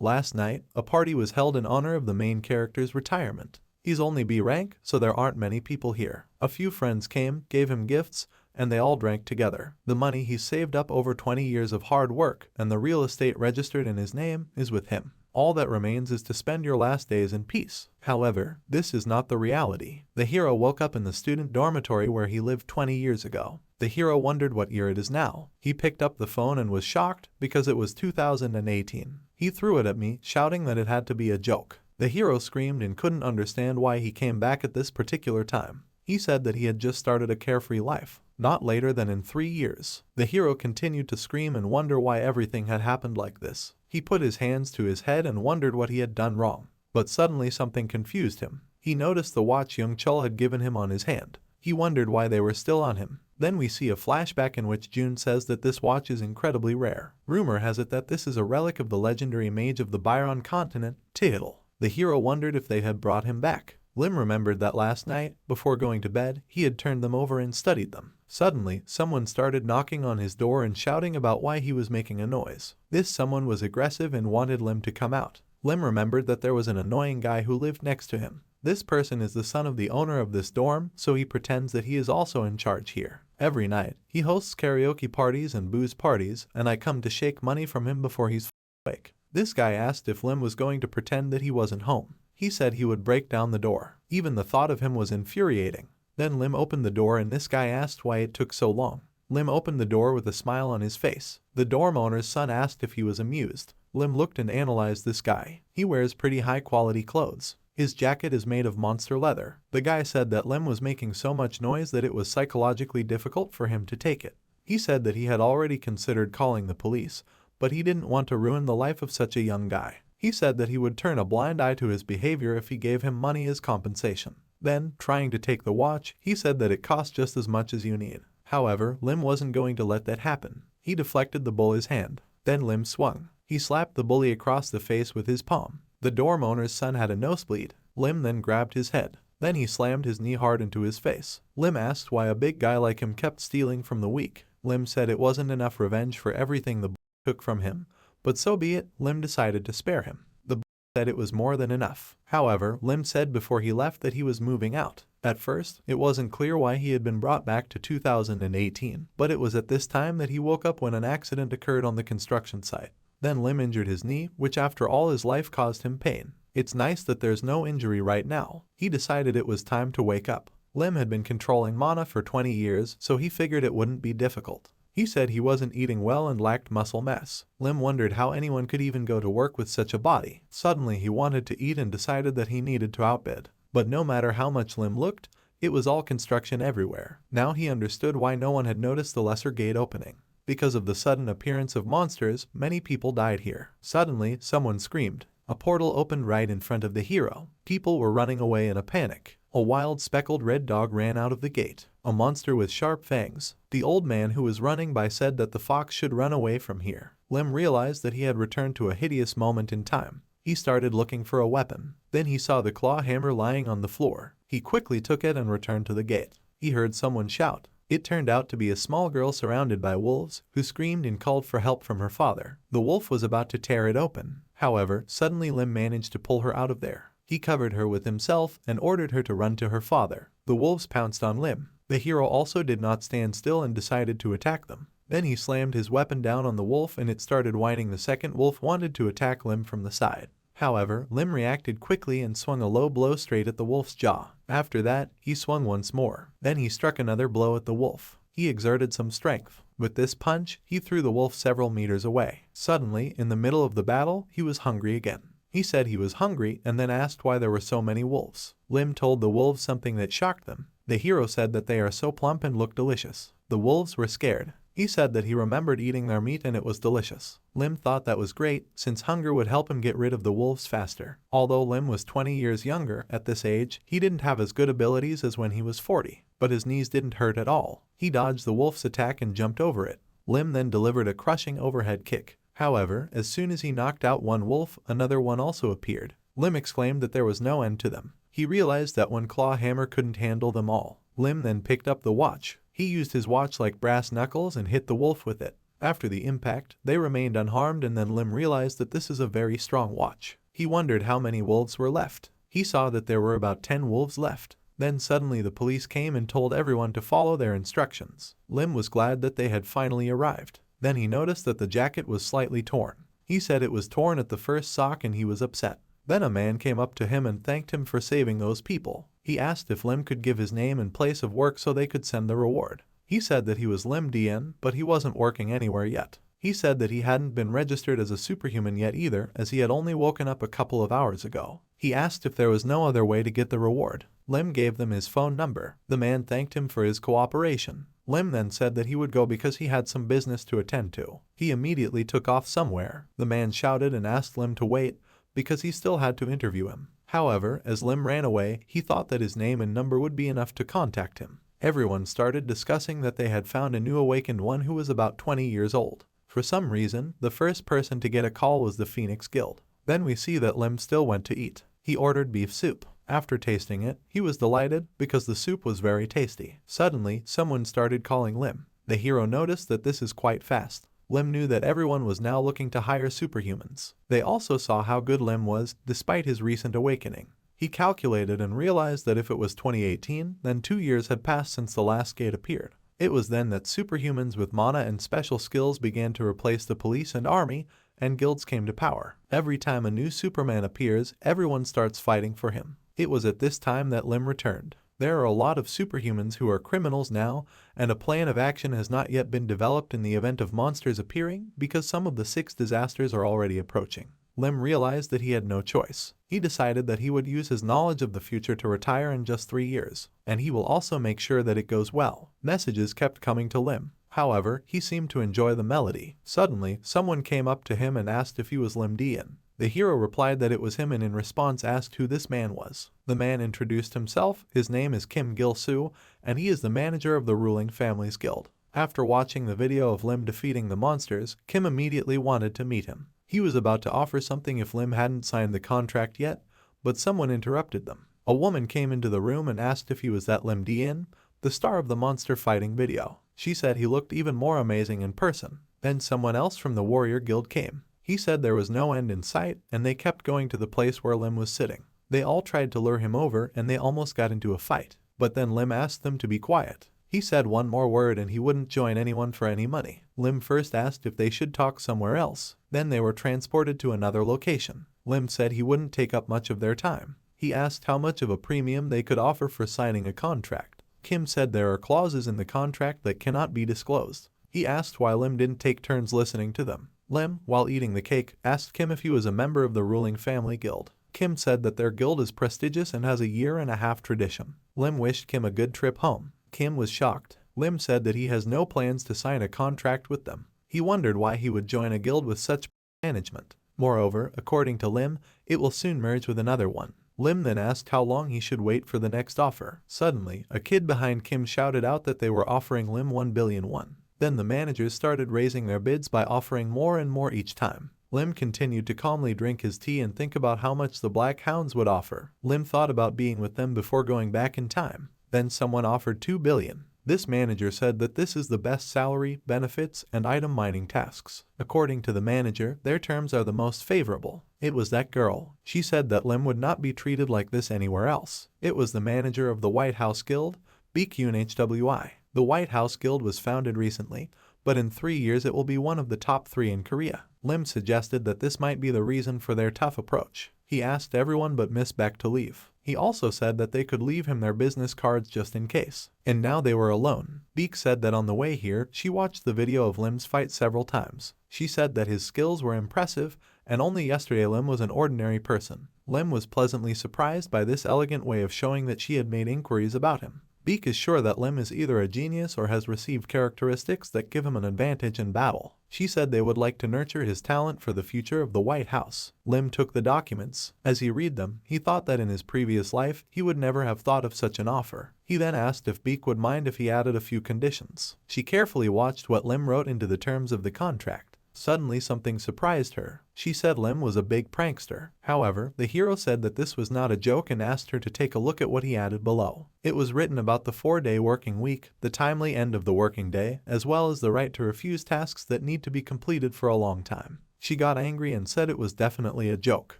Last night, a party was held in honor of the main character's retirement. He's only B rank, so there aren't many people here. A few friends came, gave him gifts, and they all drank together. The money he's saved up over 20 years of hard work and the real estate registered in his name is with him. All that remains is to spend your last days in peace. However, this is not the reality. The hero woke up in the student dormitory where he lived 20 years ago. The hero wondered what year it is now. He picked up the phone and was shocked because it was 2018. He threw it at me, shouting that it had to be a joke. The hero screamed and couldn't understand why he came back at this particular time. He said that he had just started a carefree life, not later than in 3 years. The hero continued to scream and wonder why everything had happened like this. He put his hands to his head and wondered what he had done wrong. But suddenly something confused him. He noticed the watch Young Chul had given him on his hand. He wondered why they were still on him. Then we see a flashback in which June says that this watch is incredibly rare. Rumor has it that this is a relic of the legendary mage of the Byron continent, Teotl. The hero wondered if they had brought him back. Lim remembered that last night, before going to bed, he had turned them over and studied them. Suddenly, someone started knocking on his door and shouting about why he was making a noise. This someone was aggressive and wanted Lim to come out. Lim remembered that there was an annoying guy who lived next to him. This person is the son of the owner of this dorm, so he pretends that he is also in charge here. Every night, he hosts karaoke parties and booze parties, and I come to shake money from him before he's awake. This guy asked if Lim was going to pretend that he wasn't home. He said he would break down the door. Even the thought of him was infuriating. Then Lim opened the door and this guy asked why it took so long. Lim opened the door with a smile on his face. The dorm owner's son asked if he was amused. Lim looked and analyzed this guy. He wears pretty high-quality clothes. His jacket is made of monster leather. The guy said that Lim was making so much noise that it was psychologically difficult for him to take it. He said that he had already considered calling the police, but he didn't want to ruin the life of such a young guy. He said that he would turn a blind eye to his behavior if he gave him money as compensation. Then, trying to take the watch, he said that it cost just as much as you need. However, Lim wasn't going to let that happen. He deflected the bully's hand. Then Lim swung. He slapped the bully across the face with his palm. The dorm owner's son had a nosebleed. Lim then grabbed his head. Then he slammed his knee hard into his face. Lim asked why a big guy like him kept stealing from the weak. Lim said it wasn't enough revenge for everything the bully took from him. But so be it, Lim decided to spare him. The bully said it was more than enough. However, Lim said before he left that he was moving out. At first, it wasn't clear why he had been brought back to 2018, but it was at this time that he woke up when an accident occurred on the construction site. Then Lim injured his knee, which after all his life caused him pain. It's nice that there's no injury right now. He decided it was time to wake up. Lim had been controlling mana for 20 years, so he figured it wouldn't be difficult. He said he wasn't eating well and lacked muscle mass. Lim wondered how anyone could even go to work with such a body. Suddenly he wanted to eat and decided that he needed to outbid. But no matter how much Lim looked, it was all construction everywhere. Now he understood why no one had noticed the lesser gate opening. Because of the sudden appearance of monsters, many people died here. Suddenly, someone screamed. A portal opened right in front of the hero. People were running away in a panic. A wild speckled red dog ran out of the gate. A monster with sharp fangs. The old man who was running by said that the fox should run away from here. Lim realized that he had returned to a hideous moment in time. He started looking for a weapon. Then he saw the claw hammer lying on the floor. He quickly took it and returned to the gate. He heard someone shout. It turned out to be a small girl surrounded by wolves, who screamed and called for help from her father. The wolf was about to tear it open. However, suddenly Lim managed to pull her out of there. He covered her with himself and ordered her to run to her father. The wolves pounced on Lim. The hero also did not stand still and decided to attack them. Then he slammed his weapon down on the wolf and it started whining. The second wolf wanted to attack Lim from the side. However, Lim reacted quickly and swung a low blow straight at the wolf's jaw. After that, he swung once more. Then he struck another blow at the wolf. He exerted some strength. With this punch, he threw the wolf several meters away. Suddenly, in the middle of the battle, he was hungry again. He said he was hungry and then asked why there were so many wolves. Lim told the wolves something that shocked them. The hero said that they are so plump and look delicious. The wolves were scared. He said that he remembered eating their meat and it was delicious. Lim thought that was great, since hunger would help him get rid of the wolves faster. Although Lim was 20 years younger, at this age, he didn't have as good abilities as when he was 40. But his knees didn't hurt at all. He dodged the wolf's attack and jumped over it. Lim then delivered a crushing overhead kick. However, as soon as he knocked out one wolf, another one also appeared. Lim exclaimed that there was no end to them. He realized that one claw hammer couldn't handle them all. Lim then picked up the watch. He used his watch like brass knuckles and hit the wolf with it. After the impact, they remained unharmed, and then Lim realized that this is a very strong watch. He wondered how many wolves were left. He saw that there were about 10 wolves left. Then suddenly the police came and told everyone to follow their instructions. Lim was glad that they had finally arrived. Then he noticed that the jacket was slightly torn. He said it was torn at the first sock and he was upset. Then a man came up to him and thanked him for saving those people. He asked if Lim could give his name and place of work so they could send the reward. He said that he was Lim Dae-In, but he wasn't working anywhere yet. He said that he hadn't been registered as a superhuman yet either, as he had only woken up a couple of hours ago. He asked if there was no other way to get the reward. Lim gave them his phone number. The man thanked him for his cooperation. Lim then said that he would go because he had some business to attend to. He immediately took off somewhere. The man shouted and asked Lim to wait because he still had to interview him. However, as Lim ran away, he thought that his name and number would be enough to contact him. Everyone started discussing that they had found a new awakened one who was about 20 years old. For some reason, the first person to get a call was the Phoenix Guild. Then we see that Lim still went to eat. He ordered beef soup. After tasting it, he was delighted because the soup was very tasty. Suddenly, someone started calling Lim. The hero noticed that this is quite fast. Lim knew that everyone was now looking to hire superhumans. They also saw how good Lim was despite his recent awakening. He calculated and realized that if it was 2018, then 2 years had passed since the last gate appeared. It was then that superhumans with mana and special skills began to replace the police and army, and guilds came to power. Every time a new Superman appears, everyone starts fighting for him. It was at this time that Lim returned. There are a lot of superhumans who are criminals now, and a plan of action has not yet been developed in the event of monsters appearing because some of the 6 disasters are already approaching. Lim realized that he had no choice. He decided that he would use his knowledge of the future to retire in just 3 years, and he will also make sure that it goes well. Messages kept coming to Lim. However, he seemed to enjoy the melody. Suddenly, someone came up to him and asked if he was Lim Dae-In. The hero replied that it was him and in response asked who this man was. The man introduced himself. His name is Kim Gil-soo, and he is the manager of the ruling family's guild. After watching the video of Lim defeating the monsters, Kim immediately wanted to meet him. He was about to offer something if Lim hadn't signed the contract yet, but someone interrupted them. A woman came into the room and asked if he was that Lim Dae-In, the star of the monster fighting video. She said he looked even more amazing in person. Then someone else from the warrior guild came. He said there was no end in sight, and they kept going to the place where Lim was sitting. They all tried to lure him over, and they almost got into a fight. But then Lim asked them to be quiet. He said one more word and he wouldn't join anyone for any money. Lim first asked if they should talk somewhere else. Then they were transported to another location. Lim said he wouldn't take up much of their time. He asked how much of a premium they could offer for signing a contract. Kim said there are clauses in the contract that cannot be disclosed. He asked why Lim didn't take turns listening to them. Lim, while eating the cake, asked Kim if he was a member of the ruling family guild. Kim said that their guild is prestigious and has a 1.5-year tradition. Lim wished Kim a good trip home. Kim was shocked. Lim said that he has no plans to sign a contract with them. He wondered why he would join a guild with such management. Moreover, according to Lim, it will soon merge with another one. Lim then asked how long he should wait for the next offer. Suddenly, a kid behind Kim shouted out that they were offering Lim 1 billion won. Then the managers started raising their bids by offering more and more each time. Lim continued to calmly drink his tea and think about how much the Black Hounds would offer. Lim thought about being with them before going back in time. Then someone offered 2 billion. This manager said that this is the best salary, benefits, and item mining tasks. According to the manager, their terms are the most favorable. It was that girl. She said that Lim would not be treated like this anywhere else. It was the manager of the White House Guild, BQNHWI. The White House Guild was founded recently, but in 3 years it will be one of the top 3 in Korea. Lim suggested that this might be the reason for their tough approach. He asked everyone but Miss Beck to leave. He also said that they could leave him their business cards just in case. And now they were alone. Beek said that on the way here, she watched the video of Lim's fight several times. She said that his skills were impressive, and only yesterday Lim was an ordinary person. Lim was pleasantly surprised by this elegant way of showing that she had made inquiries about him. Beek is sure that Lim is either a genius or has received characteristics that give him an advantage in battle. She said they would like to nurture his talent for the future of the White House. Lim took the documents. As he read them, he thought that in his previous life, he would never have thought of such an offer. He then asked if Beek would mind if he added a few conditions. She carefully watched what Lim wrote into the terms of the contract. Suddenly something surprised her. She said Lim was a big prankster. However, the hero said that this was not a joke and asked her to take a look at what he added below. It was written about the 4-day working week, the timely end of the working day, as well as the right to refuse tasks that need to be completed for a long time. She got angry and said it was definitely a joke.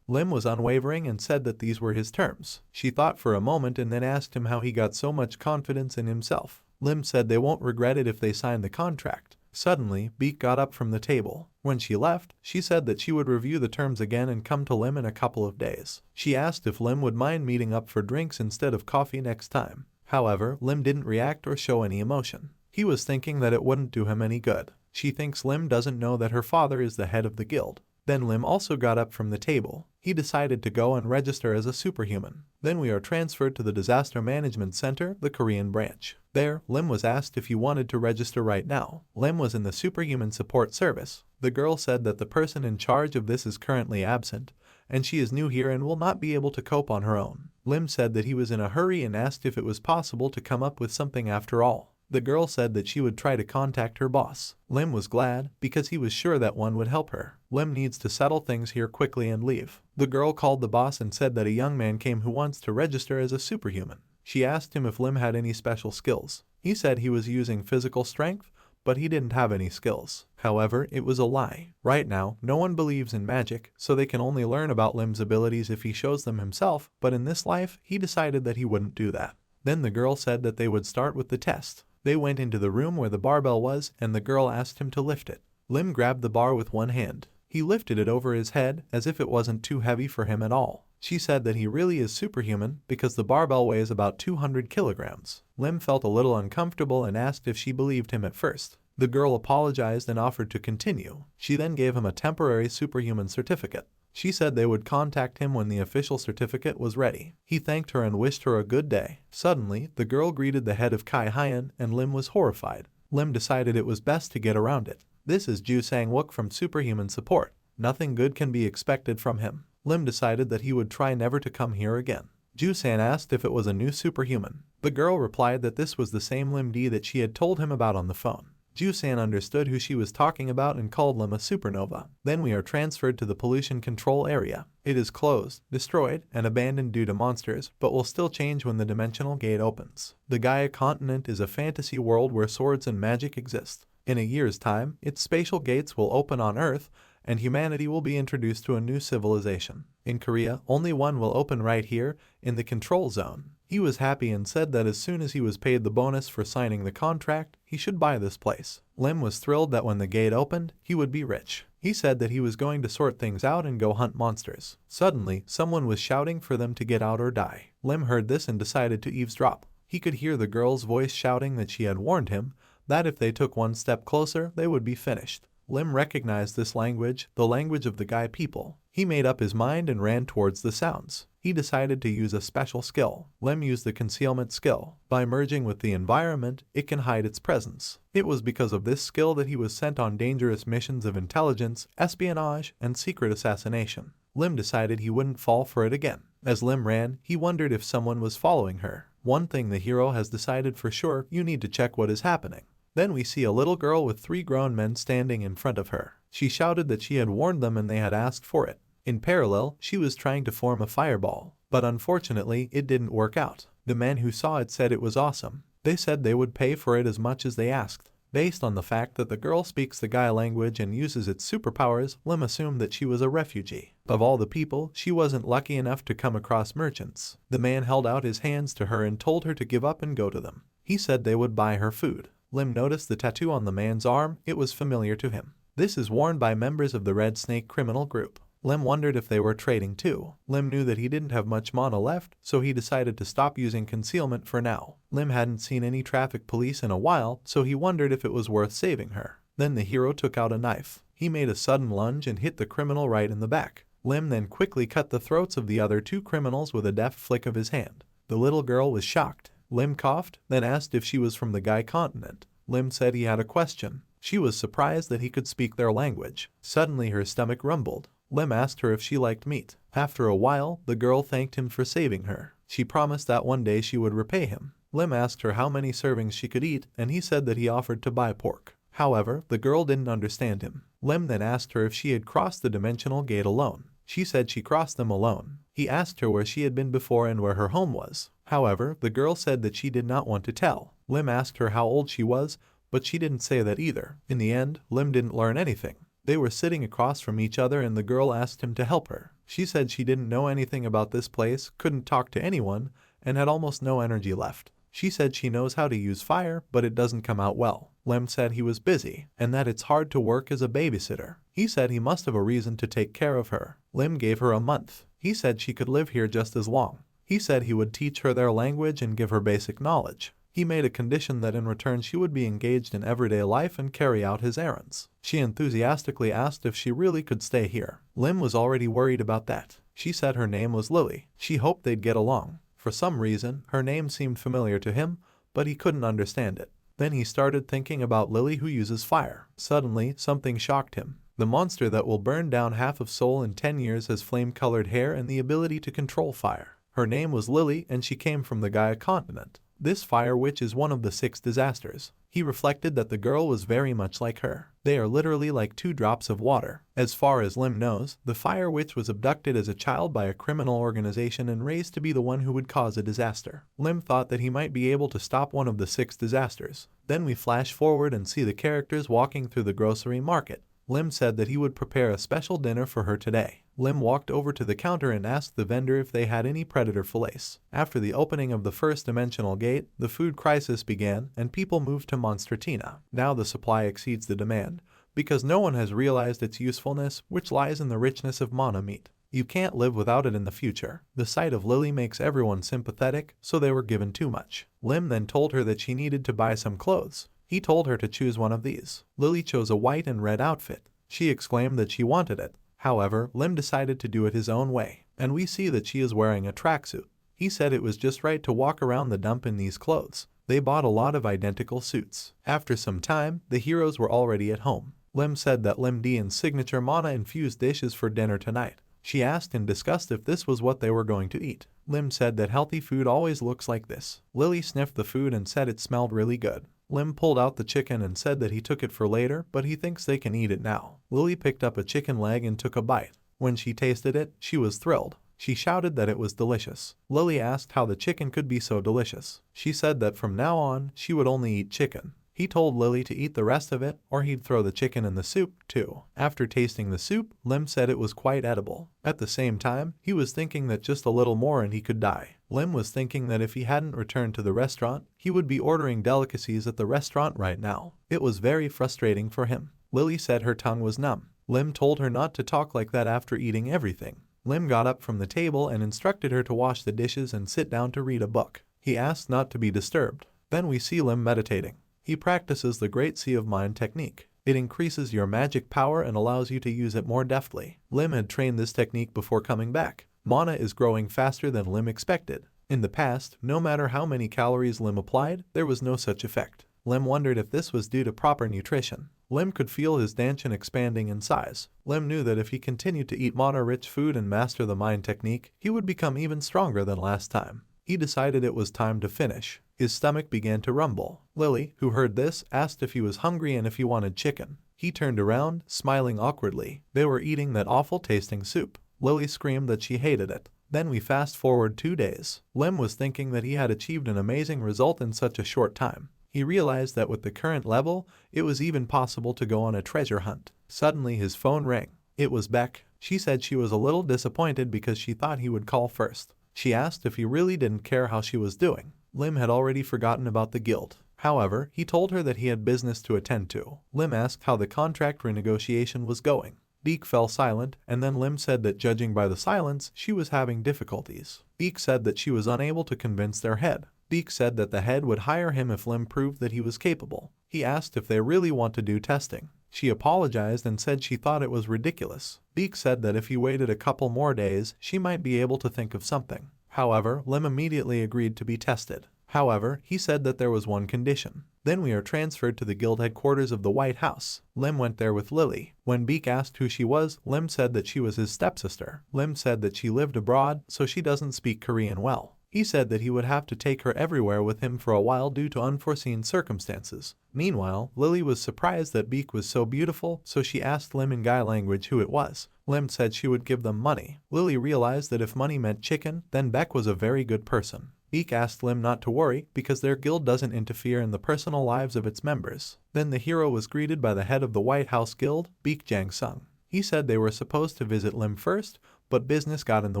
Lim was unwavering and said that these were his terms. She thought for a moment and then asked him how he got so much confidence in himself. Lim said they won't regret it if they sign the contract. Suddenly, Beak got up from the table. When she left, she said that she would review the terms again and come to Lim in a couple of days. She asked if Lim would mind meeting up for drinks instead of coffee next time. However, Lim didn't react or show any emotion. He was thinking that it wouldn't do him any good. She thinks Lim doesn't know that her father is the head of the guild. Then Lim also got up from the table. He decided to go and register as a superhuman. Then we are transferred to the Disaster Management Center, the Korean branch. There, Lim was asked if he wanted to register right now. Lim was in the Superhuman Support Service. The girl said that the person in charge of this is currently absent, and she is new here and will not be able to cope on her own. Lim said that he was in a hurry and asked if it was possible to come up with something after all. The girl said that she would try to contact her boss. Lim was glad because he was sure that one would help her. Lim needs to settle things here quickly and leave. The girl called the boss and said that a young man came who wants to register as a superhuman. She asked him if Lim had any special skills. He said he was using physical strength, but he didn't have any skills. However, it was a lie. Right now, no one believes in magic, so they can only learn about Lim's abilities if he shows them himself, but in this life, he decided that he wouldn't do that. Then the girl said that they would start with the test. They went into the room where the barbell was, and the girl asked him to lift it. Lim grabbed the bar with one hand. He lifted it over his head as if it wasn't too heavy for him at all. She said that he really is superhuman because the barbell weighs about 200 kilograms. Lim felt a little uncomfortable and asked if she believed him at first. The girl apologized and offered to continue. She then gave him a temporary superhuman certificate. She said they would contact him when the official certificate was ready. He thanked her and wished her a good day. Suddenly, the girl greeted the head of Kai Hyan and Lim was horrified. Lim decided it was best to get around it. This is Ju Sang-wook from Superhuman Support. Nothing good can be expected from him. Lim decided that he would try never to come here again. Ju-san asked if it was a new superhuman. The girl replied that this was the same Lim D that she had told him about on the phone. Ju-san understood who she was talking about and called Lim a supernova. Then we are transferred to the pollution control area. It is closed, destroyed, and abandoned due to monsters, but will still change when the dimensional gate opens. The Gaia continent is a fantasy world where swords and magic exist. In a year's time, its spatial gates will open on Earth, and humanity will be introduced to a new civilization. In Korea, only one will open right here, in the control zone. He was happy and said that as soon as he was paid the bonus for signing the contract, he should buy this place. Lim was thrilled that when the gate opened, he would be rich. He said that he was going to sort things out and go hunt monsters. Suddenly, someone was shouting for them to get out or die. Lim heard this and decided to eavesdrop. He could hear the girl's voice shouting that she had warned him that if they took one step closer, they would be finished. Lim recognized this language, the language of the Gai people. He made up his mind and ran towards the sounds. He decided to use a special skill. Lim used the concealment skill. By merging with the environment, it can hide its presence. It was because of this skill that he was sent on dangerous missions of intelligence, espionage, and secret assassination. Lim decided he wouldn't fall for it again. As Lim ran, he wondered if someone was following her. One thing the hero has decided for sure, you need to check what is happening. Then we see a little girl with 3 grown men standing in front of her. She shouted that she had warned them and they had asked for it. In parallel, she was trying to form a fireball, but unfortunately, it didn't work out. The men who saw it said it was awesome. They said they would pay for it as much as they asked. Based on the fact that the girl speaks the Gaia language and uses its superpowers, Lim assumed that she was a refugee. Of all the people, she wasn't lucky enough to come across merchants. The man held out his hands to her and told her to give up and go to them. He said they would buy her food. Lim noticed the tattoo on the man's arm. It was familiar to him. This is worn by members of the Red Snake criminal group. Lim wondered if they were trading too. Lim knew that he didn't have much mana left, so he decided to stop using concealment for now. Lim hadn't seen any traffic police in a while, so he wondered if it was worth saving her. Then the hero took out a knife. He made a sudden lunge and hit the criminal right in the back. Lim then quickly cut the throats of the other 2 criminals with a deft flick of his hand. The little girl was shocked. Lim coughed, then asked if she was from the Gai continent. Lim said he had a question. She was surprised that he could speak their language. Suddenly her stomach rumbled. Lim asked her if she liked meat. After a while, the girl thanked him for saving her. She promised that one day she would repay him. Lim asked her how many servings she could eat, and he said that he offered to buy pork. However, the girl didn't understand him. Lim then asked her if she had crossed the dimensional gate alone. She said she crossed them alone. He asked her where she had been before and where her home was. However, the girl said that she did not want to tell. Lim asked her how old she was, but she didn't say that either. In the end, Lim didn't learn anything. They were sitting across from each other and the girl asked him to help her. She said she didn't know anything about this place, couldn't talk to anyone, and had almost no energy left. She said she knows how to use fire, but it doesn't come out well. Lim said he was busy, and that it's hard to work as a babysitter. He said he must have a reason to take care of her. Lim gave her a month. He said she could live here just as long. He said he would teach her their language and give her basic knowledge. He made a condition that in return she would be engaged in everyday life and carry out his errands. She enthusiastically asked if she really could stay here. Lim was already worried about that. She said her name was Lily. She hoped they'd get along. For some reason, her name seemed familiar to him, but he couldn't understand it. Then he started thinking about Lily who uses fire. Suddenly, something shocked him. The monster that will burn down half of Seoul in 10 years has flame-colored hair and the ability to control fire. Her name was Lily and she came from the Gaia continent. This fire witch is one of the 6 disasters. He reflected that the girl was very much like her. They are literally like 2 drops of water. As far as Lim knows, the fire witch was abducted as a child by a criminal organization and raised to be the one who would cause a disaster. Lim thought that he might be able to stop one of the 6 disasters. Then we flash forward and see the characters walking through the grocery market. Lim said that he would prepare a special dinner for her today. Lim walked over to the counter and asked the vendor if they had any predator fillets. After the opening of the first dimensional gate, the food crisis began and people moved to Monstratina. Now the supply exceeds the demand, because no one has realized its usefulness, which lies in the richness of mana meat. You can't live without it in the future. The sight of Lily makes everyone sympathetic, so they were given too much. Lim then told her that she needed to buy some clothes. He told her to choose one of these. Lily chose a white and red outfit. She exclaimed that she wanted it. However, Lim decided to do it his own way, and we see that she is wearing a tracksuit. He said it was just right to walk around the dump in these clothes. They bought a lot of identical suits. After some time, the heroes were already at home. Lim said that Lim Dae-In's signature mana-infused dish is for dinner tonight. She asked and discussed if this was what they were going to eat. Lim said that healthy food always looks like this. Lily sniffed the food and said it smelled really good. Lim pulled out the chicken and said that he took it for later, but he thinks they can eat it now. Lily picked up a chicken leg and took a bite. When she tasted it, she was thrilled. She shouted that it was delicious. Lily asked how the chicken could be so delicious. She said that from now on, she would only eat chicken. He told Lily to eat the rest of it, or he'd throw the chicken in the soup, too. After tasting the soup, Lim said it was quite edible. At the same time, he was thinking that just a little more and he could die. Lim was thinking that if he hadn't returned to the restaurant, he would be ordering delicacies at the restaurant right now. It was very frustrating for him. Lily said her tongue was numb. Lim told her not to talk like that after eating everything. Lim got up from the table and instructed her to wash the dishes and sit down to read a book. He asked not to be disturbed. Then we see Lim meditating. He practices the Great Sea of Mind technique. It increases your magic power and allows you to use it more deftly. Lim had trained this technique before coming back. Mana is growing faster than Lim expected. In the past, no matter how many calories Lim applied, there was no such effect. Lim wondered if this was due to proper nutrition. Lim could feel his danchan expanding in size. Lim knew that if he continued to eat mana-rich food and master the mind technique, he would become even stronger than last time. He decided it was time to finish. His stomach began to rumble. Lily, who heard this, asked if he was hungry and if he wanted chicken. He turned around, smiling awkwardly. They were eating that awful-tasting soup. Lily screamed that she hated it. Then we fast forward 2 days. Lim was thinking that he had achieved an amazing result in such a short time. He realized that with the current level, it was even possible to go on a treasure hunt. Suddenly his phone rang. It was Beck. She said she was a little disappointed because she thought he would call first. She asked if he really didn't care how she was doing. Lim had already forgotten about the guild. However, he told her that he had business to attend to. Lim asked how the contract renegotiation was going. Beek fell silent, and then Lim said that judging by the silence, she was having difficulties. Beek said that she was unable to convince their head. Beek said that the head would hire him if Lim proved that he was capable. He asked if they really want to do testing. She apologized and said she thought it was ridiculous. Beek said that if he waited a couple more days, she might be able to think of something. However, Lim immediately agreed to be tested. However, he said that there was one condition. Then we are transferred to the guild headquarters of the White House. Lim went there with Lily. When Beek asked who she was, Lim said that she was his stepsister. Lim said that she lived abroad, so she doesn't speak Korean well. He said that he would have to take her everywhere with him for a while due to unforeseen circumstances. Meanwhile, Lily was surprised that Beak was so beautiful, so she asked Lim in guy language who it was. Lim said she would give them money. Lily realized that if money meant chicken, then Beck was a very good person. Beak asked Lim not to worry because their guild doesn't interfere in the personal lives of its members. Then the hero was greeted by the head of the White House Guild, Beak Jang-sung. He said they were supposed to visit Lim first, but business got in the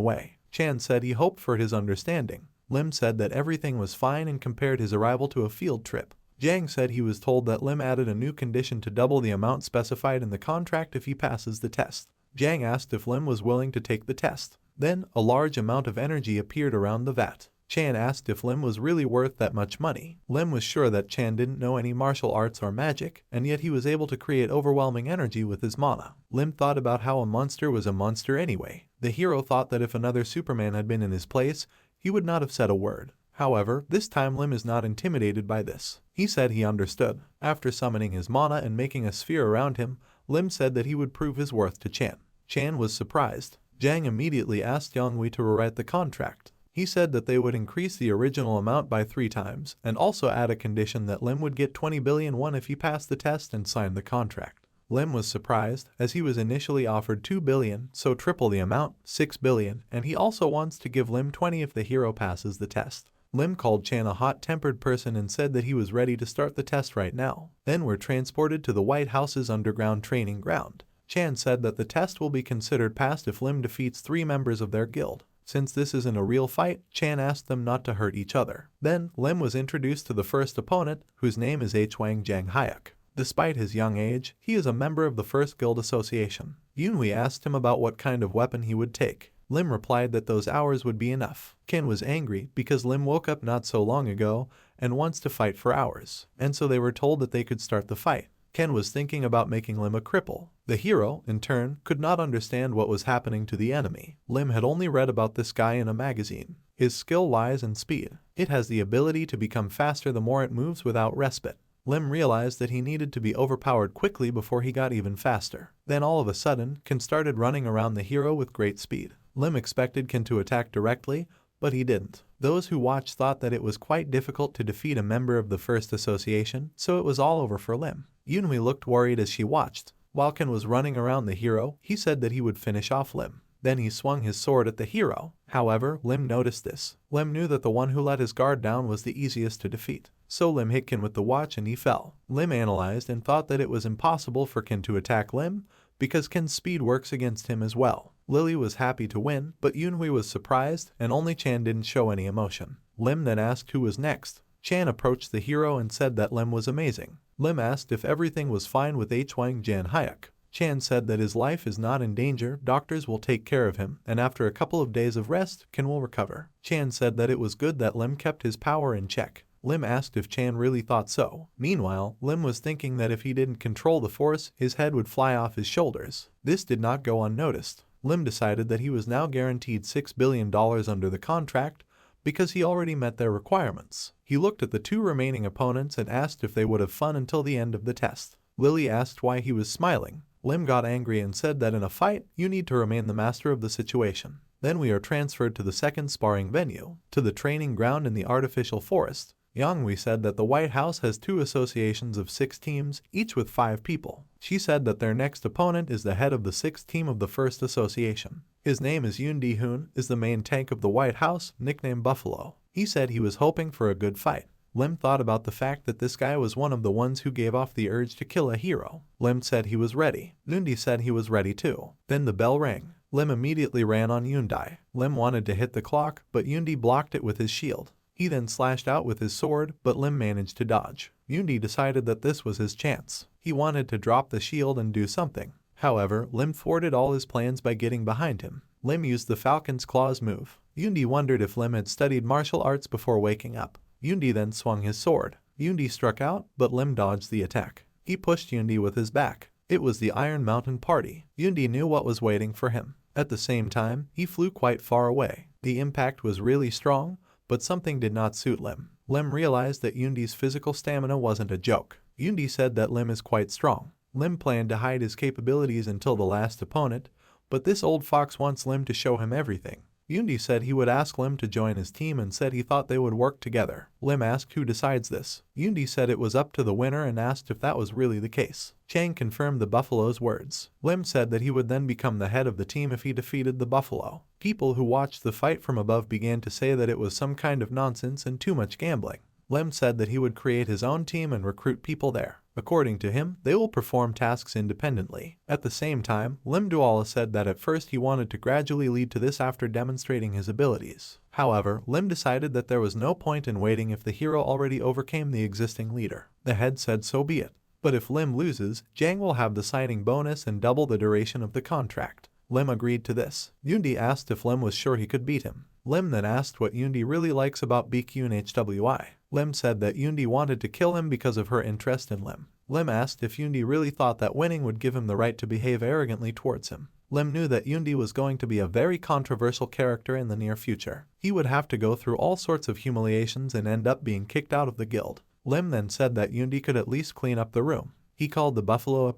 way. Chan said he hoped for his understanding. Lim said that everything was fine and compared his arrival to a field trip. Jang said he was told that Lim added a new condition to double the amount specified in the contract if he passes the test. Jang asked if Lim was willing to take the test. Then, a large amount of energy appeared around the vat. Chan asked if Lim was really worth that much money. Lim was sure that Chan didn't know any martial arts or magic, and yet he was able to create overwhelming energy with his mana. Lim thought about how a monster was a monster anyway. The hero thought that if another Superman had been in his place, he would not have said a word. However, this time Lim is not intimidated by this. He said he understood. After summoning his mana and making a sphere around him, Lim said that he would prove his worth to Chan. Chan was surprised. Jang immediately asked Yonghui to rewrite the contract. He said that they would increase the original amount by 3 times, and also add a condition that Lim would get 20 billion won if he passed the test and signed the contract. Lim was surprised, as he was initially offered 2 billion, so triple the amount, 6 billion, and he also wants to give Lim 20 if the hero passes the test. Lim called Chan a hot-tempered person and said that he was ready to start the test right now. Then were transported to the White House's underground training ground. Chan said that the test will be considered passed if Lim defeats 3 members of their guild. Since this isn't a real fight, Chan asked them not to hurt each other. Then, Lim was introduced to the first opponent, whose name is Hwang Jang Hyuk. Despite his young age, he is a member of the First Guild Association. Yunhui asked him about what kind of weapon he would take. Lim replied that those hours would be enough. Ken was angry because Lim woke up not so long ago and wants to fight for hours, and so they were told that they could start the fight. Ken was thinking about making Lim a cripple. The hero, in turn, could not understand what was happening to the enemy. Lim had only read about this guy in a magazine. His skill lies in speed. It has the ability to become faster the more it moves without respite. Lim realized that he needed to be overpowered quickly before he got even faster. Then all of a sudden, Ken started running around the hero with great speed. Lim expected Ken to attack directly, but he didn't. Those who watched thought that it was quite difficult to defeat a member of the First Association, so it was all over for Lim. Yunhui looked worried as she watched. While Ken was running around the hero, he said that he would finish off Lim. Then he swung his sword at the hero. However, Lim noticed this. Lim knew that the one who let his guard down was the easiest to defeat. So Lim hit Ken with the watch and he fell. Lim analyzed and thought that it was impossible for Ken to attack Lim, because Ken's speed works against him as well. Lily was happy to win, but Yunhui was surprised, and only Chan didn't show any emotion. Lim then asked who was next. Chan approached the hero and said that Lim was amazing. Lim asked if everything was fine with Hwang Jang Hyuk. Chan said that his life is not in danger, doctors will take care of him, and after a couple of days of rest, Ken will recover. Chan said that it was good that Lim kept his power in check. Lim asked if Chan really thought so. Meanwhile, Lim was thinking that if he didn't control the force, his head would fly off his shoulders. This did not go unnoticed. Lim decided that he was now guaranteed $6 billion under the contract because he already met their requirements. He looked at the 2 remaining opponents and asked if they would have fun until the end of the test. Lily asked why he was smiling. Lim got angry and said that in a fight, you need to remain the master of the situation. Then we are transferred to the second sparring venue, to the training ground in the artificial forest. Yonghui said that the White House has 2 associations of 6 teams, each with 5 people. She said that their next opponent is the head of the 6th team of the First Association. His name is Yoon Dae-Hoon, is the main tank of the White House, nicknamed Buffalo. He said he was hoping for a good fight. Lim thought about the fact that this guy was one of the ones who gave off the urge to kill a hero. Lim said he was ready. Nundi said he was ready too. Then the bell rang. Lim immediately ran on Yundai. Lim wanted to hit the clock, but Yundi blocked it with his shield. He then slashed out with his sword, but Lim managed to dodge. Yundi decided that this was his chance. He wanted to drop the shield and do something. However, Lim thwarted all his plans by getting behind him. Lim used the Falcon's Claws move. Yundi wondered if Lim had studied martial arts before waking up. Yundi then swung his sword. Yundi struck out, but Lim dodged the attack. He pushed Yundi with his back. It was the Iron Mountain Party. Yundi knew what was waiting for him. At the same time, he flew quite far away. The impact was really strong, but something did not suit Lim. Lim realized that Yundi's physical stamina wasn't a joke. Yundi said that Lim is quite strong. Lim planned to hide his capabilities until the last opponent, but this old fox wants Lim to show him everything. Yoon-Dae said he would ask Lim to join his team and said he thought they would work together. Lim asked who decides this. Yoon-Dae said it was up to the winner and asked if that was really the case. Chang confirmed the Buffalo's words. Lim said that he would then become the head of the team if he defeated the Buffalo. People who watched the fight from above began to say that it was some kind of nonsense and too much gambling. Lim said that he would create his own team and recruit people there. According to him, they will perform tasks independently. At the same time, Lim Dae-In said that at first he wanted to gradually lead to this after demonstrating his abilities. However, Lim decided that there was no point in waiting if the hero already overcame the existing leader. The head said so be it. But if Lim loses, Jang will have the signing bonus and double the duration of the contract. Lim agreed to this. Yoon-Dae asked if Lim was sure he could beat him. Lim then asked what Yoon-Dae really likes about BQNHWI. Lim said that Yoon-Dae wanted to kill him because of her interest in Lim. Lim asked if Yoon-Dae really thought that winning would give him the right to behave arrogantly towards him. Lim knew that Yoon-Dae was going to be a very controversial character in the near future. He would have to go through all sorts of humiliations and end up being kicked out of the guild. Lim then said that Yoon-Dae could at least clean up the room. He called the Buffalo a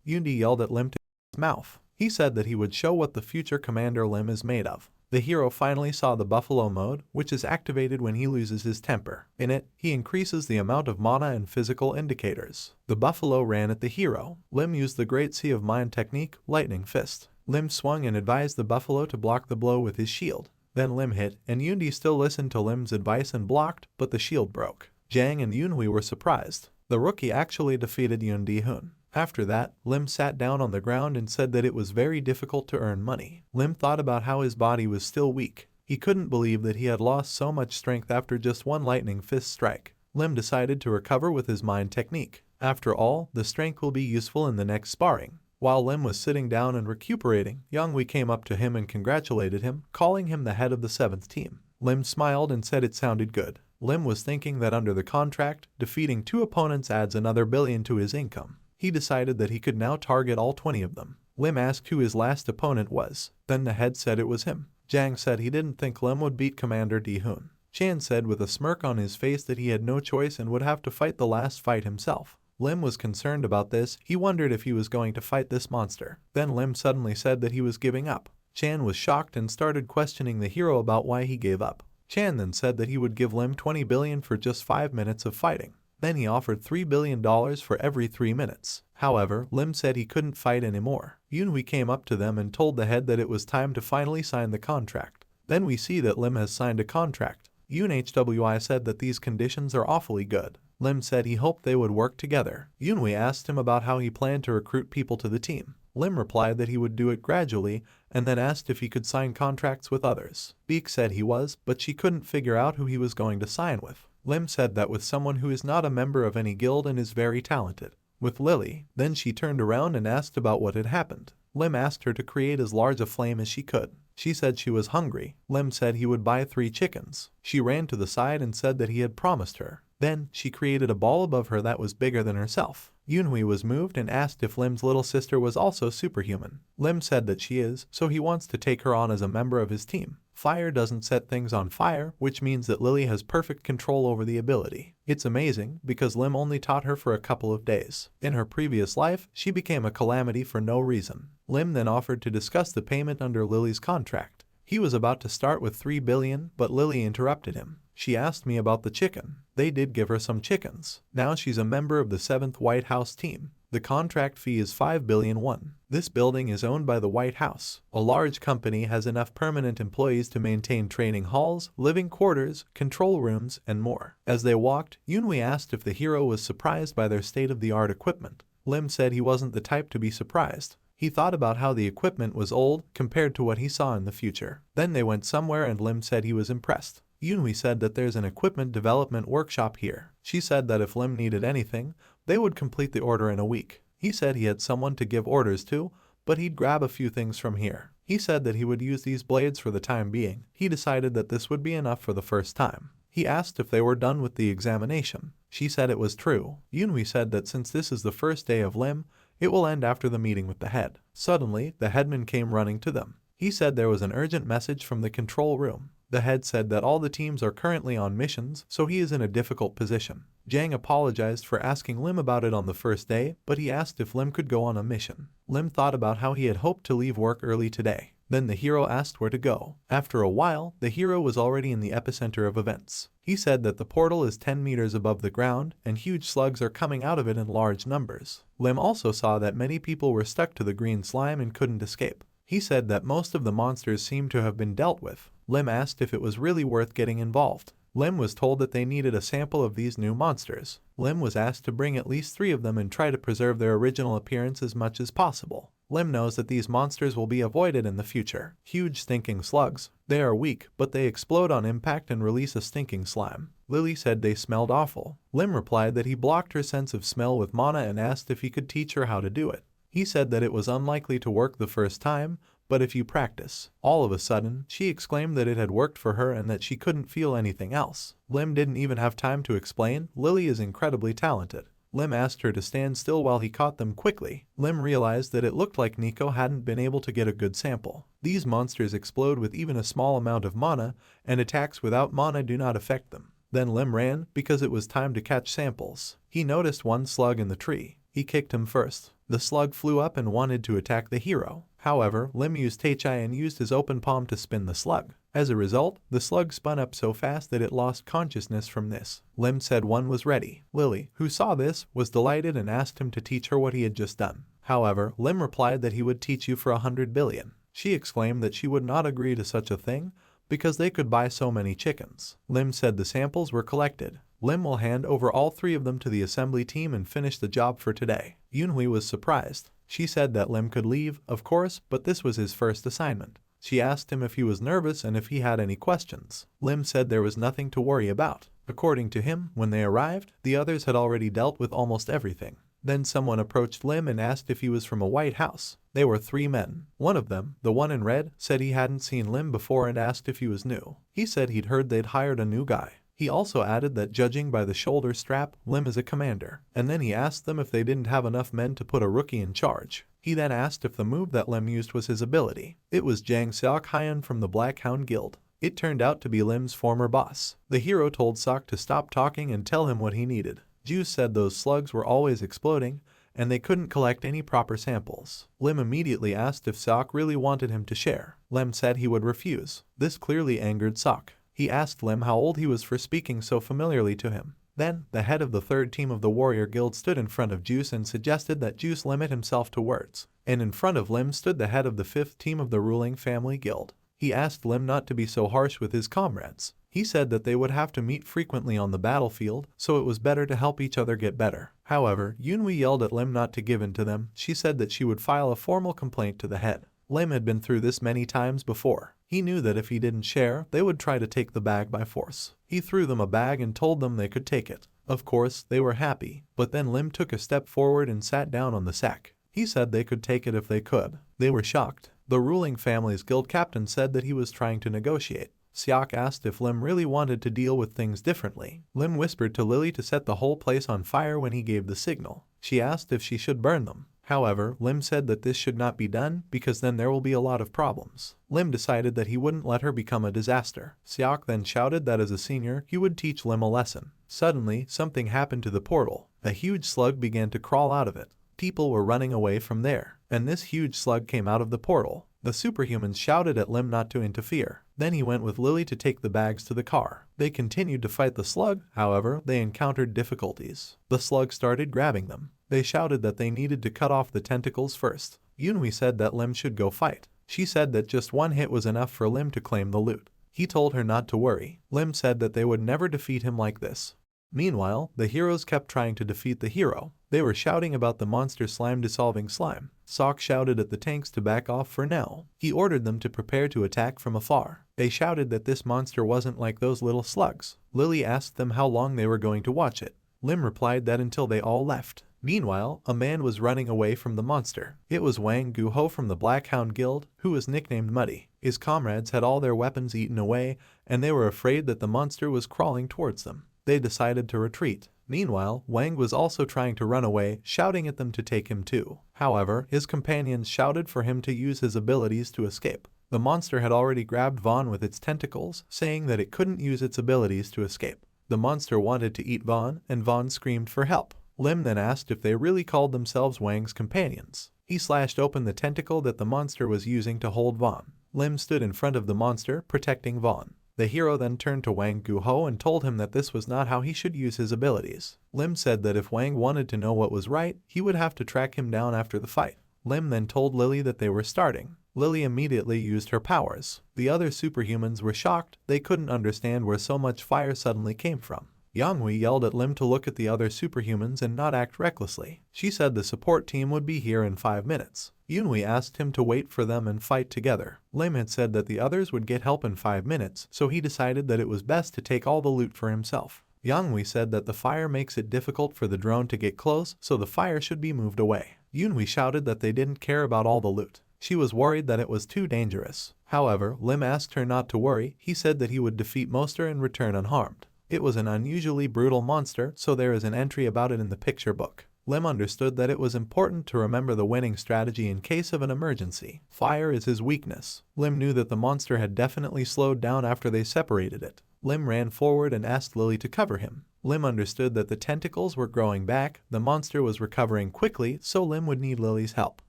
Yoon-Dae yelled at Lim to his mouth. He said that he would show what the future Commander Lim is made of. The hero finally saw the Buffalo mode, which is activated when he loses his temper. In it, he increases the amount of mana and physical indicators. The Buffalo ran at the hero. Lim used the Great Sea of Mind technique, Lightning Fist. Lim swung and advised the Buffalo to block the blow with his shield. Then Lim hit, and Yoon-Dae still listened to Lim's advice and blocked, but the shield broke. Jang and Yoon-Hui were surprised. The rookie actually defeated Yoon-Dae-Hoon. After that, Lim sat down on the ground and said that it was very difficult to earn money. Lim thought about how his body was still weak. He couldn't believe that he had lost so much strength after just one lightning fist strike. Lim decided to recover with his mind technique. After all, the strength will be useful in the next sparring. While Lim was sitting down and recuperating, Young-Hui came up to him and congratulated him, calling him the head of the 7th team. Lim smiled and said it sounded good. Lim was thinking that under the contract, defeating 2 opponents adds another billion to his income. He decided that he could now target all 20 of them. Lim asked who his last opponent was. Then the head said it was him. Jang said he didn't think Lim would beat Commander Dae-Hoon. Chan said with a smirk on his face that he had no choice and would have to fight the last fight himself. Lim was concerned about this. He wondered if he was going to fight this monster. Then Lim suddenly said that he was giving up. Chan was shocked and started questioning the hero about why he gave up. Chan then said that he would give Lim 20 billion for just 5 minutes of fighting. Then he offered $3 billion for every 3 minutes. However, Lim said he couldn't fight anymore. Yoon-Hui came up to them and told the head that it was time to finally sign the contract. Then we see that Lim has signed a contract. Yoon-Hwi said that these conditions are awfully good. Lim said he hoped they would work together. Yoon-Hui asked him about how he planned to recruit people to the team. Lim replied that he would do it gradually, and then asked if he could sign contracts with others. Beek said he was, but she couldn't figure out who he was going to sign with. Lim said that with someone who is not a member of any guild and is very talented. With Lily, then she turned around and asked about what had happened. Lim asked her to create as large a flame as she could. She said she was hungry. Lim said he would buy 3 chickens. She ran to the side and said that he had promised her. Then, she created a ball above her that was bigger than herself. Yoon-Hui was moved and asked if Lim's little sister was also superhuman. Lim said that she is, so he wants to take her on as a member of his team. Fire doesn't set things on fire, which means that Lily has perfect control over the ability. It's amazing, because Lim only taught her for a couple of days. In her previous life, she became a calamity for no reason. Lim then offered to discuss the payment under Lily's contract. He was about to start with 3 billion, but Lily interrupted him. She asked me about the chicken. They did give her some chickens. Now she's a member of the 7th White House team. The contract fee is 5 billion won. This building is owned by the White House. A large company has enough permanent employees to maintain training halls, living quarters, control rooms, and more. As they walked, Yoon-Hui asked if the hero was surprised by their state-of-the-art equipment. Lim said he wasn't the type to be surprised. He thought about how the equipment was old compared to what he saw in the future. Then they went somewhere and Lim said he was impressed. Yoon-Hui said that there's an equipment development workshop here. She said that if Lim needed anything, they would complete the order in a week. He said he had someone to give orders to, but he'd grab a few things from here. He said that he would use these blades for the time being. He decided that this would be enough for the first time. He asked if they were done with the examination. She said it was true. Yoon-Hui said that since this is the first day of Lim, it will end after the meeting with the head. Suddenly, the headman came running to them. He said there was an urgent message from the control room. The head said that all the teams are currently on missions, so he is in a difficult position. Jang apologized for asking Lim about it on the first day, but he asked if Lim could go on a mission. Lim thought about how he had hoped to leave work early today. Then the hero asked where to go. After a while, the hero was already in the epicenter of events. He said that the portal is 10 meters above the ground and huge slugs are coming out of it in large numbers. Lim also saw that many people were stuck to the green slime and couldn't escape. He said that most of the monsters seemed to have been dealt with. Lim asked if it was really worth getting involved. Lim was told that they needed a sample of these new monsters. Lim was asked to bring at least 3 of them and try to preserve their original appearance as much as possible. Lim knows that these monsters will be avoided in the future. Huge stinking slugs. They are weak, but they explode on impact and release a stinking slime. Lily said they smelled awful. Lim replied that he blocked her sense of smell with mana and asked if he could teach her how to do it. He said that it was unlikely to work the first time, but if you practice. All of a sudden, she exclaimed that it had worked for her and that she couldn't feel anything else. Lim didn't even have time to explain. Lily is incredibly talented. Lim asked her to stand still while he caught them quickly. Lim realized that it looked like Nico hadn't been able to get a good sample. These monsters explode with even a small amount of mana, and attacks without mana do not affect them. Then Lim ran because it was time to catch samples. He noticed one slug in the tree. He kicked him first. The slug flew up and wanted to attack the hero. However, Lim used Teichai and used his open palm to spin the slug. As a result, the slug spun up so fast that it lost consciousness from this. Lim said one was ready. Lily, who saw this, was delighted and asked him to teach her what he had just done. However, Lim replied that he would teach you for 100 billion. She exclaimed that she would not agree to such a thing because they could buy so many chickens. Lim said the samples were collected. Lim will hand over all 3 of them to the assembly team and finish the job for today. Yunhui was surprised. She said that Lim could leave, of course, but this was his first assignment. She asked him if he was nervous and if he had any questions. Lim said there was nothing to worry about. According to him, when they arrived, the others had already dealt with almost everything. Then someone approached Lim and asked if he was from a White House. They were 3 men. One of them, the one in red, said he hadn't seen Lim before and asked if he was new. He said he'd heard they'd hired a new guy. He also added that judging by the shoulder strap, Lim is a commander. And then he asked them if they didn't have enough men to put a rookie in charge. He then asked if the move that Lim used was his ability. It was Jang Seok Hyun from the Black Hound Guild. It turned out to be Lim's former boss. The hero told Seok to stop talking and tell him what he needed. Ju said those slugs were always exploding, and they couldn't collect any proper samples. Lim immediately asked if Seok really wanted him to share. Lim said he would refuse. This clearly angered Seok. He asked Lim how old he was for speaking so familiarly to him. Then, the head of the 3rd team of the Warrior Guild stood in front of Juice and suggested that Juice limit himself to words. And in front of Lim stood the head of the 5th team of the ruling family guild. He asked Lim not to be so harsh with his comrades. He said that they would have to meet frequently on the battlefield, so it was better to help each other get better. However, Yunhui yelled at Lim not to give in to them. She said that she would file a formal complaint to the head. Lim had been through this many times before. He knew that if he didn't share, they would try to take the bag by force. He threw them a bag and told them they could take it. Of course, they were happy, but then Lim took a step forward and sat down on the sack. He said they could take it if they could. They were shocked. The ruling family's guild captain said that he was trying to negotiate. Seok asked if Lim really wanted to deal with things differently. Lim whispered to Lily to set the whole place on fire when he gave the signal. She asked if she should burn them. However, Lim said that this should not be done because then there will be a lot of problems. Lim decided that he wouldn't let her become a disaster. Seok then shouted that as a senior, he would teach Lim a lesson. Suddenly, something happened to the portal. A huge slug began to crawl out of it. People were running away from there, and this huge slug came out of the portal. The superhumans shouted at Lim not to interfere. Then he went with Lily to take the bags to the car. They continued to fight the slug, however, they encountered difficulties. The slug started grabbing them. They shouted that they needed to cut off the tentacles first. Yunhui said that Lim should go fight. She said that just one hit was enough for Lim to claim the loot. He told her not to worry. Lim said that they would never defeat him like this. Meanwhile, the heroes kept trying to defeat the hero. They were shouting about the monster slime dissolving slime. Seok shouted at the tanks to back off for now. He ordered them to prepare to attack from afar. They shouted that this monster wasn't like those little slugs. Lily asked them how long they were going to watch it. Lim replied that until they all left. Meanwhile, a man was running away from the monster. It was Wang Guho from the Black Hound Guild, who was nicknamed Muddy. His comrades had all their weapons eaten away, and they were afraid that the monster was crawling towards them. They decided to retreat. Meanwhile, Wang was also trying to run away, shouting at them to take him too. However, his companions shouted for him to use his abilities to escape. The monster had already grabbed Vaughn with its tentacles, saying that it couldn't use its abilities to escape. The monster wanted to eat Vaughn, and Vaughn screamed for help. Lim then asked if they really called themselves Wang's companions. He slashed open the tentacle that the monster was using to hold Vaughn. Lim stood in front of the monster, protecting Vaughn. The hero then turned to Wang Guho and told him that this was not how he should use his abilities. Lim said that if Wang wanted to know what was right, he would have to track him down after the fight. Lim then told Lily that they were starting. Lily immediately used her powers. The other superhumans were shocked. They couldn't understand where so much fire suddenly came from. Yanghui yelled at Lim to look at the other superhumans and not act recklessly. She said the support team would be here in 5 minutes. Yunhui asked him to wait for them and fight together. Lim had said that the others would get help in 5 minutes, so he decided that it was best to take all the loot for himself. Yanghui said that the fire makes it difficult for the drone to get close, so the fire should be moved away. Yunhui shouted that they didn't care about all the loot. She was worried that it was too dangerous. However, Lim asked her not to worry. He said that he would defeat Monster and return unharmed. It was an unusually brutal monster, so there is an entry about it in the picture book. Lim understood that it was important to remember the winning strategy in case of an emergency. Fire is his weakness. Lim knew that the monster had definitely slowed down after they separated it. Lim ran forward and asked Lily to cover him. Lim understood that the tentacles were growing back, the monster was recovering quickly, so Lim would need Lily's help.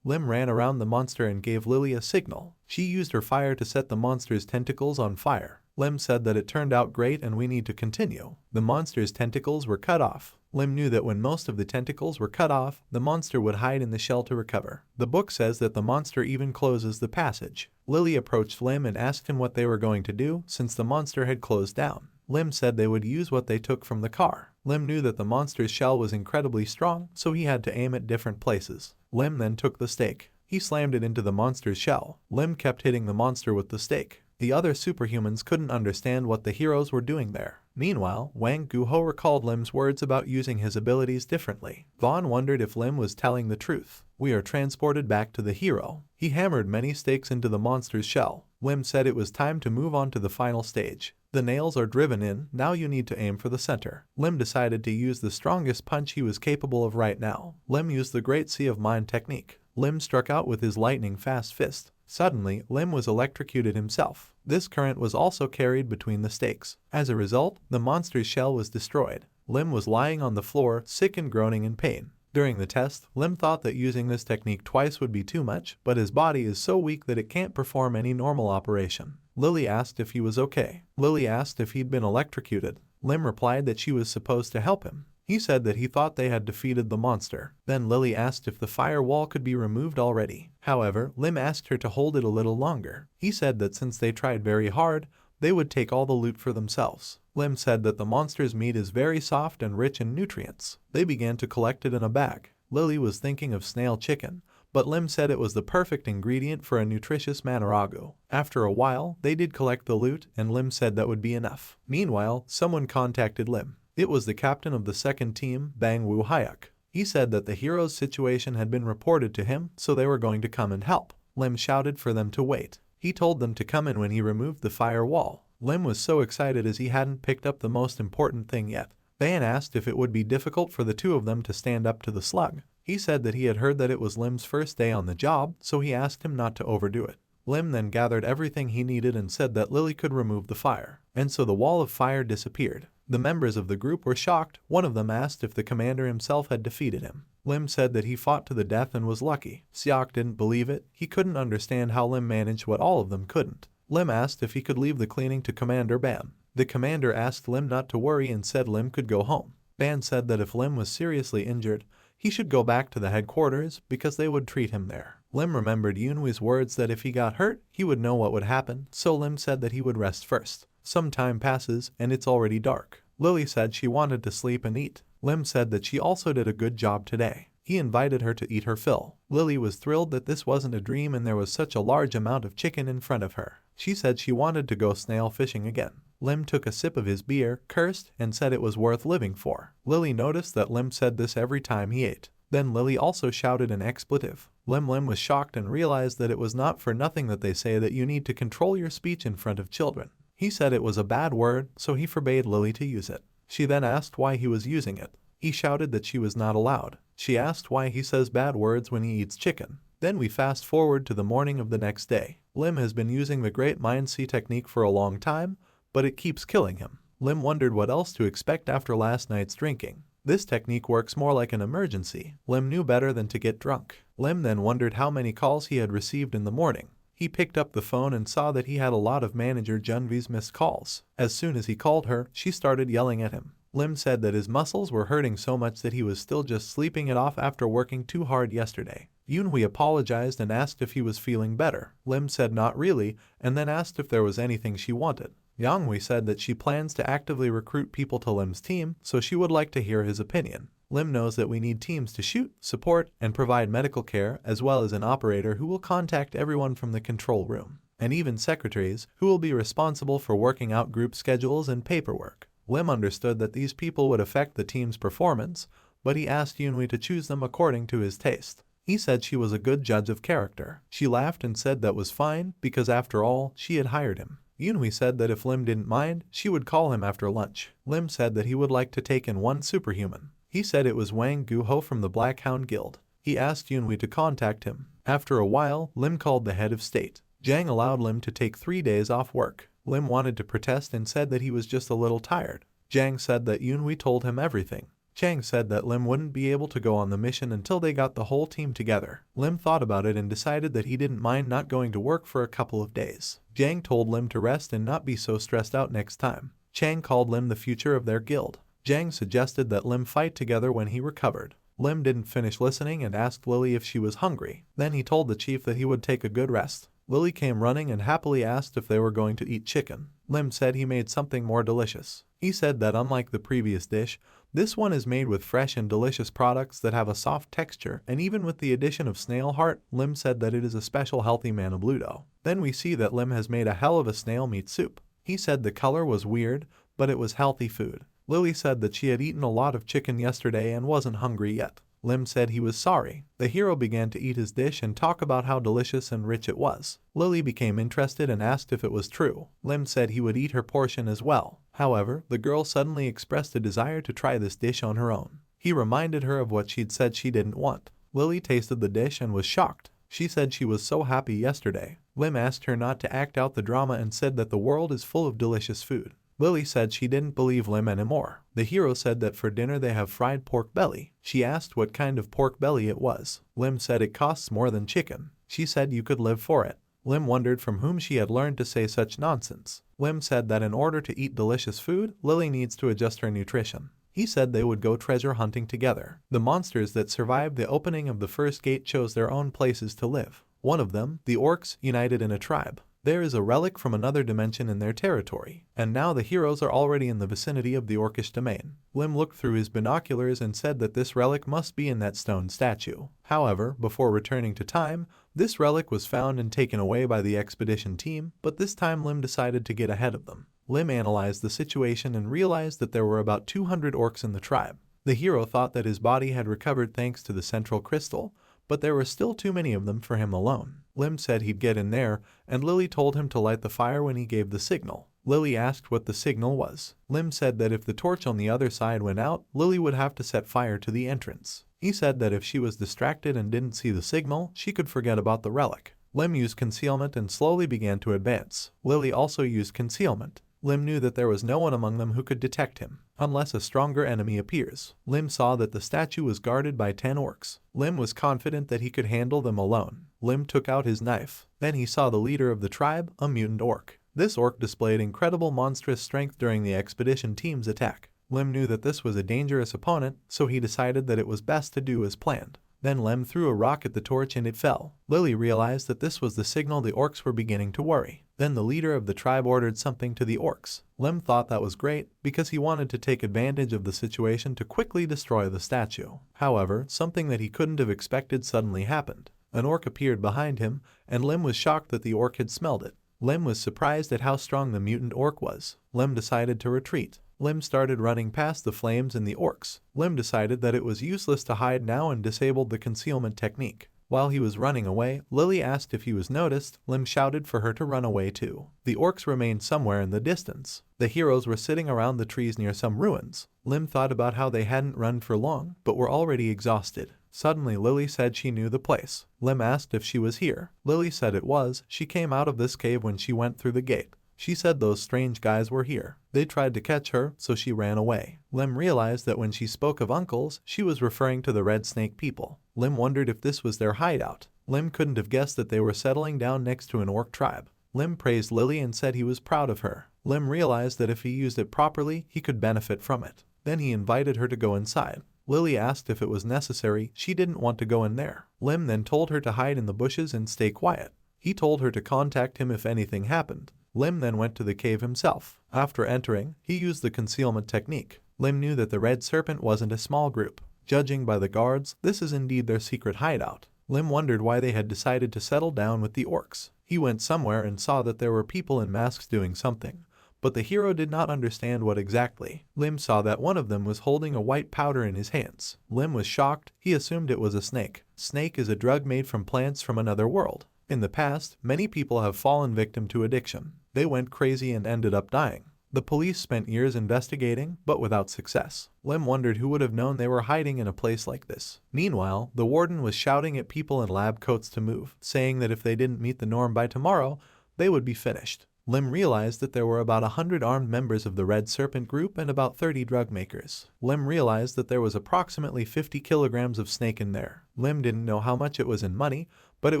Lim ran around the monster and gave Lily a signal. She used her fire to set the monster's tentacles on fire. Lim said that it turned out great and we need to continue. The monster's tentacles were cut off. Lim knew that when most of the tentacles were cut off, the monster would hide in the shell to recover. The book says that the monster even closes the passage. Lily approached Lim and asked him what they were going to do since the monster had closed down. Lim said they would use what they took from the car. Lim knew that the monster's shell was incredibly strong, so he had to aim at different places. Lim then took the stake. He slammed it into the monster's shell. Lim kept hitting the monster with the stake. The other superhumans couldn't understand what the heroes were doing there. Meanwhile, Wang Guho recalled Lim's words about using his abilities differently. Vaughn wondered if Lim was telling the truth. We are transported back to the hero. He hammered many stakes into the monster's shell. Lim said it was time to move on to the final stage. The nails are driven in, now you need to aim for the center. Lim decided to use the strongest punch he was capable of right now. Lim used the Great Sea of Mind technique. Lim struck out with his lightning-fast fist. Suddenly, Lim was electrocuted himself. This current was also carried between the stakes. As a result, the monster's shell was destroyed. Lim was lying on the floor, sick and groaning in pain. During the test, Lim thought that using this technique twice would be too much, but his body is so weak that it can't perform any normal operation. Lily asked if he was okay. Lily asked if he'd been electrocuted. Lim replied that she was supposed to help him. He said that he thought they had defeated the monster. Then Lily asked if the firewall could be removed already. However, Lim asked her to hold it a little longer. He said that since they tried very hard, they would take all the loot for themselves. Lim said that the monster's meat is very soft and rich in nutrients. They began to collect it in a bag. Lily was thinking of snail chicken, but Lim said it was the perfect ingredient for a nutritious manaragu. After a while, they did collect the loot, and Lim said that would be enough. Meanwhile, someone contacted Lim. It was the captain of the second team, Bang Woo Hyuk. He said that the hero's situation had been reported to him, so they were going to come and help. Lim shouted for them to wait. He told them to come in when he removed the firewall. Lim was so excited as he hadn't picked up the most important thing yet. Ban asked if it would be difficult for the two of them to stand up to the slug. He said that he had heard that it was Lim's first day on the job, so he asked him not to overdo it. Lim then gathered everything he needed and said that Lily could remove the fire. And so the wall of fire disappeared. The members of the group were shocked. One of them asked if the commander himself had defeated him. Lim said that he fought to the death and was lucky. Seok didn't believe it. He couldn't understand how Lim managed what all of them couldn't. Lim asked if he could leave the cleaning to Commander Ban. The commander asked Lim not to worry and said Lim could go home. Ban said that if Lim was seriously injured, he should go back to the headquarters because they would treat him there. Lim remembered Yunhui's words that if he got hurt, he would know what would happen, so Lim said that he would rest first. Some time passes, and it's already dark. Lily said she wanted to sleep and eat. Lim said that she also did a good job today. He invited her to eat her fill. Lily was thrilled that this wasn't a dream and there was such a large amount of chicken in front of her. She said she wanted to go snail fishing again. Lim took a sip of his beer, cursed, and said it was worth living for. Lily noticed that Lim said this every time he ate. Then Lily also shouted an expletive. Lim was shocked and realized that it was not for nothing that they say that you need to control your speech in front of children. He said it was a bad word, so he forbade Lily to use it. She then asked why he was using it. He shouted that she was not allowed. She asked why he says bad words when he eats chicken. Then we fast forward to the morning of the next day. Lim has been using the Great Mind Sea technique for a long time, but it keeps killing him. Lim wondered what else to expect after last night's drinking. This technique works more like an emergency. Lim knew better than to get drunk. Lim then wondered how many calls he had received in the morning. He picked up the phone and saw that he had a lot of manager Junvi's missed calls. As soon as he called her, she started yelling at him. Lim said that his muscles were hurting so much that he was still just sleeping it off after working too hard yesterday. Yoonhui apologized and asked if he was feeling better. Lim said not really, and then asked if there was anything she wanted. Yoonhui said that she plans to actively recruit people to Lim's team, so she would like to hear his opinion. Lim knows that we need teams to shoot, support, and provide medical care, as well as an operator who will contact everyone from the control room, and even secretaries who will be responsible for working out group schedules and paperwork. Lim understood that these people would affect the team's performance, but he asked Yoonhui to choose them according to his taste. He said she was a good judge of character. She laughed and said that was fine because after all, she had hired him. Yoonhui said that if Lim didn't mind, she would call him after lunch. Lim said that he would like to take in one superhuman. He said it was Wang Guho from the Black Hound Guild. He asked Yoonhui to contact him. After a while, Lim called the head of state. Jang allowed Lim to take 3 days off work. Lim wanted to protest and said that he was just a little tired. Jang said that Yoonhui told him everything. Chang said that Lim wouldn't be able to go on the mission until they got the whole team together. Lim thought about it and decided that he didn't mind not going to work for a couple of days. Jang told Lim to rest and not be so stressed out next time. Chang called Lim the future of their guild. Jang suggested that Lim fight together when he recovered. Lim didn't finish listening and asked Lily if she was hungry. Then he told the chief that he would take a good rest. Lily came running and happily asked if they were going to eat chicken. Lim said he made something more delicious. He said that unlike the previous dish, this one is made with fresh and delicious products that have a soft texture, and even with the addition of snail heart, Lim said that it is a special healthy manabludo. Then we see that Lim has made a hell of a snail meat soup. He said the color was weird, but it was healthy food. Lily said that she had eaten a lot of chicken yesterday and wasn't hungry yet. Lim said he was sorry. The hero began to eat his dish and talk about how delicious and rich it was. Lily became interested and asked if it was true. Lim said he would eat her portion as well. However, the girl suddenly expressed a desire to try this dish on her own. He reminded her of what she'd said she didn't want. Lily tasted the dish and was shocked. She said she was so happy yesterday. Lim asked her not to act out the drama and said that the world is full of delicious food. Lily said she didn't believe Lim anymore. The hero said that for dinner they have fried pork belly. She asked what kind of pork belly it was. Lim said it costs more than chicken. She said you could live for it. Lim wondered from whom she had learned to say such nonsense. Lim said that in order to eat delicious food, Lily needs to adjust her nutrition. He said they would go treasure hunting together. The monsters that survived the opening of the first gate chose their own places to live. One of them, the orcs, united in a tribe. There is a relic from another dimension in their territory, and now the heroes are already in the vicinity of the orcish domain. Lim looked through his binoculars and said that this relic must be in that stone statue. However, before returning to time, this relic was found and taken away by the expedition team, but this time Lim decided to get ahead of them. Lim analyzed the situation and realized that there were about 200 orcs in the tribe. The hero thought that his body had recovered thanks to the central crystal, but there were still too many of them for him alone. Lim said he'd get in there, and Lily told him to light the fire when he gave the signal. Lily asked what the signal was. Lim said that if the torch on the other side went out, Lily would have to set fire to the entrance. He said that if she was distracted and didn't see the signal, she could forget about the relic. Lim used concealment and slowly began to advance. Lily also used concealment. Lim knew that there was no one among them who could detect him, unless a stronger enemy appears. Lim saw that the statue was guarded by 10 orcs. Lim was confident that he could handle them alone. Lim took out his knife. Then he saw the leader of the tribe, a mutant orc. This orc displayed incredible monstrous strength during the expedition team's attack. Lim knew that this was a dangerous opponent, so he decided that it was best to do as planned. Then Lim threw a rock at the torch and it fell. Lily realized that this was the signal the orcs were beginning to worry. Then the leader of the tribe ordered something to the orcs. Lim thought that was great because he wanted to take advantage of the situation to quickly destroy the statue. However, something that he couldn't have expected suddenly happened. An orc appeared behind him, and Lim was shocked that the orc had smelled it. Lim was surprised at how strong the mutant orc was. Lim decided to retreat. Lim started running past the flames and the orcs. Lim decided that it was useless to hide now and disabled the concealment technique. While he was running away, Lily asked if he was noticed. Lim shouted for her to run away too. The orcs remained somewhere in the distance. The heroes were sitting around the trees near some ruins. Lim thought about how they hadn't run for long, but were already exhausted. Suddenly Lily said she knew the place. Lim asked if she was here. Lily said it was. She came out of this cave when she went through the gate. She said those strange guys were here. They tried to catch her, so she ran away. Lim realized that when she spoke of uncles, she was referring to the Red Snake people. Lim wondered if this was their hideout. Lim couldn't have guessed that they were settling down next to an orc tribe. Lim praised Lily and said he was proud of her. Lim realized that if he used it properly, he could benefit from it. Then he invited her to go inside. Lily asked if it was necessary. She didn't want to go in there. Lim then told her to hide in the bushes and stay quiet. He told her to contact him if anything happened. Lim then went to the cave himself. After entering, he used the concealment technique. Lim knew that the Red Serpent wasn't a small group. Judging by the guards, this is indeed their secret hideout. Lim wondered why they had decided to settle down with the orcs. He went somewhere and saw that there were people in masks doing something, but the hero did not understand what exactly. Lim saw that one of them was holding a white powder in his hands. Lim was shocked. He assumed it was a snake. Snake is a drug made from plants from another world. In the past, many people have fallen victim to addiction. They went crazy and ended up dying. The police spent years investigating, but without success. Lim wondered who would have known they were hiding in a place like this. Meanwhile, the warden was shouting at people in lab coats to move, saying that if they didn't meet the norm by tomorrow, they would be finished. Lim realized that there were about 100 armed members of the Red Serpent group and about 30 drug makers. Lim realized that there was approximately 50 kilograms of snake in there. Lim didn't know how much it was in money, but it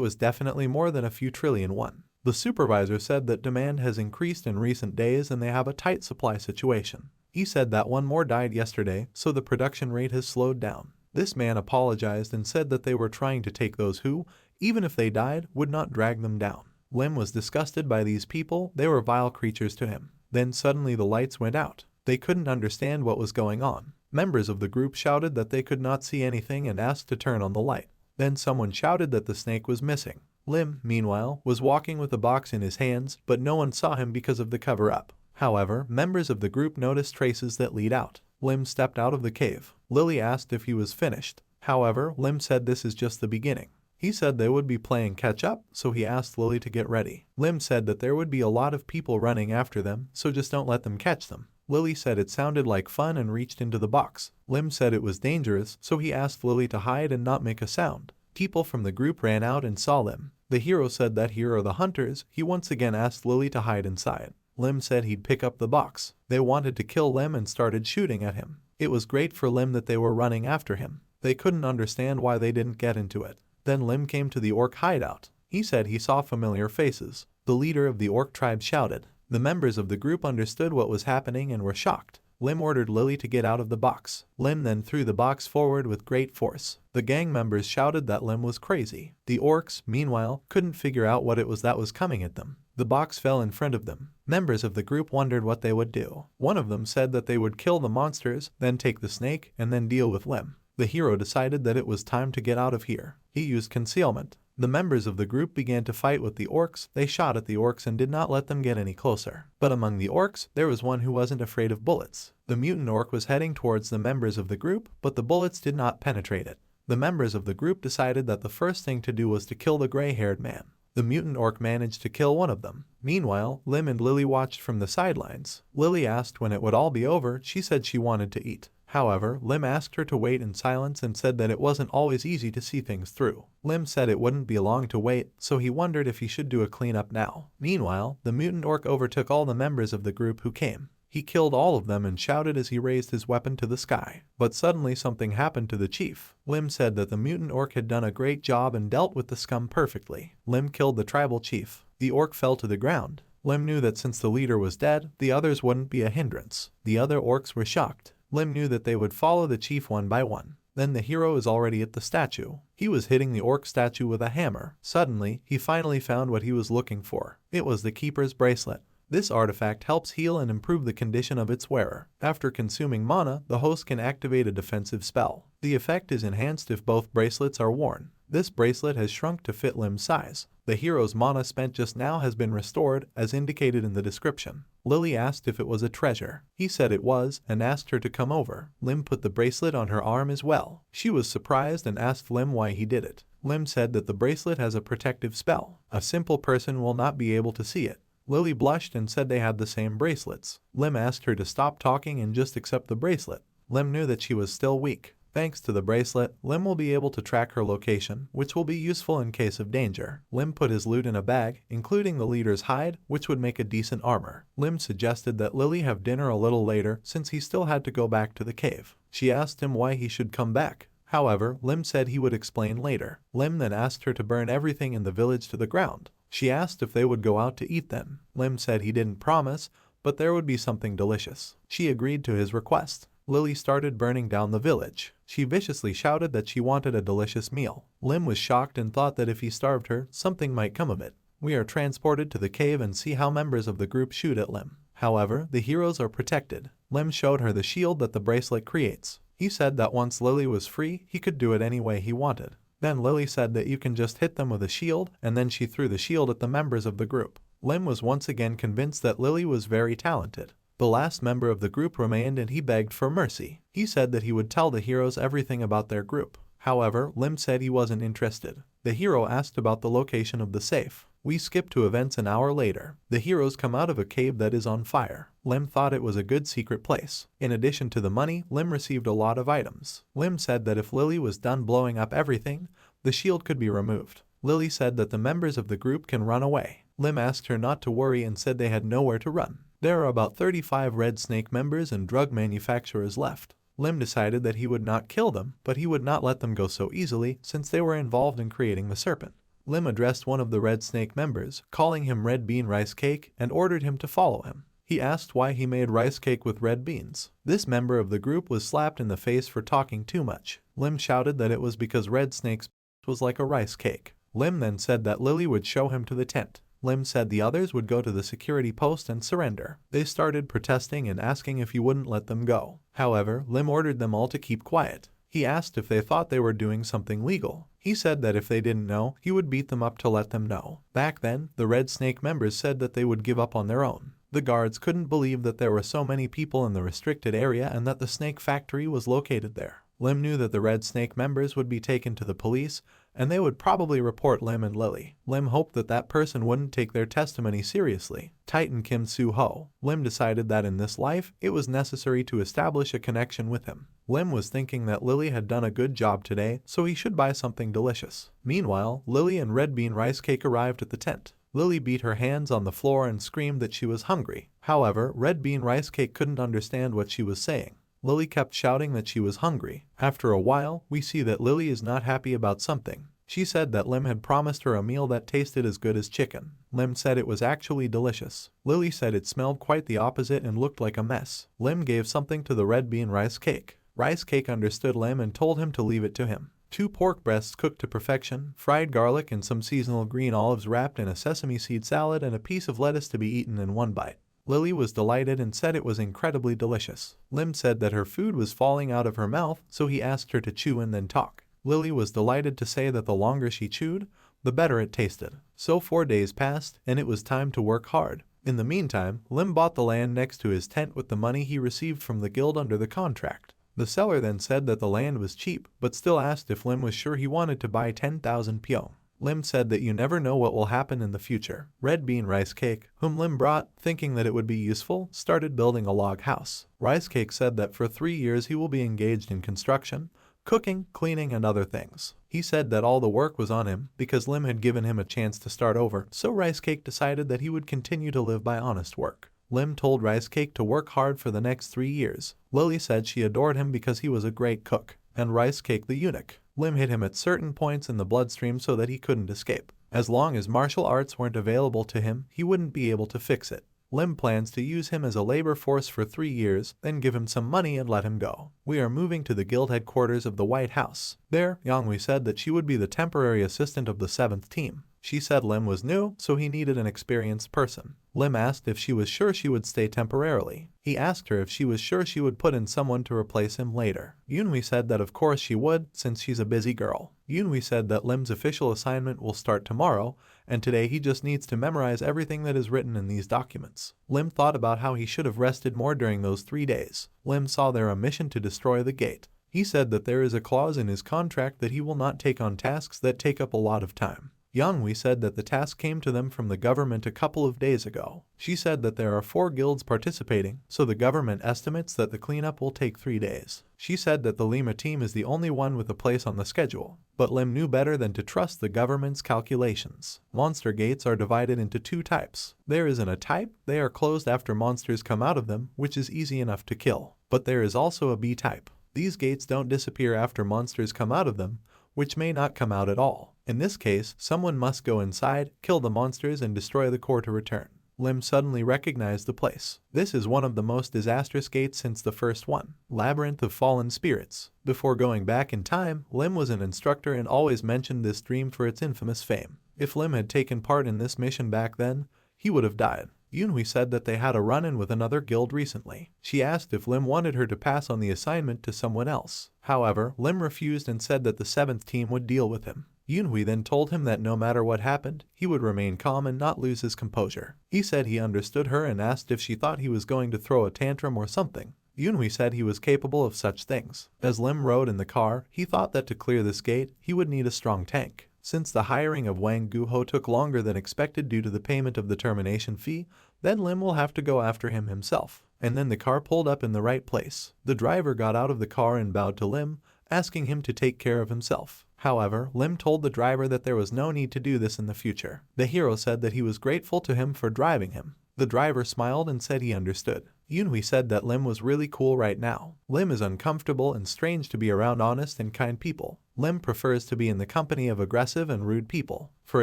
was definitely more than a few trillion won. The supervisor said that demand has increased in recent days and they have a tight supply situation. He said that one more died yesterday, so the production rate has slowed down. This man apologized and said that they were trying to take those who, even if they died, would not drag them down. Lim was disgusted by these people. They were vile creatures to him. Then suddenly the lights went out. They couldn't understand what was going on. Members of the group shouted that they could not see anything and asked to turn on the light. Then someone shouted that the snake was missing. Lim, meanwhile, was walking with a box in his hands, but no one saw him because of the cover-up. However, members of the group noticed traces that lead out. Lim stepped out of the cave. Lily asked if he was finished. However, Lim said this is just the beginning. He said they would be playing catch-up, so he asked Lily to get ready. Lim said that there would be a lot of people running after them, so just don't let them catch them. Lily said it sounded like fun and reached into the box. Lim said it was dangerous, so he asked Lily to hide and not make a sound. People from the group ran out and saw Lim. The hero said that here are the hunters. He once again asked Lily to hide inside. Lim said he'd pick up the box. They wanted to kill Lim and started shooting at him. It was great for Lim that they were running after him. They couldn't understand why they didn't get into it. Then Lim came to the orc hideout. He said he saw familiar faces. The leader of the orc tribe shouted. The members of the group understood what was happening and were shocked. Lim ordered Lily to get out of the box. Lim then threw the box forward with great force. The gang members shouted that Lim was crazy. The orcs, meanwhile, couldn't figure out what it was that was coming at them. The box fell in front of them. Members of the group wondered what they would do. One of them said that they would kill the monsters, then take the snake, and then deal with Lim. The hero decided that it was time to get out of here. He used concealment. The members of the group began to fight with the orcs. They shot at the orcs and did not let them get any closer. But among the orcs, there was one who wasn't afraid of bullets. The mutant orc was heading towards the members of the group, but the bullets did not penetrate it. The members of the group decided that the first thing to do was to kill the gray-haired man. The mutant orc managed to kill one of them. Meanwhile, Lim and Lily watched from the sidelines. Lily asked when it would all be over. She said she wanted to eat. However, Lim asked her to wait in silence and said that it wasn't always easy to see things through. Lim said it wouldn't be long to wait, so he wondered if he should do a cleanup now. Meanwhile, the mutant orc overtook all the members of the group who came. He killed all of them and shouted as he raised his weapon to the sky. But suddenly something happened to the chief. Lim said that the mutant orc had done a great job and dealt with the scum perfectly. Lim killed the tribal chief. The orc fell to the ground. Lim knew that since the leader was dead, the others wouldn't be a hindrance. The other orcs were shocked. Lim knew that they would follow the chief one by one. Then the hero is already at the statue. He was hitting the orc statue with a hammer. Suddenly, he finally found what he was looking for. It was the keeper's bracelet. This artifact helps heal and improve the condition of its wearer. After consuming mana, the host can activate a defensive spell. The effect is enhanced if both bracelets are worn. This bracelet has shrunk to fit Lim's size. The hero's mana spent just now has been restored, as indicated in the description. Lily asked if it was a treasure. He said it was, and asked her to come over. Lim put the bracelet on her arm as well. She was surprised and asked Lim why he did it. Lim said that the bracelet has a protective spell. A simple person will not be able to see it. Lily blushed and said they had the same bracelets. Lim asked her to stop talking and just accept the bracelet. Lim knew that she was still weak. Thanks to the bracelet, Lim will be able to track her location, which will be useful in case of danger. Lim put his loot in a bag, including the leader's hide, which would make a decent armor. Lim suggested that Lily have dinner a little later since he still had to go back to the cave. She asked him why he should come back. However, Lim said he would explain later. Lim then asked her to burn everything in the village to the ground. She asked if they would go out to eat then. Lim said he didn't promise, but there would be something delicious. She agreed to his request. Lily started burning down the village. She viciously shouted that she wanted a delicious meal. Lim was shocked and thought that if he starved her, something might come of it. We are transported to the cave and see how members of the group shoot at Lim. However, the heroes are protected. Lim showed her the shield that the bracelet creates. He said that once Lily was free, he could do it any way he wanted. Then Lily said that you can just hit them with a shield, and then she threw the shield at the members of the group. Lim was once again convinced that Lily was very talented. The last member of the group remained and he begged for mercy. He said that he would tell the heroes everything about their group. However, Lim said he wasn't interested. The hero asked about the location of the safe. We skip to events an hour later. The heroes come out of a cave that is on fire. Lim thought it was a good secret place. In addition to the money, Lim received a lot of items. Lim said that if Lily was done blowing up everything, the shield could be removed. Lily said that the members of the group can run away. Lim asked her not to worry and said they had nowhere to run. There are about 35 Red Snake members and drug manufacturers left. Lim decided that he would not kill them, but he would not let them go so easily since they were involved in creating the serpent. Lim addressed one of the Red Snake members, calling him Red Bean Rice Cake, and ordered him to follow him. He asked why he made rice cake with red beans. This member of the group was slapped in the face for talking too much. Lim shouted that it was because Red Snake's was like a rice cake. Lim then said that Lily would show him to the tent. Lim said the others would go to the security post and surrender. They started protesting and asking if he wouldn't let them go. However, Lim ordered them all to keep quiet. He asked if they thought they were doing something legal. He said that if they didn't know, he would beat them up to let them know. Back then, the Red Snake members said that they would give up on their own. The guards couldn't believe that there were so many people in the restricted area and that the snake factory was located there. Lim knew that the Red Snake members would be taken to the police, and they would probably report Lim and Lily. Lim hoped that that person wouldn't take their testimony seriously. Titan Kim Soo-ho. Lim decided that in this life, it was necessary to establish a connection with him. Lim was thinking that Lily had done a good job today, so he should buy something delicious. Meanwhile, Lily and Red Bean Rice Cake arrived at the tent. Lily beat her hands on the floor and screamed that she was hungry. However, Red Bean Rice Cake couldn't understand what she was saying. Lily kept shouting that she was hungry. After a while, we see that Lily is not happy about something. She said that Lim had promised her a meal that tasted as good as chicken. Lim said it was actually delicious. Lily said it smelled quite the opposite and looked like a mess. Lim gave something to the Red Bean Rice Cake. Rice Cake understood Lim and told him to leave it to him. 2 pork breasts cooked to perfection, fried garlic and some seasonal green olives wrapped in a sesame seed salad, and a piece of lettuce to be eaten in one bite. Lily was delighted and said it was incredibly delicious. Lim said that her food was falling out of her mouth, so he asked her to chew and then talk. Lily was delighted to say that the longer she chewed, the better it tasted. So 4 days passed, and it was time to work hard. In the meantime, Lim bought the land next to his tent with the money he received from the guild under the contract. The seller then said that the land was cheap, but still asked if Lim was sure he wanted to buy 10,000 pyong. Lim said that you never know what will happen in the future. Red Bean Rice Cake, whom Lim brought, thinking that it would be useful, started building a log house. Rice Cake said that for 3 years he will be engaged in construction, cooking, cleaning, and other things. He said that all the work was on him because Lim had given him a chance to start over, so Rice Cake decided that he would continue to live by honest work. Lim told Rice Cake to work hard for the next 3 years. Lily said she adored him because he was a great cook, and Rice Cake the eunuch. Lim hit him at certain points in the bloodstream so that he couldn't escape. As long as martial arts weren't available to him, he wouldn't be able to fix it. Lim plans to use him as a labor force for 3 years, then give him some money and let him go. We are moving to the guild headquarters of the White House. There, Yonghui said that she would be the temporary assistant of the 7th team. She said Lim was new, so he needed an experienced person. Lim asked if she was sure she would stay temporarily. He asked her if she was sure she would put in someone to replace him later. Yunhui said that of course she would, since she's a busy girl. Yunhui said that Lim's official assignment will start tomorrow, and today he just needs to memorize everything that is written in these documents. Lim thought about how he should have rested more during those 3 days. Lim saw there a mission to destroy the gate. He said that there is a clause in his contract that he will not take on tasks that take up a lot of time. Yonghui said that the task came to them from the government a couple of days ago. She said that there are 4 guilds participating, so the government estimates that the cleanup will take 3 days. She said that the Lima team is the only one with a place on the schedule, but Lim knew better than to trust the government's calculations. Monster gates are divided into 2 types. There isn't a type, they are closed after monsters come out of them, which is easy enough to kill. But there is also a B type. These gates don't disappear after monsters come out of them, which may not come out at all. In this case, someone must go inside, kill the monsters and destroy the core to return. Lim suddenly recognized the place. This is one of the most disastrous gates since the first one, Labyrinth of Fallen Spirits. Before going back in time, Lim was an instructor and always mentioned this dream for its infamous fame. If Lim had taken part in this mission back then, he would have died. Yunhui said that they had a run-in with another guild recently. She asked if Lim wanted her to pass on the assignment to someone else. However, Lim refused and said that the 7th team would deal with him. Yunhui then told him that no matter what happened, he would remain calm and not lose his composure. He said he understood her and asked if she thought he was going to throw a tantrum or something. Yunhui said he was capable of such things. As Lim rode in the car, he thought that to clear this gate, he would need a strong tank. Since the hiring of Wang Guho took longer than expected due to the payment of the termination fee, then Lim will have to go after him himself. And then the car pulled up in the right place. The driver got out of the car and bowed to Lim, asking him to take care of himself. However, Lim told the driver that there was no need to do this in the future. The hero said that he was grateful to him for driving him. The driver smiled and said he understood. Yunhui said that Lim was really cool right now. Lim is uncomfortable and strange to be around honest and kind people. Lim prefers to be in the company of aggressive and rude people. For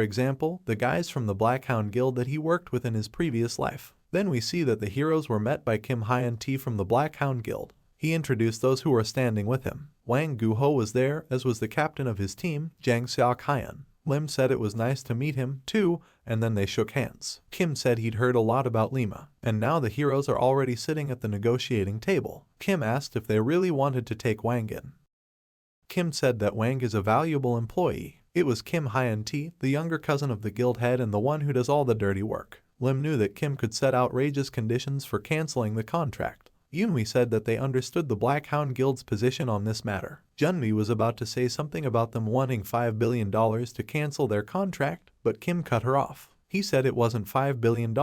example, the guys from the Blackhound Guild that he worked with in his previous life. Then we see that the heroes were met by Kim Hyun-T from the Blackhound Guild. He introduced those who were standing with him. Wang Guho was there, as was the captain of his team, Jang Seok-Hyun. Lim said it was nice to meet him, too, and then they shook hands. Kim said he'd heard a lot about Lima, and now the heroes are already sitting at the negotiating table. Kim asked if they really wanted to take Wang in. Kim said that Wang is a valuable employee. It was Kim Hyun-T, the younger cousin of the guild head and the one who does all the dirty work. Lim knew that Kim could set outrageous conditions for canceling the contract. Yunhui said that they understood the Blackhound Guild's position on this matter. Junmi was about to say something about them wanting $5 billion to cancel their contract, but Kim cut her off. He said it wasn't $5 billion.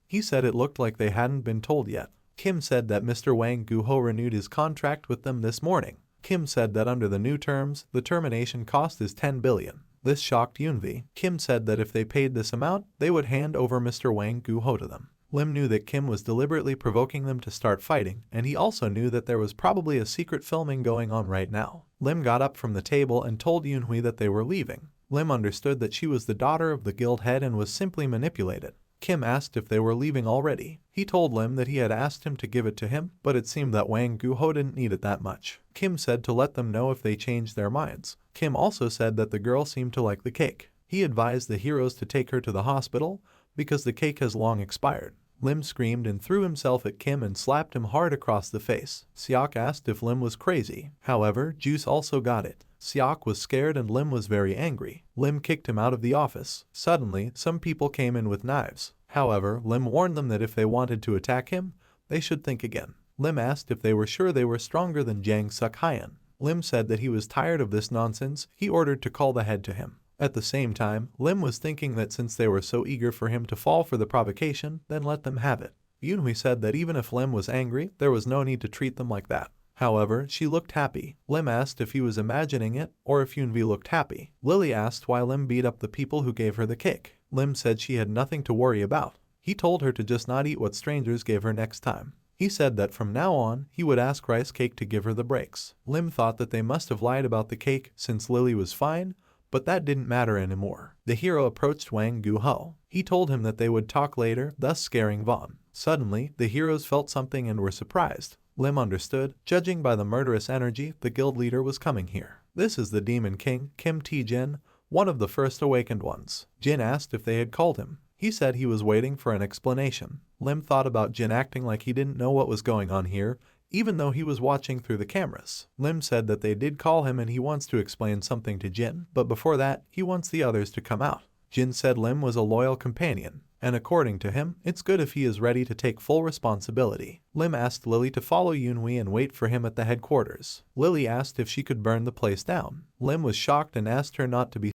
He said it looked like they hadn't been told yet. Kim said that Mr. Wang Guho renewed his contract with them this morning. Kim said that under the new terms, the termination cost is $10 billion. This shocked Yunhui. Kim said that if they paid this amount, they would hand over Mr. Wang Guho to them. Lim knew that Kim was deliberately provoking them to start fighting, and he also knew that there was probably a secret filming going on right now. Lim got up from the table and told Yunhui that they were leaving. Lim understood that she was the daughter of the guild head and was simply manipulated. Kim asked if they were leaving already. He told Lim that he had asked him to give it to him, but it seemed that Wang Guho didn't need it that much. Kim said to let them know if they changed their minds. Kim also said that the girl seemed to like the cake. He advised the heroes to take her to the hospital because the cake has long expired. Lim screamed and threw himself at Kim and slapped him hard across the face. Seok asked if Lim was crazy. However, Juice also got it. Seok was scared and Lim was very angry. Lim kicked him out of the office. Suddenly, some people came in with knives. However, Lim warned them that if they wanted to attack him, they should think again. Lim asked if they were sure they were stronger than Jang Seok-Hyun. Lim said that he was tired of this nonsense. He ordered to call the head to him. At the same time, Lim was thinking that since they were so eager for him to fall for the provocation, then let them have it. Yunhui said that even if Lim was angry, there was no need to treat them like that. However, she looked happy. Lim asked if he was imagining it, or if Yunhui looked happy. Lily asked why Lim beat up the people who gave her the cake. Lim said she had nothing to worry about. He told her to just not eat what strangers gave her next time. He said that from now on, he would ask Rice Cake to give her the breaks. Lim thought that they must have lied about the cake since Lily was fine, but that didn't matter anymore. The hero approached Wang Guho. He told him that they would talk later, thus scaring Vaughn. Suddenly, the heroes felt something and were surprised. Lim understood. Judging by the murderous energy, the guild leader was coming here. This is the Demon King, Kim Tae-jin, one of the first awakened ones. Jin asked if they had called him. He said he was waiting for an explanation. Lim thought about Jin acting like he didn't know what was going on here, even though he was watching through the cameras. Lim said that they did call him and he wants to explain something to Jin, but before that, he wants the others to come out. Jin said Lim was a loyal companion, and according to him, it's good if he is ready to take full responsibility. Lim asked Lily to follow Yunhui and wait for him at the headquarters. Lily asked if she could burn the place down. Lim was shocked and asked her not to be.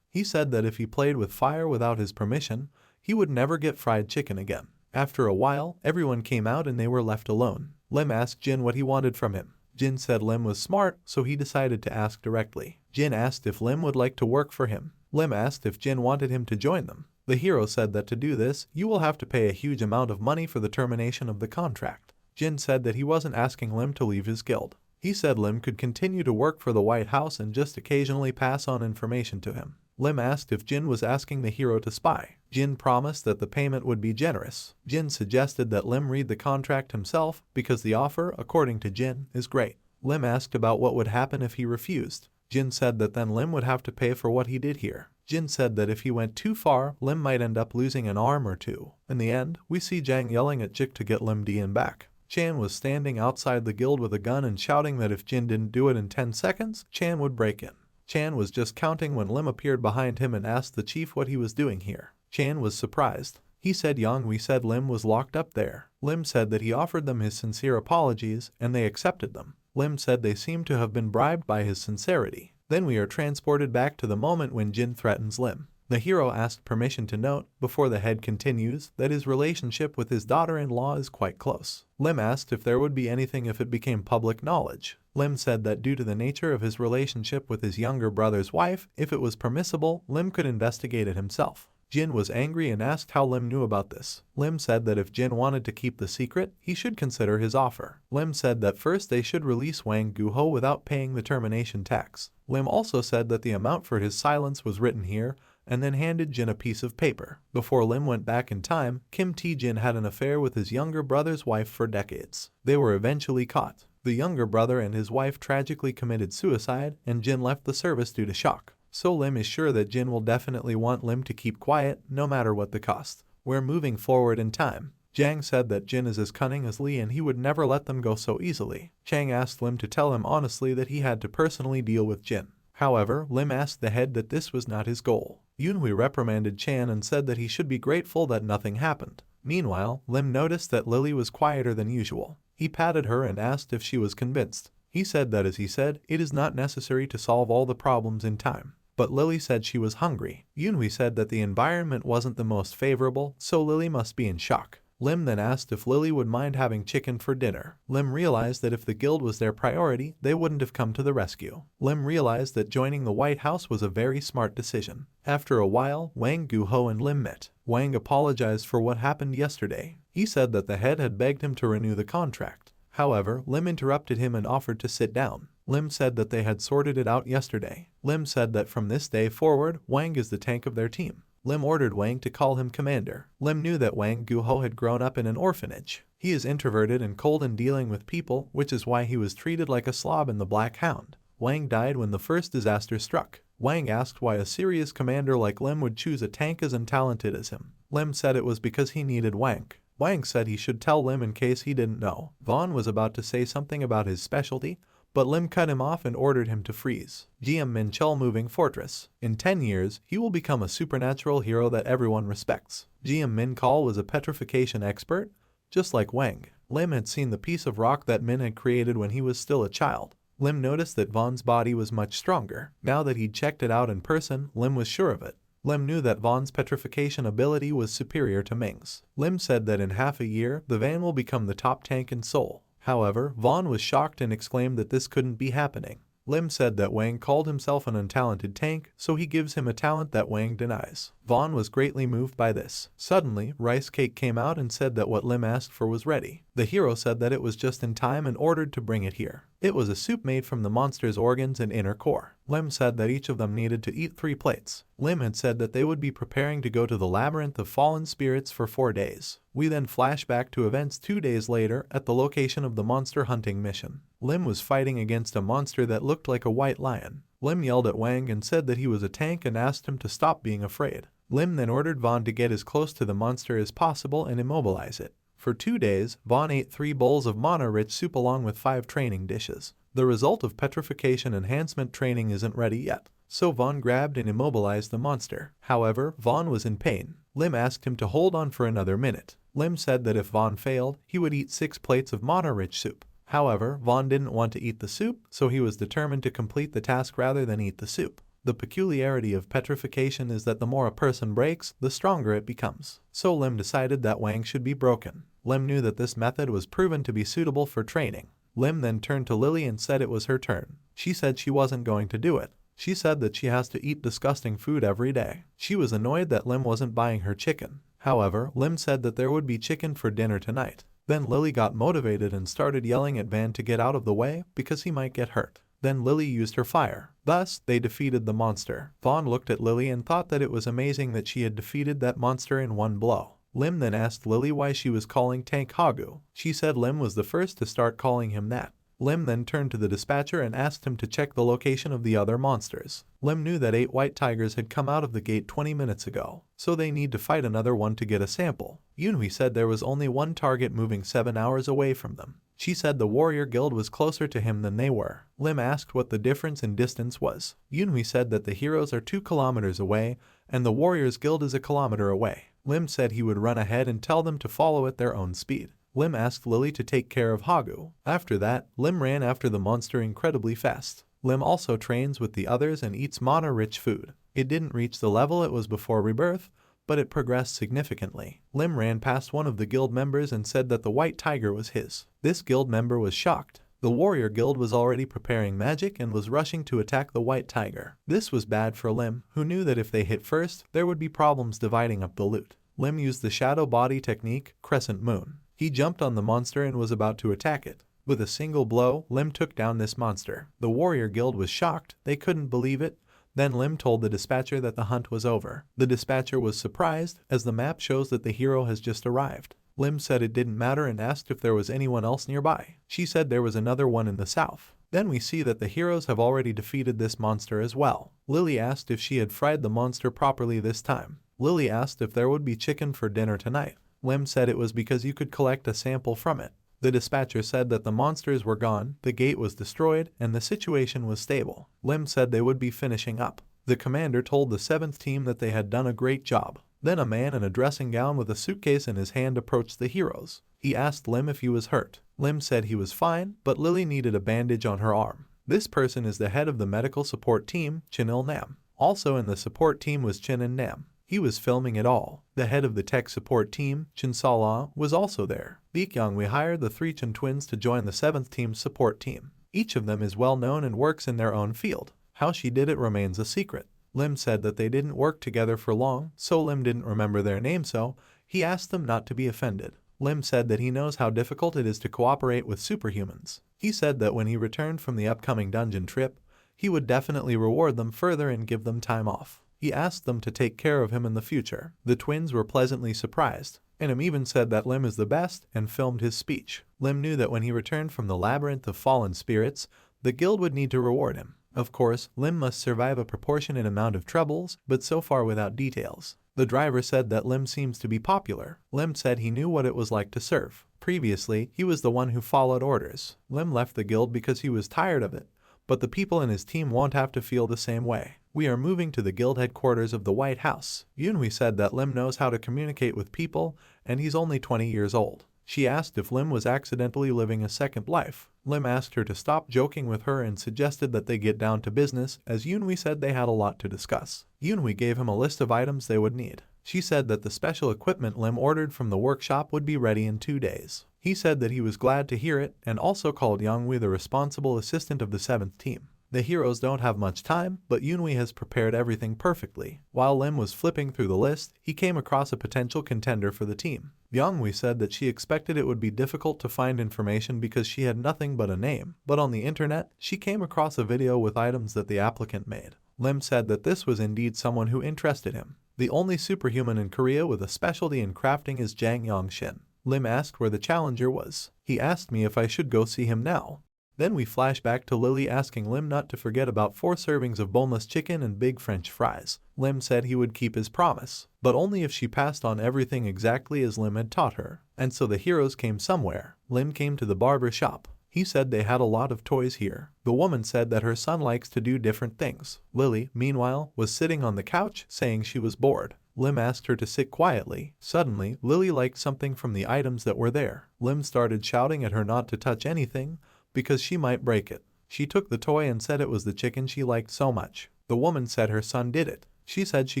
He said that if he played with fire without his permission, he would never get fried chicken again. After a while, everyone came out and they were left alone. Lim asked Jin what he wanted from him. Jin said Lim was smart, so he decided to ask directly. Jin asked if Lim would like to work for him. Lim asked if Jin wanted him to join them. The hero said that to do this, you will have to pay a huge amount of money for the termination of the contract. Jin said that he wasn't asking Lim to leave his guild. He said Lim could continue to work for the White House and just occasionally pass on information to him. Lim asked if Jin was asking the hero to spy. Jin promised that the payment would be generous. Jin suggested that Lim read the contract himself because the offer, according to Jin, is great. Lim asked about what would happen if he refused. Jin said that then Lim would have to pay for what he did here. Jin said that if he went too far, Lim might end up losing an arm or two. In the end, we see Jang yelling at Jik to get Lim Dae-In back. Chan was standing outside the guild with a gun and shouting that if Jin didn't do it in 10 seconds, Chan would break in. Chan was just counting when Lim appeared behind him and asked the chief what he was doing here. Chan was surprised. He said we said Lim was locked up there. Lim said that he offered them his sincere apologies and they accepted them. Lim said they seemed to have been bribed by his sincerity. Then we are transported back to the moment when Jin threatens Lim. The hero asked permission to note, before the head continues, that his relationship with his daughter-in-law is quite close. Lim asked if there would be anything if it became public knowledge. Lim said that due to the nature of his relationship with his younger brother's wife, if it was permissible, Lim could investigate it himself. Jin was angry and asked how Lim knew about this. Lim said that if Jin wanted to keep the secret, he should consider his offer. Lim said that first they should release Wang Guho without paying the termination tax. Lim also said that the amount for his silence was written here, and then handed Jin a piece of paper. Before Lim went back in time, Kim Tae-jin had an affair with his younger brother's wife for decades. They were eventually caught. The younger brother and his wife tragically committed suicide, and Jin left the service due to shock. So Lim is sure that Jin will definitely want Lim to keep quiet, no matter what the cost. We're moving forward in time. Jang said that Jin is as cunning as Lee and he would never let them go so easily. Chang asked Lim to tell him honestly that he had to personally deal with Jin. However, Lim asked the head that this was not his goal. Yunhui reprimanded Chan and said that he should be grateful that nothing happened. Meanwhile, Lim noticed that Lily was quieter than usual. He patted her and asked if she was convinced. He said that as he said, it is not necessary to solve all the problems in time. But Lily said she was hungry. Yunhui said that the environment wasn't the most favorable, so Lily must be in shock. Lim then asked if Lily would mind having chicken for dinner. Lim realized that if the guild was their priority, they wouldn't have come to the rescue. Lim realized that joining the White House was a very smart decision. After a while, Wang Guho and Lim met. Wang apologized for what happened yesterday. He said that the head had begged him to renew the contract. However, Lim interrupted him and offered to sit down. Lim said that they had sorted it out yesterday. Lim said that from this day forward, Wang is the tank of their team. Lim ordered Wang to call him commander. Lim knew that Wang Guho had grown up in an orphanage. He is introverted and cold in dealing with people, which is why he was treated like a slob in the Black Hound. Wang died when the first disaster struck. Wang asked why a serious commander like Lim would choose a tank as untalented as him. Lim said it was because he needed Wang. Wang said he should tell Lim in case he didn't know. Vaughn was about to say something about his specialty, but Lim cut him off and ordered him to freeze. GM Minchel moving fortress. In 10 years, he will become a supernatural hero that everyone respects. GM Min Call was a petrification expert, just like Wang. Lim had seen the piece of rock that Min had created when he was still a child. Lim noticed that Vaughn's body was much stronger. Now that he'd checked it out in person, Lim was sure of it. Lim knew that Vaughn's petrification ability was superior to Ming's. Lim said that in half a year, the van will become the top tank in Seoul. However, Vaughn was shocked and exclaimed that this couldn't be happening. Lim said that Wang called himself an untalented tank, so he gives him a talent that Wang denies. Vaughn was greatly moved by this. Suddenly, Rice Cake came out and said that what Lim asked for was ready. The hero said that it was just in time and ordered to bring it here. It was a soup made from the monster's organs and inner core. Lim said that each of them needed to eat 3 plates. Lim had said that they would be preparing to go to the Labyrinth of Fallen Spirits for 4 days. We then flash back to events 2 days later at the location of the monster hunting mission. Lim was fighting against a monster that looked like a white lion. Lim yelled at Wang and said that he was a tank and asked him to stop being afraid. Lim then ordered Vaughn to get as close to the monster as possible and immobilize it. For 2 days, Vaughn ate 3 bowls of mana-rich soup along with 5 training dishes. The result of petrification enhancement training isn't ready yet, so Vaughn grabbed and immobilized the monster. However, Vaughn was in pain. Lim asked him to hold on for another minute. Lim said that if Vaughn failed, he would eat 6 plates of mana-rich soup. However, Vaughn didn't want to eat the soup, so he was determined to complete the task rather than eat the soup. The peculiarity of petrification is that the more a person breaks, the stronger it becomes. So Lim decided that Wang should be broken. Lim knew that this method was proven to be suitable for training. Lim then turned to Lily and said it was her turn. She said she wasn't going to do it. She said that she has to eat disgusting food every day. She was annoyed that Lim wasn't buying her chicken. However, Lim said that there would be chicken for dinner tonight. Then Lily got motivated and started yelling at Van to get out of the way because he might get hurt. Then Lily used her fire. Thus, they defeated the monster. Vaughn looked at Lily and thought that it was amazing that she had defeated that monster in one blow. Lim then asked Lily why she was calling Tank Hagu. She said Lim was the first to start calling him that. Lim then turned to the dispatcher and asked him to check the location of the other monsters. Lim knew that 8 white tigers had come out of the gate 20 minutes ago, so they need to fight another one to get a sample. Yunhui said there was only one target moving 7 hours away from them. She said the warrior guild was closer to him than they were. Lim asked what the difference in distance was. Yunhui said that the heroes are 2 kilometers away and the warriors guild is 1 kilometer away. Lim said he would run ahead and tell them to follow at their own speed. Lim asked Lily to take care of Hagu. After that, Lim ran after the monster incredibly fast. Lim also trains with the others and eats mana-rich food. It didn't reach the level it was before rebirth, but it progressed significantly. Lim ran past one of the guild members and said that the white tiger was his. This guild member was shocked. The warrior guild was already preparing magic and was rushing to attack the white tiger. This was bad for Lim, who knew that if they hit first, there would be problems dividing up the loot. Lim used the shadow body technique, Crescent Moon. He jumped on the monster and was about to attack it. With a single blow, Lim took down this monster. The warrior guild was shocked. They couldn't believe it. Then Lim told the dispatcher that the hunt was over. The dispatcher was surprised, as the map shows that the hero has just arrived. Lim said it didn't matter and asked if there was anyone else nearby. She said there was another one in the south. Then we see that the heroes have already defeated this monster as well. Lily asked if she had fried the monster properly this time. Lily asked if there would be chicken for dinner tonight. Lim said it was because you could collect a sample from it. The dispatcher said that the monsters were gone, the gate was destroyed, and the situation was stable. Lim said they would be finishing up. The commander told the 7th team that they had done a great job. Then a man in a dressing gown with a suitcase in his hand approached the heroes. He asked Lim if he was hurt. Lim said he was fine, but Lily needed a bandage on her arm. This person is the head of the medical support team, Chinil Nam. Also in the support team was Chin and Nam. He was filming it all. The head of the tech support team, Chin Sala, was also there. We hired the 3 Chin twins to join the 7th team's support team. Each of them is well known and works in their own field. How she did it remains a secret. Lim said that they didn't work together for long, so Lim didn't remember their name, so he asked them not to be offended. Lim said that he knows how difficult it is to cooperate with superhumans. He said that when he returned from the upcoming dungeon trip, he would definitely reward them further and give them time off. He asked them to take care of him in the future. The twins were pleasantly surprised. Enim even said that Lim is the best and filmed his speech. Lim knew that when he returned from the labyrinth of fallen spirits, the guild would need to reward him. Of course, Lim must survive a proportionate amount of troubles, but so far without details. The driver said that Lim seems to be popular. Lim said he knew what it was like to serve. Previously, he was the one who followed orders. Lim left the guild because he was tired of it, but the people in his team won't have to feel the same way. We are moving to the guild headquarters of the White House. Yunhui said that Lim knows how to communicate with people, and he's only 20 years old. She asked if Lim was accidentally living a second life. Lim asked her to stop joking with her and suggested that they get down to business, as Yunhui said they had a lot to discuss. Yunhui gave him a list of items they would need. She said that the special equipment Lim ordered from the workshop would be ready in 2 days. He said that he was glad to hear it and also called Yunhui the responsible assistant of the 7th team. The heroes don't have much time, but Yunhui has prepared everything perfectly. While Lim was flipping through the list, he came across a potential contender for the team. Yunhui said that she expected it would be difficult to find information because she had nothing but a name, but on the internet, she came across a video with items that the applicant made. Lim said that this was indeed someone who interested him. The only superhuman in Korea with a specialty in crafting is Jang Yongshin. Lim asked where the challenger was. He asked me if I should go see him now. Then we flash back to Lily asking Lim not to forget about 4 servings of boneless chicken and big French fries. Lim said he would keep his promise, but only if she passed on everything exactly as Lim had taught her. And so the heroes came somewhere. Lim came to the barber shop. He said they had a lot of toys here. The woman said that her son likes to do different things. Lily, meanwhile, was sitting on the couch saying she was bored. Lim asked her to sit quietly. Suddenly, Lily liked something from the items that were there. Lim started shouting at her not to touch anything, because she might break it. She took the toy and said it was the chicken she liked so much. The woman said her son did it. She said she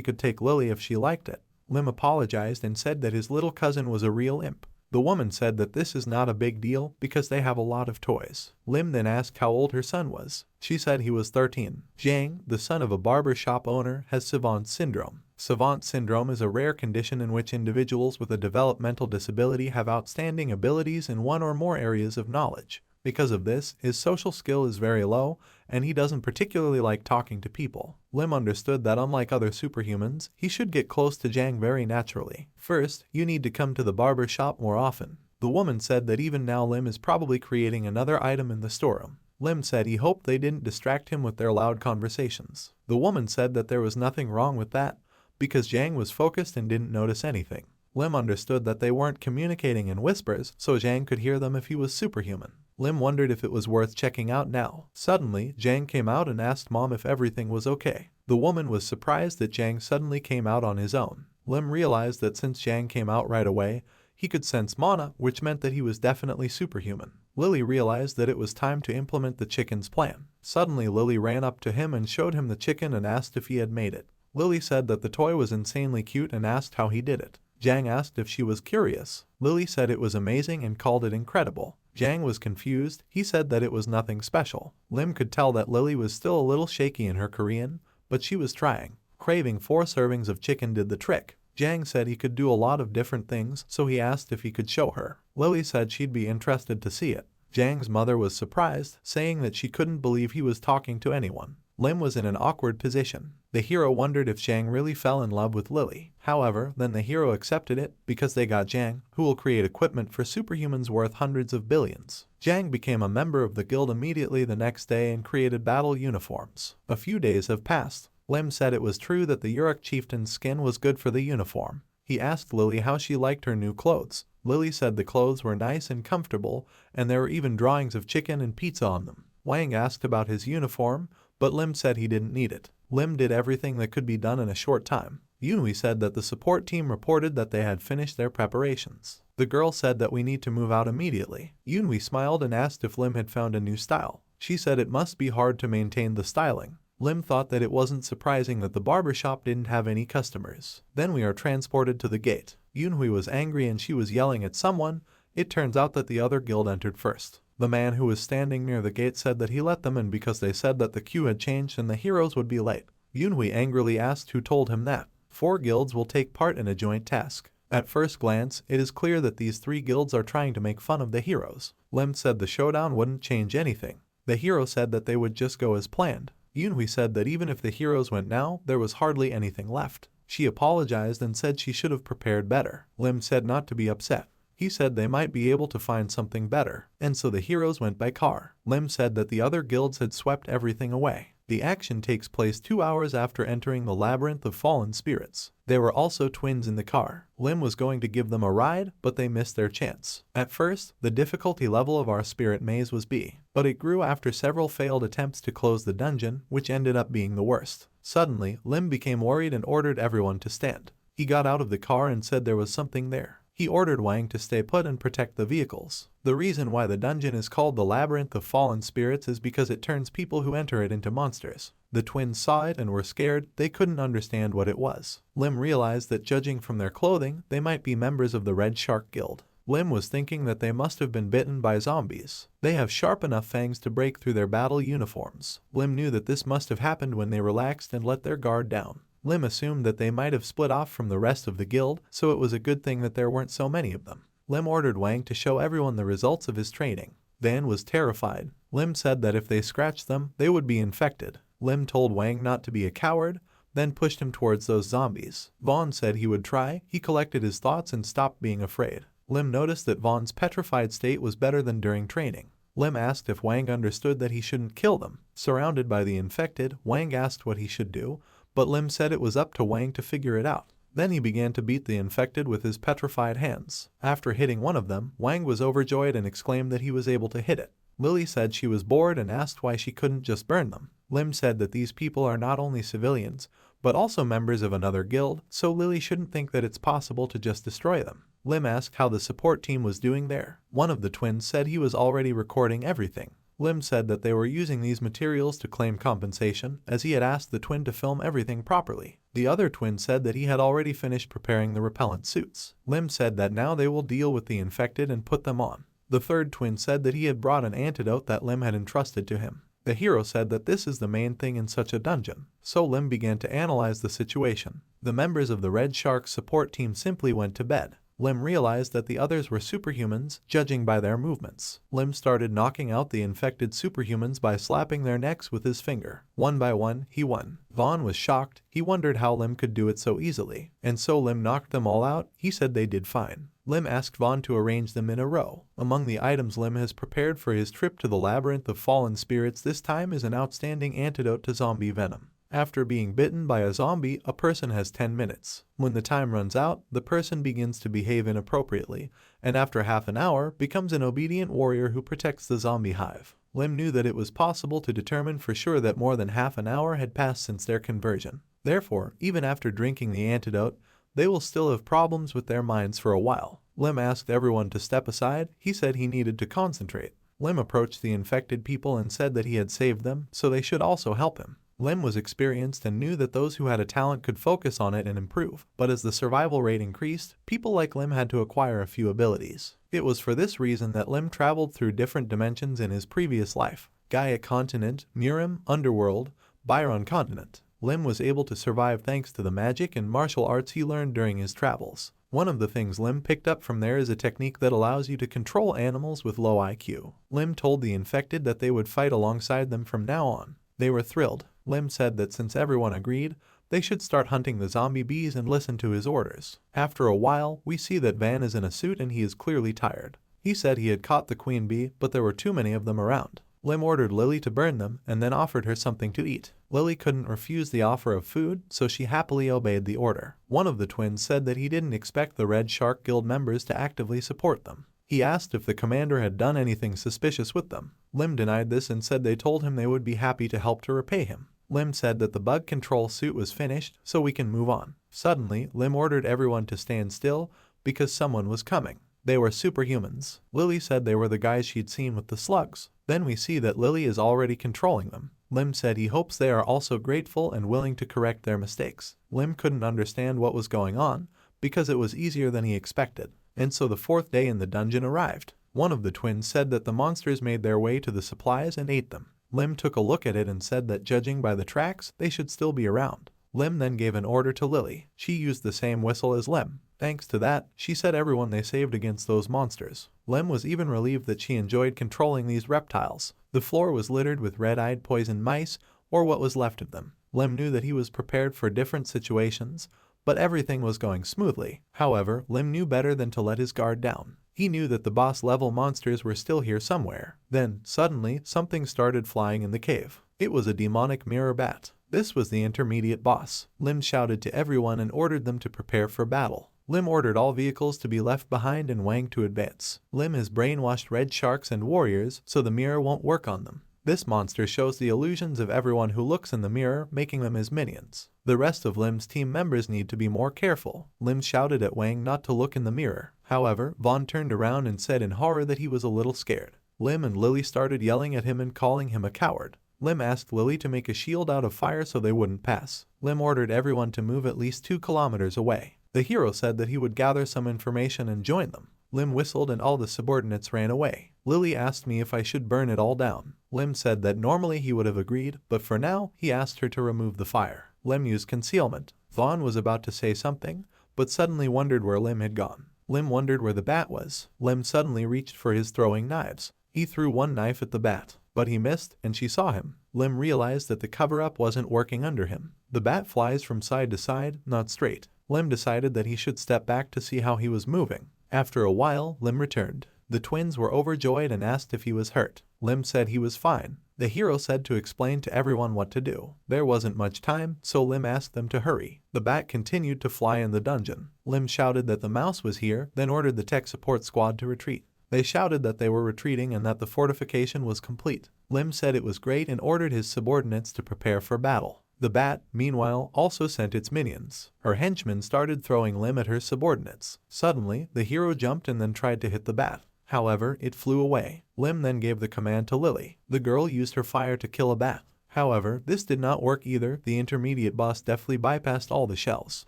could take Lily if she liked it. Lim apologized and said that his little cousin was a real imp. The woman said that this is not a big deal because they have a lot of toys. Lim then asked how old her son was. She said he was 13. Zhang, the son of a barber shop owner, has savant syndrome. Savant syndrome is a rare condition in which individuals with a developmental disability have outstanding abilities in one or more areas of knowledge. Because of this, his social skill is very low, and he doesn't particularly like talking to people. Lim understood that unlike other superhumans, he should get close to Jang very naturally. First, you need to come to the barber shop more often. The woman said that even now Lim is probably creating another item in the storeroom. Lim said he hoped they didn't distract him with their loud conversations. The woman said that there was nothing wrong with that, because Jang was focused and didn't notice anything. Lim understood that they weren't communicating in whispers, so Jang could hear them if he was superhuman. Lim wondered if it was worth checking out now. Suddenly, Jang came out and asked Mom if everything was okay. The woman was surprised that Jang suddenly came out on his own. Lim realized that since Jang came out right away, he could sense mana, which meant that he was definitely superhuman. Lily realized that it was time to implement the chicken's plan. Suddenly, Lily ran up to him and showed him the chicken and asked if he had made it. Lily said that the toy was insanely cute and asked how he did it. Jang asked if she was curious. Lily said it was amazing and called it incredible. Jang was confused. He said that it was nothing special. Lim could tell that Lily was still a little shaky in her Korean, but she was trying. Craving 4 servings of chicken did the trick. Jang said he could do a lot of different things, so he asked if he could show her. Lily said she'd be interested to see it. Jang's mother was surprised, saying that she couldn't believe he was talking to anyone. Lim was in an awkward position. The hero wondered if Jang really fell in love with Lily. However, then the hero accepted it because they got Jang, who will create equipment for superhumans worth hundreds of billions. Jang became a member of the guild immediately the next day and created battle uniforms. A few days have passed. Lim said it was true that the Uruk chieftain's skin was good for the uniform. He asked Lily how she liked her new clothes. Lily said the clothes were nice and comfortable, and there were even drawings of chicken and pizza on them. Wang asked about his uniform, but Lim said he didn't need it. Lim did everything that could be done in a short time. Yunhui said that the support team reported that they had finished their preparations. The girl said that we need to move out immediately. Yunhui smiled and asked if Lim had found a new style. She said it must be hard to maintain the styling. Lim thought that it wasn't surprising that the barbershop didn't have any customers. Then we are transported to the gate. Yunhui was angry and she was yelling at someone. It turns out that the other guild entered first. The man who was standing near the gate said that he let them in because they said that the queue had changed and the heroes would be late. Yunhui angrily asked who told him that. 4 guilds will take part in a joint task. At first glance, it is clear that these 3 guilds are trying to make fun of the heroes. Lim said the showdown wouldn't change anything. The hero said that they would just go as planned. Yunhui said that even if the heroes went now, there was hardly anything left. She apologized and said she should have prepared better. Lim said not to be upset. He said they might be able to find something better, and so the heroes went by car. Lim said that the other guilds had swept everything away. The action takes place 2 hours after entering the labyrinth of fallen spirits. There were also twins in the car. Lim was going to give them a ride, but they missed their chance. At first, the difficulty level of our spirit maze was B, but it grew after several failed attempts to close the dungeon, which ended up being the worst. Suddenly, Lim became worried and ordered everyone to stand. He got out of the car and said there was something there. He ordered Wang to stay put and protect the vehicles. The reason why the dungeon is called the Labyrinth of Fallen Spirits is because it turns people who enter it into monsters. The twins saw it and were scared. They couldn't understand what it was. Lim realized that judging from their clothing, they might be members of the Red Shark Guild. Lim was thinking that they must have been bitten by zombies. They have sharp enough fangs to break through their battle uniforms. Lim knew that this must have happened when they relaxed and let their guard down. Lim assumed that they might have split off from the rest of the guild, so it was a good thing that there weren't so many of them. Lim ordered Wang to show everyone the results of his training. Van was terrified. Lim said that if they scratched them, they would be infected. Lim told Wang not to be a coward, then pushed him towards those zombies. Vaughn said he would try. He collected his thoughts and stopped being afraid. Lim noticed that Vaughn's petrified state was better than during training. Lim asked if Wang understood that he shouldn't kill them. Surrounded by the infected, Wang asked what he should do, but Lim said it was up to Wang to figure it out. Then he began to beat the infected with his petrified hands. After hitting one of them, Wang was overjoyed and exclaimed that he was able to hit it. Lily said she was bored and asked why she couldn't just burn them. Lim said that these people are not only civilians, but also members of another guild, so Lily shouldn't think that it's possible to just destroy them. Lim asked how the support team was doing there. One of the twins said he was already recording everything. Lim said that they were using these materials to claim compensation, as he had asked the twin to film everything properly. The other twin said that he had already finished preparing the repellent suits. Lim said that now they will deal with the infected and put them on. The third twin said that he had brought an antidote that Lim had entrusted to him. The hero said that this is the main thing in such a dungeon. So Lim began to analyze the situation. The members of the Red Shark support team simply went to bed. Lim realized that the others were superhumans, judging by their movements. Lim started knocking out the infected superhumans by slapping their necks with his finger. One by one, he won. Vaughn was shocked. He wondered how Lim could do it so easily. And so Lim knocked them all out. He said they did fine. Lim asked Vaughn to arrange them in a row. Among the items Lim has prepared for his trip to the Labyrinth of Fallen Spirits this time is an outstanding antidote to zombie venom. After being bitten by a zombie, a person has 10 minutes. When the time runs out, the person begins to behave inappropriately, and after half an hour, becomes an obedient warrior who protects the zombie hive. Lim knew that it was possible to determine for sure that more than half an hour had passed since their conversion. Therefore, even after drinking the antidote, they will still have problems with their minds for a while. Lim asked everyone to step aside. He said he needed to concentrate. Lim approached the infected people and said that he had saved them, so they should also help him. Lim was experienced and knew that those who had a talent could focus on it and improve, but as the survival rate increased, people like Lim had to acquire a few abilities. It was for this reason that Lim traveled through different dimensions in his previous life: Gaia Continent, Murim, Underworld, Byron Continent. Lim was able to survive thanks to the magic and martial arts he learned during his travels. One of the things Lim picked up from there is a technique that allows you to control animals with low IQ. Lim told the infected that they would fight alongside them from now on. They were thrilled. Lim said that since everyone agreed, they should start hunting the zombie bees and listen to his orders. After a while, we see that Van is in a suit and he is clearly tired. He said he had caught the queen bee, but there were too many of them around. Lim ordered Lily to burn them and then offered her something to eat. Lily couldn't refuse the offer of food, so she happily obeyed the order. One of the twins said that he didn't expect the Red Shark Guild members to actively support them. He asked if the commander had done anything suspicious with them. Lim denied this and said they told him they would be happy to help to repay him. Lim said that the bug control suit was finished, so we can move on. Suddenly, Lim ordered everyone to stand still because someone was coming. They were superhumans. Lily said they were the guys she'd seen with the slugs. Then we see that Lily is already controlling them. Lim said he hopes they are also grateful and willing to correct their mistakes. Lim couldn't understand what was going on because it was easier than he expected. And so the fourth day in the dungeon arrived. One of the twins said that the monsters made their way to the supplies and ate them. Lim took a look at it and said that judging by the tracks, they should still be around. Lim then gave an order to Lily. She used the same whistle as Lim. Thanks to that, she set everyone they saved against those monsters. Lim was even relieved that she enjoyed controlling these reptiles. The floor was littered with red-eyed poison mice, or what was left of them. Lim knew that he was prepared for different situations, but everything was going smoothly. However, Lim knew better than to let his guard down. He knew that the boss-level monsters were still here somewhere. Then, suddenly, something started flying in the cave. It was a demonic mirror bat. This was the intermediate boss. Lim shouted to everyone and ordered them to prepare for battle. Lim ordered all vehicles to be left behind and Wang to advance. Lim has brainwashed red sharks and warriors, so the mirror won't work on them. This monster shows the illusions of everyone who looks in the mirror, making them his minions. The rest of Lim's team members need to be more careful. Lim shouted at Wang not to look in the mirror. However, Vaughn turned around and said in horror that he was a little scared. Lim and Lily started yelling at him and calling him a coward. Lim asked Lily to make a shield out of fire so they wouldn't pass. Lim ordered everyone to move at least 2 kilometers away. The hero said that he would gather some information and join them. Lim whistled and all the subordinates ran away. Lily asked me if I should burn it all down. Lim said that normally he would have agreed, but for now, he asked her to remove the fire. Lim used concealment. Vaughn was about to say something, but suddenly wondered where Lim had gone. Lim wondered where the bat was. Lim suddenly reached for his throwing knives. He threw one knife at the bat, but he missed, and she saw him. Lim realized that the cover-up wasn't working under him. The bat flies from side to side, not straight. Lim decided that he should step back to see how he was moving. After a while, Lim returned. The twins were overjoyed and asked if he was hurt. Lim said he was fine. The hero said to explain to everyone what to do. There wasn't much time, so Lim asked them to hurry. The bat continued to fly in the dungeon. Lim shouted that the mouse was here, then ordered the tech support squad to retreat. They shouted that they were retreating and that the fortification was complete. Lim said it was great and ordered his subordinates to prepare for battle. The bat, meanwhile, also sent its minions. Her henchmen started throwing Lim at her subordinates. Suddenly, the hero jumped and then tried to hit the bat. However, it flew away. Lim then gave the command to Lily. The girl used her fire to kill a bat. However, this did not work either. The intermediate boss deftly bypassed all the shells.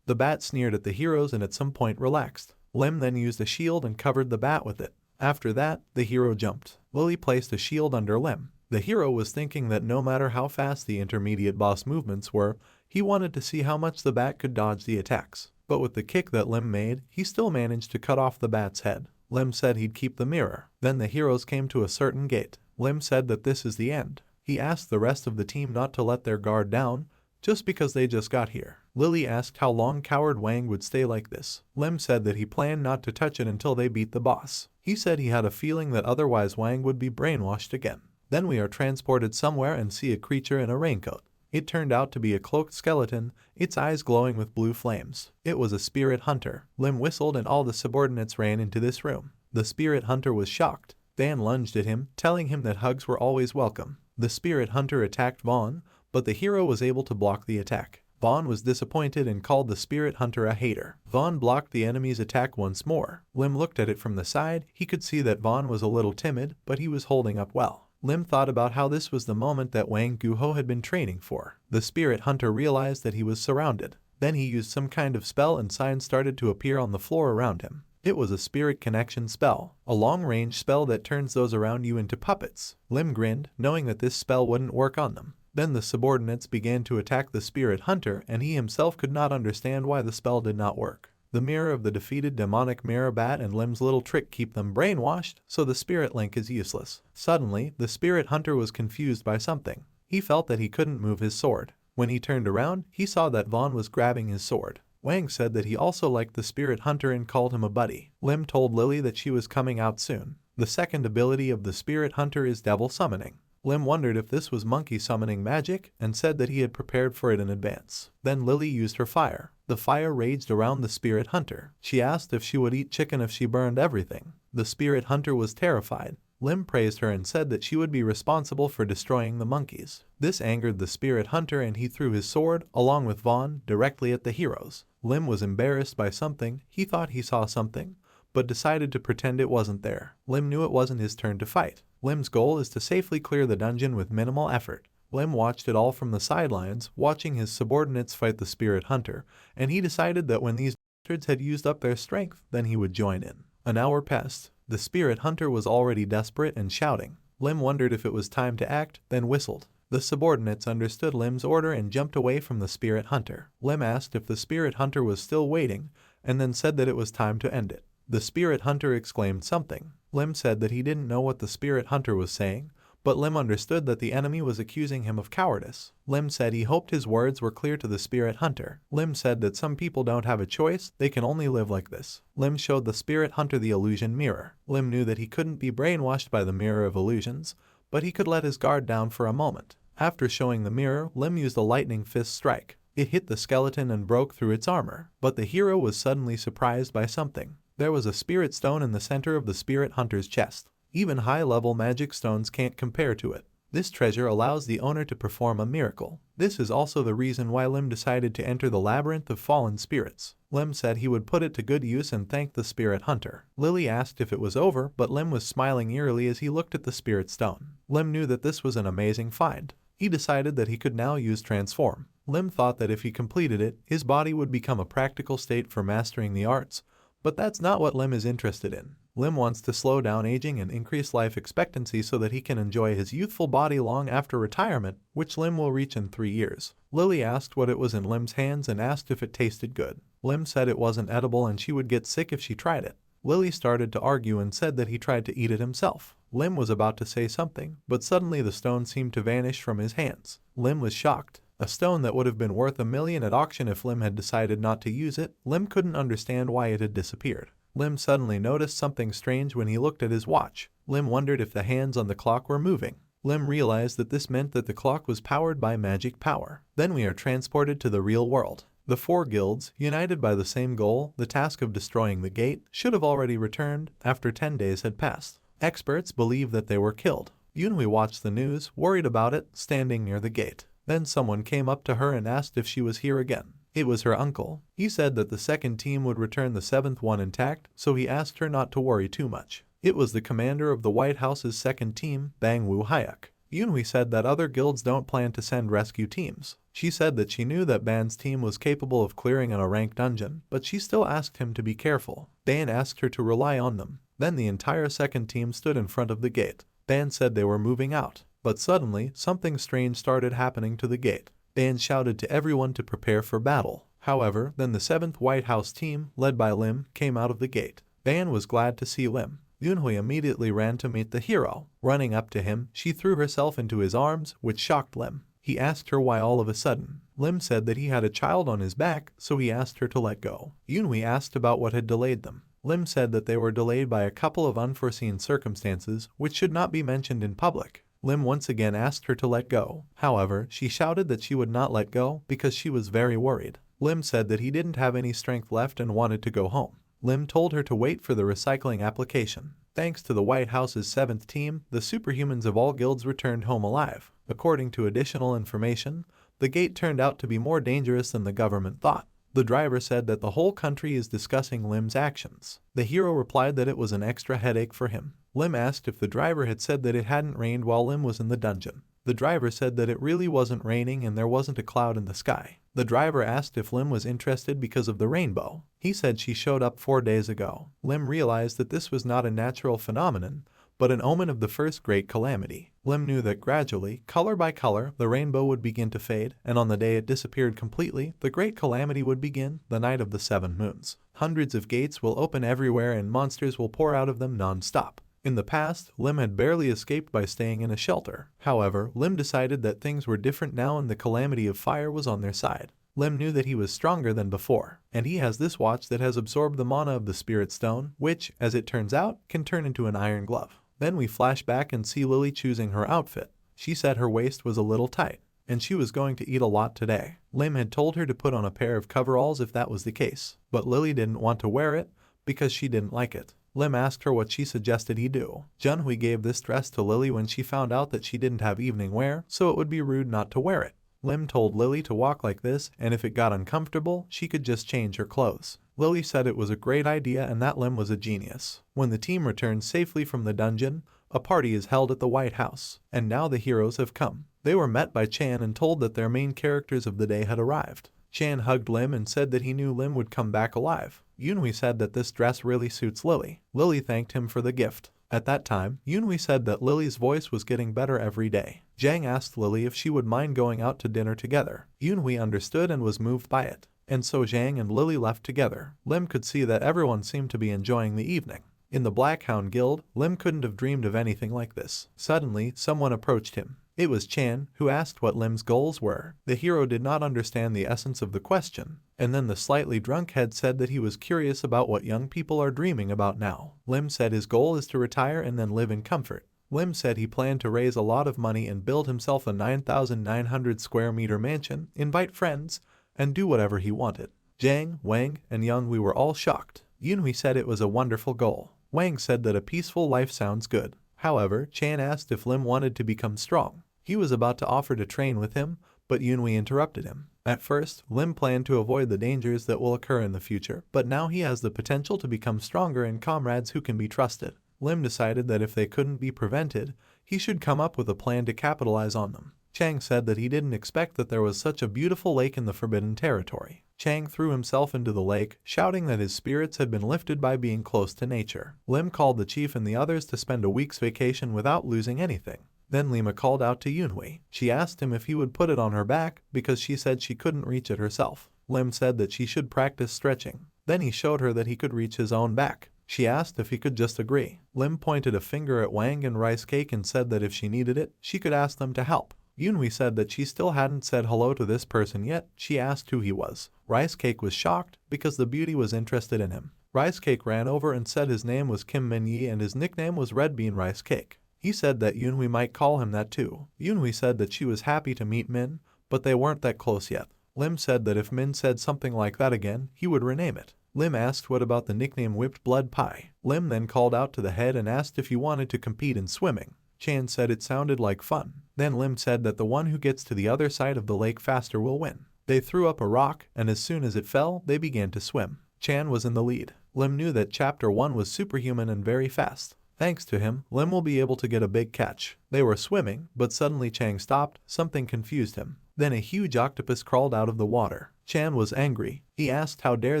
The bat sneered at the heroes and at some point relaxed. Lim then used a shield and covered the bat with it. After that, the hero jumped. Lily placed a shield under Lim. The hero was thinking that no matter how fast the intermediate boss movements were, he wanted to see how much the bat could dodge the attacks. But with the kick that Lim made, he still managed to cut off the bat's head. Lim said he'd keep the mirror. Then the heroes came to a certain gate. Lim said that this is the end. He asked the rest of the team not to let their guard down, just because they just got here. Lily asked how long Coward Wang would stay like this. Lim said that he planned not to touch it until they beat the boss. He said he had a feeling that otherwise Wang would be brainwashed again. Then we are transported somewhere and see a creature in a raincoat. It turned out to be a cloaked skeleton, its eyes glowing with blue flames. It was a spirit hunter. Lim whistled and all the subordinates ran into this room. The spirit hunter was shocked. Dan lunged at him, telling him that hugs were always welcome. The spirit hunter attacked Vaughn, but the hero was able to block the attack. Vaughn was disappointed and called the spirit hunter a hater. Vaughn blocked the enemy's attack once more. Lim looked at it from the side. He could see that Vaughn was a little timid, but he was holding up well. Lim thought about how this was the moment that Wang Guho had been training for. The spirit hunter realized that he was surrounded. Then he used some kind of spell and signs started to appear on the floor around him. It was a spirit connection spell, a long-range spell that turns those around you into puppets. Lim grinned, knowing that this spell wouldn't work on them. Then the subordinates began to attack the spirit hunter, and he himself could not understand why the spell did not work. The mirror of the defeated demonic mirror bat and Lim's little trick keep them brainwashed, so the spirit link is useless. Suddenly, the spirit hunter was confused by something. He felt that he couldn't move his sword. When he turned around, he saw that Vaughn was grabbing his sword. Wang said that he also liked the spirit hunter and called him a buddy. Lim told Lily that she was coming out soon. The second ability of the spirit hunter is devil summoning. Lim wondered if this was monkey summoning magic and said that he had prepared for it in advance. Then Lily used her fire. The fire raged around the spirit hunter. She asked if she would eat chicken if she burned everything. The spirit hunter was terrified. Lim praised her and said that she would be responsible for destroying the monkeys. This angered the spirit hunter and he threw his sword, along with Vaughn, directly at the heroes. Lim was embarrassed by something. He thought he saw something, but decided to pretend it wasn't there. Lim knew it wasn't his turn to fight. Lim's goal is to safely clear the dungeon with minimal effort. Lim watched it all from the sidelines, watching his subordinates fight the spirit hunter, and he decided that when these bastards had used up their strength, then he would join in. An hour passed. The spirit hunter was already desperate and shouting. Lim wondered if it was time to act, then whistled. The subordinates understood Lim's order and jumped away from the spirit hunter. Lim asked if the spirit hunter was still waiting, and then said that it was time to end it. The spirit hunter exclaimed something. Lim said that he didn't know what the spirit hunter was saying, but Lim understood that the enemy was accusing him of cowardice. Lim said he hoped his words were clear to the spirit hunter. Lim said that some people don't have a choice, they can only live like this. Lim showed the spirit hunter the illusion mirror. Lim knew that he couldn't be brainwashed by the mirror of illusions, but he could let his guard down for a moment. After showing the mirror, Lim used a lightning fist strike. It hit the skeleton and broke through its armor, but the hero was suddenly surprised by something. There was a spirit stone in the center of the spirit hunter's chest. Even high-level magic stones can't compare to it. This treasure allows the owner to perform a miracle. This is also the reason why Lim decided to enter the labyrinth of fallen spirits. Lim said he would put it to good use and thanked the spirit hunter. Lily asked if it was over, but Lim was smiling eerily as he looked at the spirit stone. Lim knew that this was an amazing find. He decided that he could now use transform. Lim thought that if he completed it, his body would become a practical state for mastering the arts, but that's not what Lim is interested in. Lim wants to slow down aging and increase life expectancy so that he can enjoy his youthful body long after retirement, which Lim will reach in 3 years. Lily asked what it was in Lim's hands and asked if it tasted good. Lim said it wasn't edible and she would get sick if she tried it. Lily started to argue and said that he tried to eat it himself. Lim was about to say something, but suddenly the stone seemed to vanish from his hands. Lim was shocked. A stone that would have been worth $1 million at auction if Lim had decided not to use it. Lim couldn't understand why it had disappeared. Lim suddenly noticed something strange when he looked at his watch. Lim wondered if the hands on the clock were moving. Lim realized that this meant that the clock was powered by magic power. Then we are transported to the real world. The 4 guilds, united by the same goal, the task of destroying the gate, should have already returned after 10 days had passed. Experts believe that they were killed. Yunhui watched the news, worried about it, standing near the gate. Then someone came up to her and asked if she was here again. It was her uncle. He said that the second team would return the 7th one intact, so he asked her not to worry too much. It was the commander of the White House's second team, Bang Wu Hayak. Yunhui said that other guilds don't plan to send rescue teams. She said that she knew that Ban's team was capable of clearing an ranked dungeon, but she still asked him to be careful. Ban asked her to rely on them. Then the entire second team stood in front of the gate. Ban said they were moving out. But suddenly, something strange started happening to the gate. Dan shouted to everyone to prepare for battle. However, then the 7th White House team, led by Lim, came out of the gate. Dan was glad to see Lim. Yunhui immediately ran to meet the hero. Running up to him, she threw herself into his arms, which shocked Lim. He asked her why all of a sudden. Lim said that he had a child on his back, so he asked her to let go. Yunhui asked about what had delayed them. Lim said that they were delayed by a couple of unforeseen circumstances, which should not be mentioned in public. Lim once again asked her to let go. However, she shouted that she would not let go because she was very worried. Lim said that he didn't have any strength left and wanted to go home. Lim told her to wait for the recycling application. Thanks to the White House's 7th team, the superhumans of all guilds returned home alive. According to additional information, the gate turned out to be more dangerous than the government thought. The driver said that the whole country is discussing Lim's actions. The hero replied that it was an extra headache for him. Lim asked if the driver had said that it hadn't rained while Lim was in the dungeon. The driver said that it really wasn't raining and there wasn't a cloud in the sky. The driver asked if Lim was interested because of the rainbow. He said she showed up 4 days ago. Lim realized that this was not a natural phenomenon, but an omen of the first great calamity. Lim knew that gradually, color by color, the rainbow would begin to fade, and on the day it disappeared completely, the great calamity would begin, the night of the 7 moons. Hundreds of gates will open everywhere and monsters will pour out of them non-stop. In the past, Lim had barely escaped by staying in a shelter. However, Lim decided that things were different now and the calamity of fire was on their side. Lim knew that he was stronger than before, and he has this watch that has absorbed the mana of the Spirit Stone, which, as it turns out, can turn into an iron glove. Then we flash back and see Lily choosing her outfit. She said her waist was a little tight, and she was going to eat a lot today. Lim had told her to put on a pair of coveralls if that was the case, but Lily didn't want to wear it because she didn't like it. Lim asked her what she suggested he do. Junhui gave this dress to Lily when she found out that she didn't have evening wear, so it would be rude not to wear it. Lim told Lily to walk like this, and if it got uncomfortable, she could just change her clothes. Lily said it was a great idea and that Lim was a genius. When the team returns safely from the dungeon, a party is held at the White House, and now the heroes have come. They were met by Chan and told that their main characters of the day had arrived. Chan hugged Lim and said that he knew Lim would come back alive. Yunhui said that this dress really suits Lily. Lily thanked him for the gift. At that time, Yunhui said that Lily's voice was getting better every day. Zhang asked Lily if she would mind going out to dinner together. Yunhui understood and was moved by it. And so Zhang and Lily left together. Lim could see that everyone seemed to be enjoying the evening. In the Black Hound Guild, Lim couldn't have dreamed of anything like this. Suddenly, someone approached him. It was Chan, who asked what Lim's goals were. The hero did not understand the essence of the question, and then the slightly drunk head said that he was curious about what young people are dreaming about now. Lim said his goal is to retire and then live in comfort. Lim said he planned to raise a lot of money and build himself a 9,900 square meter mansion, invite friends, and do whatever he wanted. Zhang, Wang, and Yunhui were all shocked. Yunhui said it was a wonderful goal. Wang said that a peaceful life sounds good. However, Chan asked if Lim wanted to become strong. He was about to offer to train with him, but Yunhui interrupted him. At first, Lim planned to avoid the dangers that will occur in the future, but now he has the potential to become stronger and comrades who can be trusted. Lim decided that if they couldn't be prevented, he should come up with a plan to capitalize on them. Chang said that he didn't expect that there was such a beautiful lake in the Forbidden Territory. Chang threw himself into the lake, shouting that his spirits had been lifted by being close to nature. Lim called the chief and the others to spend a week's vacation without losing anything. Then Lima called out to Yunhui. She asked him if he would put it on her back because she said she couldn't reach it herself. Lim said that she should practice stretching. Then he showed her that he could reach his own back. She asked if he could just agree. Lim pointed a finger at Wang and Rice Cake and said that if she needed it, she could ask them to help. Yunhui said that she still hadn't said hello to this person yet. She asked who he was. Rice Cake was shocked because the beauty was interested in him. Rice Cake ran over and said his name was Kim Min Yi and his nickname was Red Bean Rice Cake. He said that Yunhui might call him that too. Yunhui said that she was happy to meet Min, but they weren't that close yet. Lim said that if Min said something like that again, he would rename it. Lim asked what about the nickname Whipped Blood Pie. Lim then called out to the head and asked if he wanted to compete in swimming. Chan said it sounded like fun. Then Lim said that the one who gets to the other side of the lake faster will win. They threw up a rock, and as soon as it fell, they began to swim. Chan was in the lead. Lim knew that Chapter 1 was superhuman and very fast. Thanks to him, Lim will be able to get a big catch. They were swimming, but suddenly Chang stopped. Something confused him. Then a huge octopus crawled out of the water. Chan was angry. He asked how dare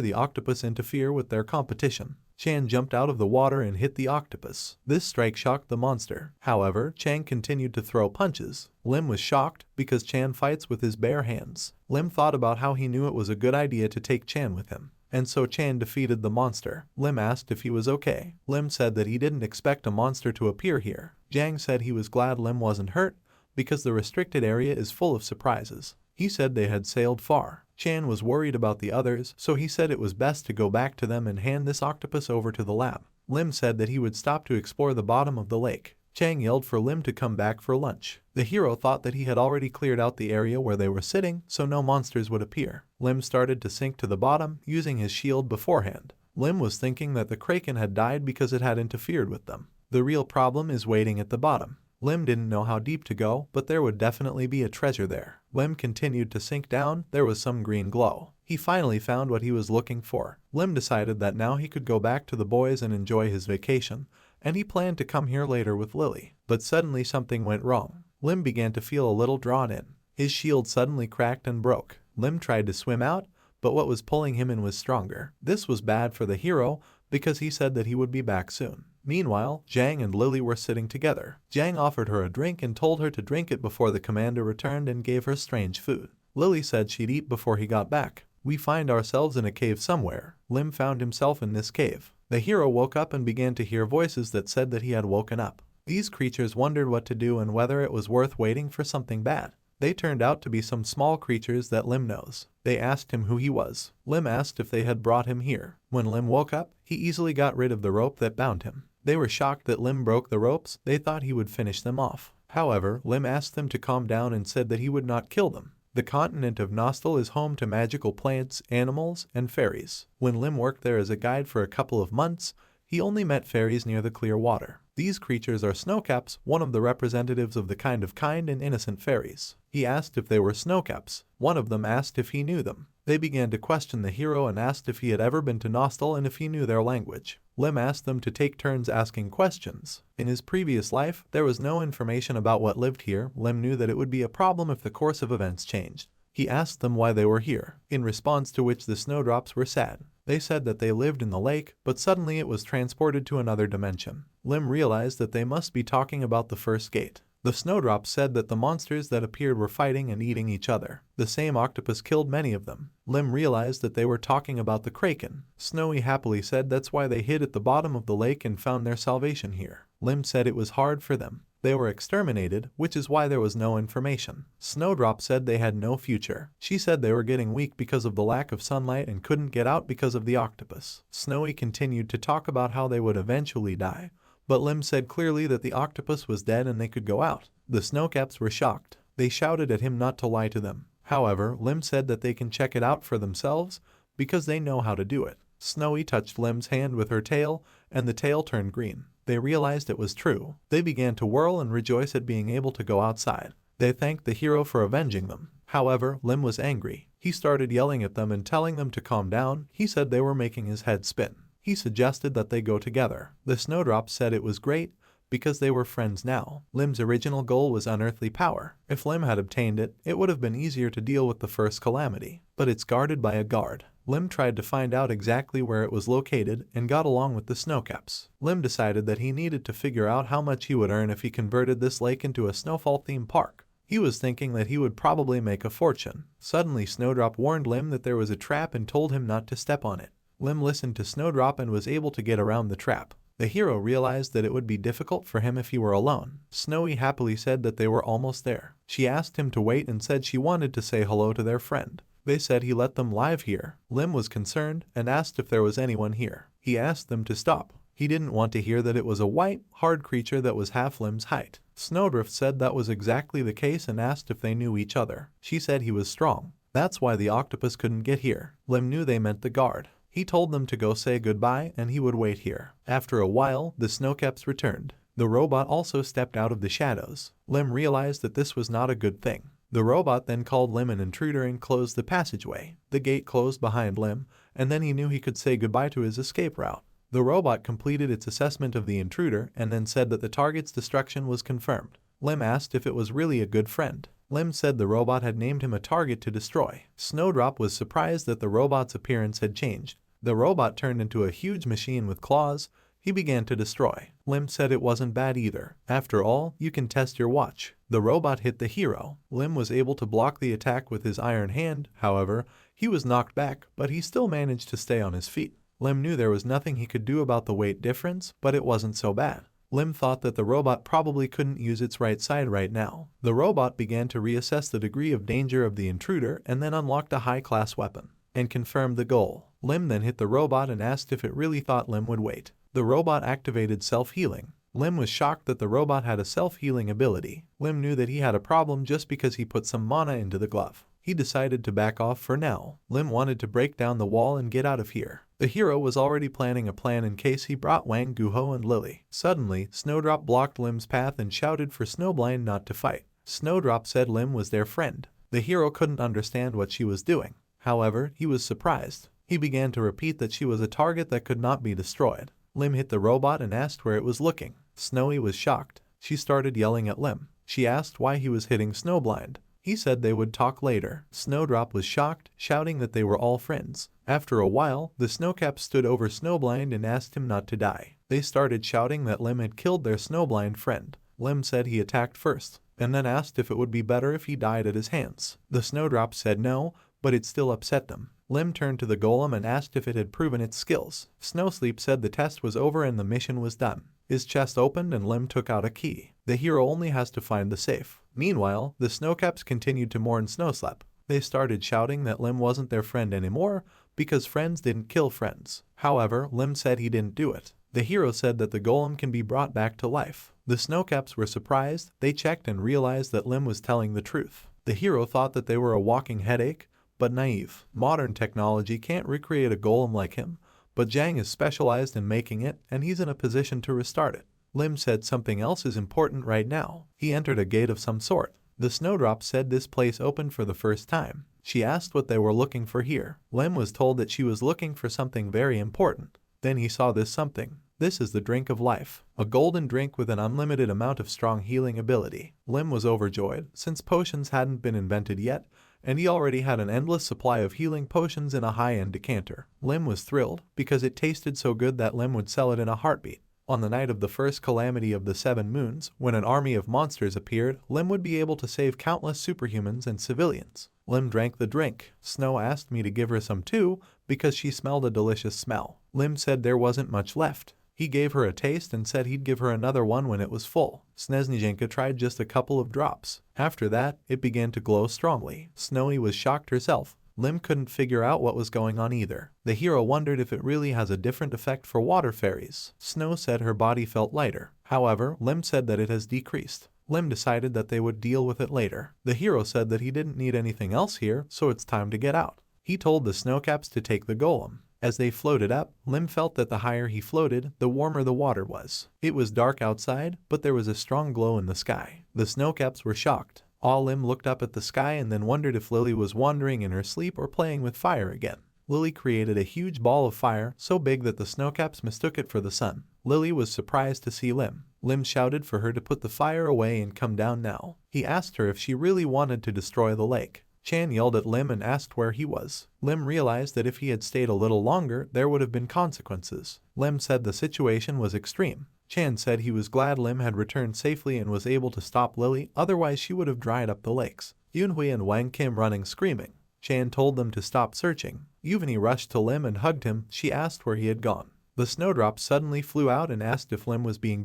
the octopus interfere with their competition. Chan jumped out of the water and hit the octopus. This strike shocked the monster. However, Chan continued to throw punches. Lim was shocked because Chan fights with his bare hands. Lim thought about how he knew it was a good idea to take Chan with him. And so Chan defeated the monster. Lim asked if he was okay. Lim said that he didn't expect a monster to appear here. Jang said he was glad Lim wasn't hurt because the restricted area is full of surprises. He said they had sailed far. Chan was worried about the others, so he said it was best to go back to them and hand this octopus over to the lab. Lim said that he would stop to explore the bottom of the lake. Chang yelled for Lim to come back for lunch. The hero thought that he had already cleared out the area where they were sitting, so no monsters would appear. Lim started to sink to the bottom, using his shield beforehand. Lim was thinking that the kraken had died because it had interfered with them. The real problem is waiting at the bottom. Lim didn't know how deep to go, but there would definitely be a treasure there. Lim continued to sink down. There was some green glow. He finally found what he was looking for. Lim decided that now he could go back to the boys and enjoy his vacation, and he planned to come here later with Lily. But suddenly something went wrong. Lim began to feel a little drawn in. His shield suddenly cracked and broke. Lim tried to swim out, but what was pulling him in was stronger. This was bad for the hero because he said that he would be back soon. Meanwhile, Jang and Lily were sitting together. Jang offered her a drink and told her to drink it before the commander returned and gave her strange food. Lily said she'd eat before he got back. We find ourselves in a cave somewhere. Lim found himself in this cave. The hero woke up and began to hear voices that said that he had woken up. These creatures wondered what to do and whether it was worth waiting for something bad. They turned out to be some small creatures that Lim knows. They asked him who he was. Lim asked if they had brought him here. When Lim woke up, he easily got rid of the rope that bound him. They were shocked that Lim broke the ropes. They thought he would finish them off. However, Lim asked them to calm down and said that he would not kill them. The continent of Nostal is home to magical plants, animals, and fairies. When Lim worked there as a guide for a couple of months, he only met fairies near the clear water. These creatures are snowcaps, one of the representatives of the kind and innocent fairies. He asked if they were snowcaps. One of them asked if he knew them. They began to question the hero and asked if he had ever been to Nostal and if he knew their language. Lim asked them to take turns asking questions. In his previous life, there was no information about what lived here. Lim knew that it would be a problem if the course of events changed. He asked them why they were here, in response to which the snowdrops were sad. They said that they lived in the lake, but suddenly it was transported to another dimension. Lim realized that they must be talking about the first gate. The snowdrops said that the monsters that appeared were fighting and eating each other. The same octopus killed many of them. Lim realized that they were talking about the kraken. Snowy happily said that's why they hid at the bottom of the lake and found their salvation here. Lim said it was hard for them. They were exterminated, which is why there was no information. Snowdrop said they had no future. She said they were getting weak because of the lack of sunlight and couldn't get out because of the octopus. Snowy continued to talk about how they would eventually die, but Lim said clearly that the octopus was dead and they could go out. The snowcaps were shocked. They shouted at him not to lie to them. However, Lim said that they can check it out for themselves because they know how to do it. Snowy touched Lim's hand with her tail, and the tail turned green. They realized it was true. They began to whirl and rejoice at being able to go outside. They thanked the hero for avenging them. However, Lim was angry. He started yelling at them and telling them to calm down. He said they were making his head spin. He suggested that they go together. The snowdrops said it was great because they were friends now. Lim's original goal was unearthly power. If Lim had obtained it, it would have been easier to deal with the first calamity. But it's guarded by a guard. Lim tried to find out exactly where it was located and got along with the snowcaps. Lim decided that he needed to figure out how much he would earn if he converted this lake into a snowfall theme park. He was thinking that he would probably make a fortune. Suddenly, Snowdrop warned Lim that there was a trap and told him not to step on it. Lim listened to Snowdrop and was able to get around the trap. The hero realized that it would be difficult for him if he were alone. Snowy happily said that they were almost there. She asked him to wait and said she wanted to say hello to their friend. They said he let them live here. Lim was concerned and asked if there was anyone here. He asked them to stop. He didn't want to hear that it was a white, hard creature that was half Lim's height. Snowdrift said that was exactly the case and asked if they knew each other. She said he was strong. That's why the octopus couldn't get here. Lim knew they meant the guard. He told them to go say goodbye and he would wait here. After a while, the snowcaps returned. The robot also stepped out of the shadows. Lim realized that this was not a good thing. The robot then called Lim an intruder and closed the passageway. The gate closed behind Lim, and then he knew he could say goodbye to his escape route. The robot completed its assessment of the intruder and then said that the target's destruction was confirmed. Lim asked if it was really a good friend. Lim said the robot had named him a target to destroy. Snowdrop was surprised that the robot's appearance had changed. The robot turned into a huge machine with claws. He began to destroy. Lim said it wasn't bad either. After all, you can test your watch. The robot hit the hero. Lim was able to block the attack with his iron hand. However, he was knocked back, but he still managed to stay on his feet. Lim knew there was nothing he could do about the weight difference, but it wasn't so bad. Lim thought that the robot probably couldn't use its right side right now. The robot began to reassess the degree of danger of the intruder and then unlocked a high-class weapon and confirmed the goal. Lim then hit the robot and asked if it really thought Lim would wait. The robot activated self-healing. Lim was shocked that the robot had a self-healing ability. Lim knew that he had a problem just because he put some mana into the glove. He decided to back off for now. Lim wanted to break down the wall and get out of here. The hero was already planning a plan in case he brought Wang, Guho and Lily. Suddenly, Snowdrop blocked Lim's path and shouted for Snowblind not to fight. Snowdrop said Lim was their friend. The hero couldn't understand what she was doing. However, he was surprised. He began to repeat that she was a target that could not be destroyed. Lim hit the robot and asked where it was looking. Snowy was shocked. She started yelling at Lim. She asked why he was hitting Snowblind. He said they would talk later. Snowdrop was shocked, shouting that they were all friends. After a while, the Snowcap stood over Snowblind and asked him not to die. They started shouting that Lim had killed their Snowblind friend. Lim said he attacked first, and then asked if it would be better if he died at his hands. The Snowdrop said no, but it still upset them. Lim turned to the golem and asked if it had proven its skills. Snowsleep said the test was over and the mission was done. His chest opened and Lim took out a key. The hero only has to find the safe. Meanwhile, the Snowcaps continued to mourn Snowslep. They started shouting that Lim wasn't their friend anymore because friends didn't kill friends. However, Lim said he didn't do it. The hero said that the golem can be brought back to life. The Snowcaps were surprised. They checked and realized that Lim was telling the truth. The hero thought that they were a walking headache, but naive. Modern technology can't recreate a golem like him, but Jang is specialized in making it, and he's in a position to restart it. Lim said something else is important right now. He entered a gate of some sort. The Snowdrop said this place opened for the first time. She asked what they were looking for here. Lim was told that she was looking for something very important. Then he saw this something. This is the drink of life, a golden drink with an unlimited amount of strong healing ability. Lim was overjoyed, since potions hadn't been invented yet, and he already had an endless supply of healing potions in a high-end decanter. Lim was thrilled, because it tasted so good that Lim would sell it in a heartbeat. On the night of the first calamity of the 7 moons, when an army of monsters appeared, Lim would be able to save countless superhumans and civilians. Lim drank the drink. Snow asked me to give her some too, because she smelled a delicious smell. Lim said there wasn't much left. He gave her a taste and said he'd give her another one when it was full. Sneznijenka tried just a couple of drops. After that, it began to glow strongly. Snowy was shocked herself. Lim couldn't figure out what was going on either. The hero wondered if it really has a different effect for water fairies. Snow said her body felt lighter. However, Lim said that it has decreased. Lim decided that they would deal with it later. The hero said that he didn't need anything else here, so it's time to get out. He told the Snowcaps to take the golem. As they floated up, Lim felt that the higher he floated, the warmer the water was. It was dark outside, but there was a strong glow in the sky. The Snowcaps were shocked. Lim looked up at the sky and then wondered if Lily was wandering in her sleep or playing with fire again. Lily created a huge ball of fire, so big that the Snowcaps mistook it for the sun. Lily was surprised to see Lim. Lim shouted for her to put the fire away and come down now. He asked her if she really wanted to destroy the lake. Chan yelled at Lim and asked where he was. Lim realized that if he had stayed a little longer, there would have been consequences. Lim said the situation was extreme. Chan said he was glad Lim had returned safely and was able to stop Lily, otherwise she would have dried up the lakes. Yunhui and Wang came running screaming. Chan told them to stop searching. Yuvani rushed to Lim and hugged him. She asked where he had gone. The Snowdrop suddenly flew out and asked if Lim was being.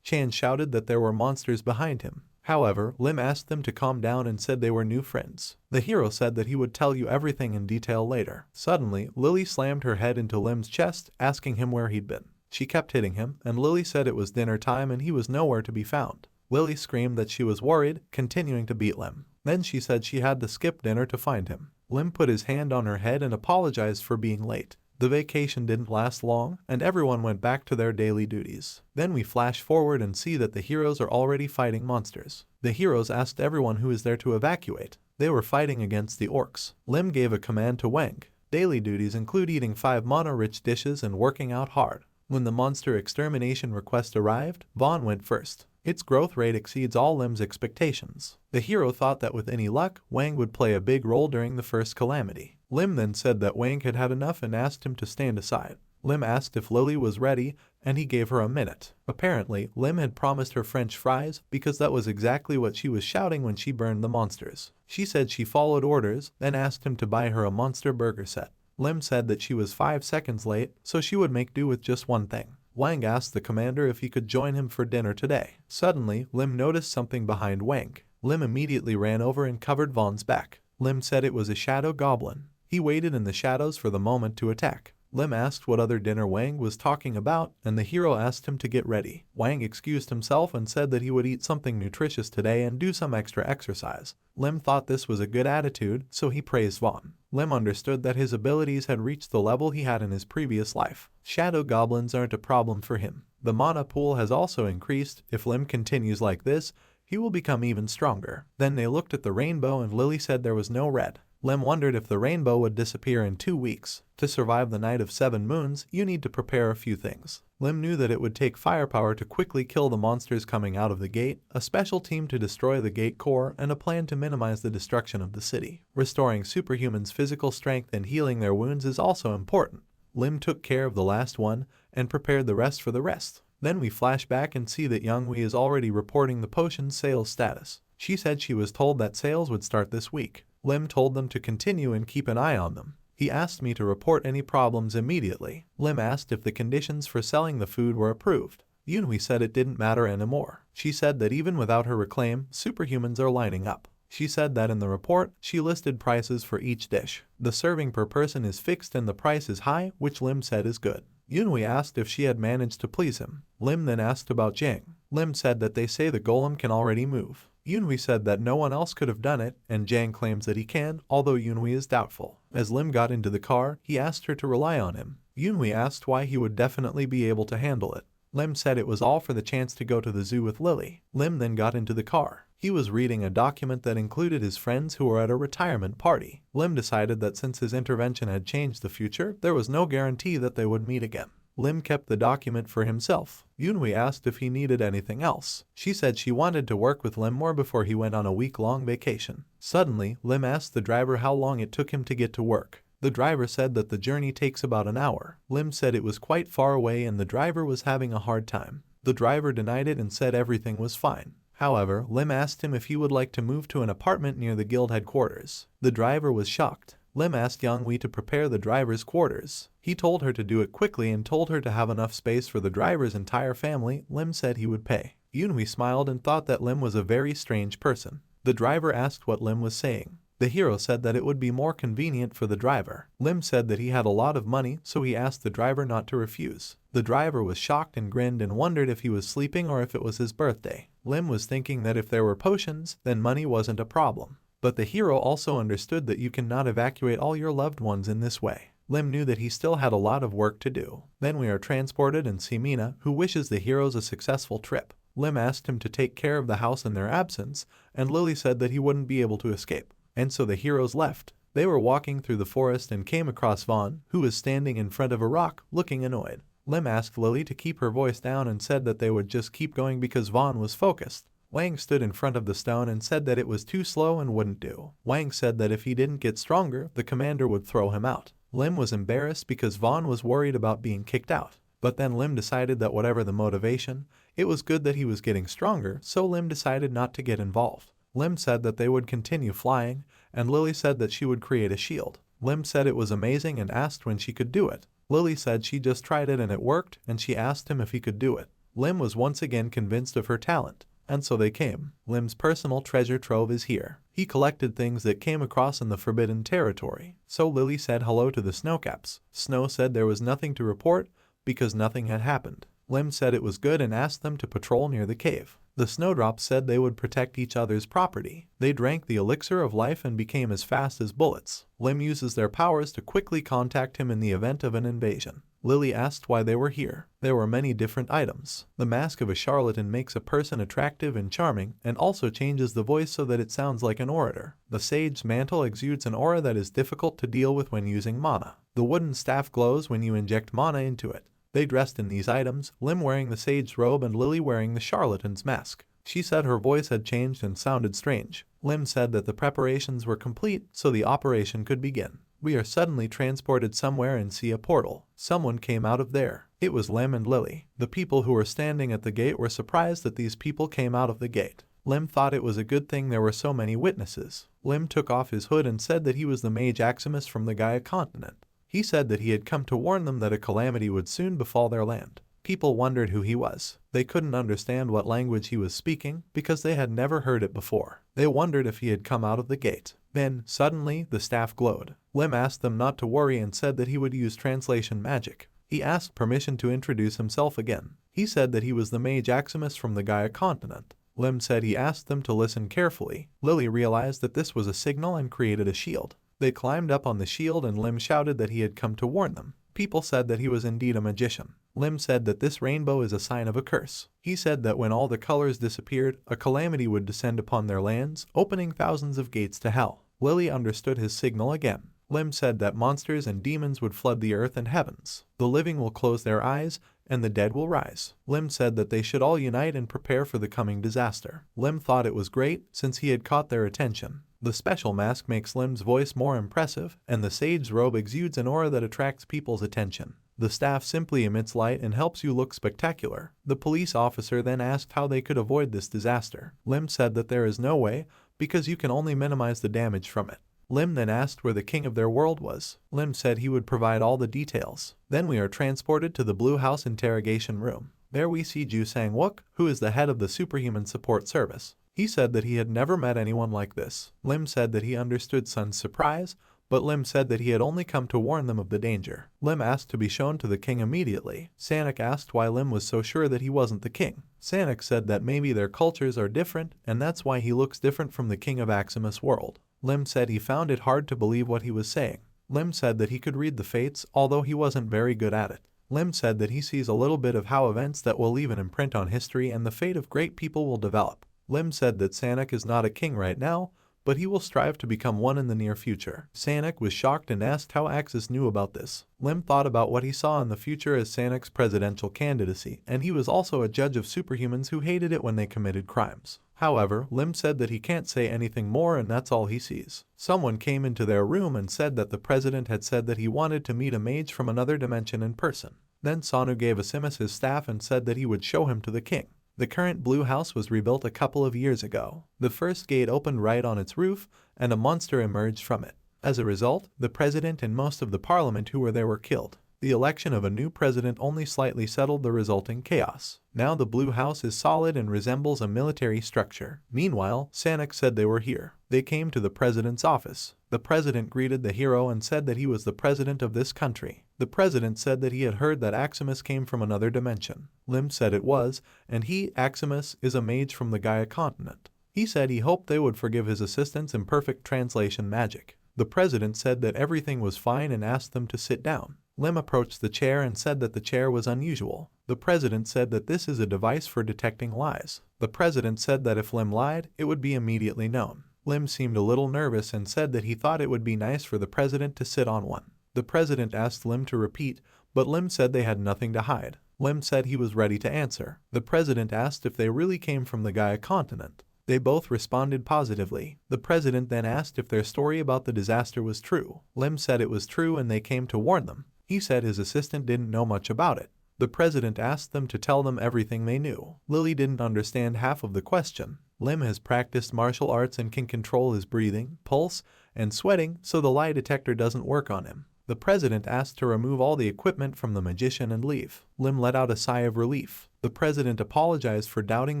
Chan shouted that there were monsters behind him. However, Lim asked them to calm down and said they were new friends. The hero said that he would tell you everything in detail later. Suddenly, Lily slammed her head into Lim's chest, asking him where he'd been. She kept hitting him, and Lily said it was dinner time and he was nowhere to be found. Lily screamed that she was worried, continuing to beat Lim. Then she said she had to skip dinner to find him. Lim put his hand on her head and apologized for being late. The vacation didn't last long, and everyone went back to their daily duties. Then we flash forward and see that the heroes are already fighting monsters. The heroes asked everyone who is there to evacuate. They were fighting against the orcs. Lim gave a command to Wang. Daily duties include eating 5 mana-rich dishes and working out hard. When the monster extermination request arrived, Vaughn went first. Its growth rate exceeds all Lim's expectations. The hero thought that with any luck, Wang would play a big role during the first calamity. Lim then said that Wang had had enough and asked him to stand aside. Lim asked if Lily was ready, and he gave her a minute. Apparently, Lim had promised her French fries because that was exactly what she was shouting when she burned the monsters. She said she followed orders, then asked him to buy her a monster burger set. Lim said that she was 5 seconds late, so she would make do with just one thing. Wang asked the commander if he could join him for dinner today. Suddenly, Lim noticed something behind Wang. Lim immediately ran over and covered Vaughn's back. Lim said it was a shadow goblin. He waited in the shadows for the moment to attack. Lim asked what other dinner Wang was talking about, and the hero asked him to get ready. Wang excused himself and said that he would eat something nutritious today and do some extra exercise. Lim thought this was a good attitude, so he praised Vaughn. Lim understood that his abilities had reached the level he had in his previous life. Shadow goblins aren't a problem for him. The mana pool has also increased. If Lim continues like this, he will become even stronger. Then they looked at the rainbow and Lily said there was no red. Lim wondered if the rainbow would disappear in 2 weeks. To survive the night of 7 moons, you need to prepare a few things. Lim knew that it would take firepower to quickly kill the monsters coming out of the gate, a special team to destroy the gate core, and a plan to minimize the destruction of the city. Restoring superhumans' physical strength and healing their wounds is also important. Lim took care of the last one and prepared the rest for the rest. Then we flash back and see that Youngwee is already reporting the potion's sales status. She said she was told that sales would start this week. Lim told them to continue and keep an eye on them. He asked me to report any problems immediately. Lim asked if the conditions for selling the food were approved. Youngwee said it didn't matter anymore. She said that even without her reclaim, superhumans are lining up. She said that in the report, she listed prices for each dish. The serving per person is fixed and the price is high, which Lim said is good. Youngwee asked if she had managed to please him. Lim then asked about Jang. Lim said that they say the golem can already move. Youngwee said that no one else could have done it, and Jang claims that he can, although Youngwee is doubtful. As Lim got into the car, he asked her to rely on him. Youngwee asked why he would definitely be able to handle it. Lim said it was all for the chance to go to the zoo with Lily. Lim then got into the car. He was reading a document that included his friends who were at a retirement party. Lim decided that since his intervention had changed the future, there was no guarantee that they would meet again. Lim kept the document for himself. Youngwee asked if he needed anything else. She said she wanted to work with Lim more before he went on a week-long vacation. Suddenly, Lim asked the driver how long it took him to get to work. The driver said that the journey takes about an hour. Lim said it was quite far away and the driver was having a hard time. The driver denied it and said everything was fine. However, Lim asked him if he would like to move to an apartment near the guild headquarters. The driver was shocked. Lim asked Youngwee to prepare the driver's quarters. He told her to do it quickly and told her to have enough space for the driver's entire family. Lim said he would pay. Youngwee smiled and thought that Lim was a very strange person. The driver asked what Lim was saying. The hero said that it would be more convenient for the driver. Lim said that he had a lot of money, so he asked the driver not to refuse. The driver was shocked and grinned and wondered if he was sleeping or if it was his birthday. Lim was thinking that if there were potions, then money wasn't a problem. But the hero also understood that you cannot evacuate all your loved ones in this way. Lim knew that he still had a lot of work to do. Then we are transported and see Mina, who wishes the heroes a successful trip. Lim asked him to take care of the house in their absence, and Lily said that he wouldn't be able to escape. And so the heroes left. They were walking through the forest and came across Vaughn, who was standing in front of a rock, looking annoyed. Lim asked Lily to keep her voice down and said that they would just keep going because Vaughn was focused. Wang stood in front of the stone and said that it was too slow and wouldn't do. Wang said that if he didn't get stronger, the commander would throw him out. Lim was embarrassed because Vaughn was worried about being kicked out. But then Lim decided that whatever the motivation, it was good that he was getting stronger, so Lim decided not to get involved. Lim said that they would continue flying, and Lily said that she would create a shield. Lim said it was amazing and asked when she could do it. Lily said she just tried it and it worked, and she asked him if he could do it. Lim was once again convinced of her talent. And so they came. Lim's personal treasure trove is here. He collected things that came across in the forbidden territory. So Lily said hello to the snowcaps. Snow said there was nothing to report because nothing had happened. Lim said it was good and asked them to patrol near the cave. The snowdrops said they would protect each other's property. They drank the elixir of life and became as fast as bullets. Lim uses their powers to quickly contact him in the event of an invasion. Lily asked why they were here. There were many different items. The mask of a charlatan makes a person attractive and charming and also changes the voice so that it sounds like an orator. The sage's mantle exudes an aura that is difficult to deal with when using mana. The wooden staff glows when you inject mana into it. They dressed in these items, Lim wearing the sage's robe and Lily wearing the charlatan's mask. She said her voice had changed and sounded strange. Lim said that the preparations were complete so the operation could begin. We are suddenly transported somewhere and see a portal. Someone came out of there. It was Lim and Lily. The people who were standing at the gate were surprised that these people came out of the gate. Lim thought it was a good thing there were so many witnesses. Lim took off his hood and said that he was the mage Aximus from the Gaia continent. He said that he had come to warn them that a calamity would soon befall their land. People wondered who he was. They couldn't understand what language he was speaking because they had never heard it before. They wondered if he had come out of the gate. Then, suddenly, the staff glowed. Lim asked them not to worry and said that he would use translation magic. He asked permission to introduce himself again. He said that he was the mage Aximus from the Gaia continent. Lim said he asked them to listen carefully. Lily realized that this was a signal and created a shield. They climbed up on the shield and Lim shouted that he had come to warn them. People said that he was indeed a magician. Lim said that this rainbow is a sign of a curse. He said that when all the colors disappeared, a calamity would descend upon their lands, opening thousands of gates to hell. Lily understood his signal again. Lim said that monsters and demons would flood the earth and heavens. The living will close their eyes, and the dead will rise. Lim said that they should all unite and prepare for the coming disaster. Lim thought it was great, since he had caught their attention. The special mask makes Lim's voice more impressive, and the sage's robe exudes an aura that attracts people's attention. The staff simply emits light and helps you look spectacular. The police officer then asked how they could avoid this disaster. Lim said that there is no way, because you can only minimize the damage from it. Lim then asked where the king of their world was. Lim said he would provide all the details. Then we are transported to the Blue House interrogation room. There we see Ju Sang-wook, who is the head of the Superhuman Support Service. He said that he had never met anyone like this. Lim said that he understood Sun's surprise, but Lim said that he had only come to warn them of the danger. Lim asked to be shown to the king immediately. Sanak asked why Lim was so sure that he wasn't the king. Sanak said that maybe their cultures are different, and that's why he looks different from the king of Aximus' world. Lim said he found it hard to believe what he was saying. Lim said that he could read the fates, although he wasn't very good at it. Lim said that he sees a little bit of how events that will leave an imprint on history and the fate of great people will develop. Lim said that Sanak is not a king right now, but he will strive to become one in the near future. Sanak was shocked and asked how Axis knew about this. Lim thought about what he saw in the future as Sanak's presidential candidacy, and he was also a judge of superhumans who hated it when they committed crimes. However, Lim said that he can't say anything more and that's all he sees. Someone came into their room and said that the president had said that he wanted to meet a mage from another dimension in person. Then Sonu gave Asimus his staff and said that he would show him to the king. The current Blue House was rebuilt a couple of years ago. The first gate opened right on its roof, and a monster emerged from it. As a result, the president and most of the parliament who were there were killed. The election of a new president only slightly settled the resulting chaos. Now the Blue House is solid and resembles a military structure. Meanwhile, Sanak said they were here. They came to the president's office. The president greeted the hero and said that he was the president of this country. The president said that he had heard that Aximus came from another dimension. Lim said it was, and he, Aximus, is a mage from the Gaia continent. He said he hoped they would forgive his assistance in perfect translation magic. The president said that everything was fine and asked them to sit down. Lim approached the chair and said that the chair was unusual. The president said that this is a device for detecting lies. The president said that if Lim lied, it would be immediately known. Lim seemed a little nervous and said that he thought it would be nice for the president to sit on one. The president asked Lim to repeat, but Lim said they had nothing to hide. Lim said he was ready to answer. The president asked if they really came from the Gaia continent. They both responded positively. The president then asked if their story about the disaster was true. Lim said it was true and they came to warn them. He said his assistant didn't know much about it. The president asked them to tell them everything they knew. Lily didn't understand half of the question. Lim has practiced martial arts and can control his breathing, pulse, and sweating, so the lie detector doesn't work on him. The president asked to remove all the equipment from the magician and leave. Lim let out a sigh of relief. The president apologized for doubting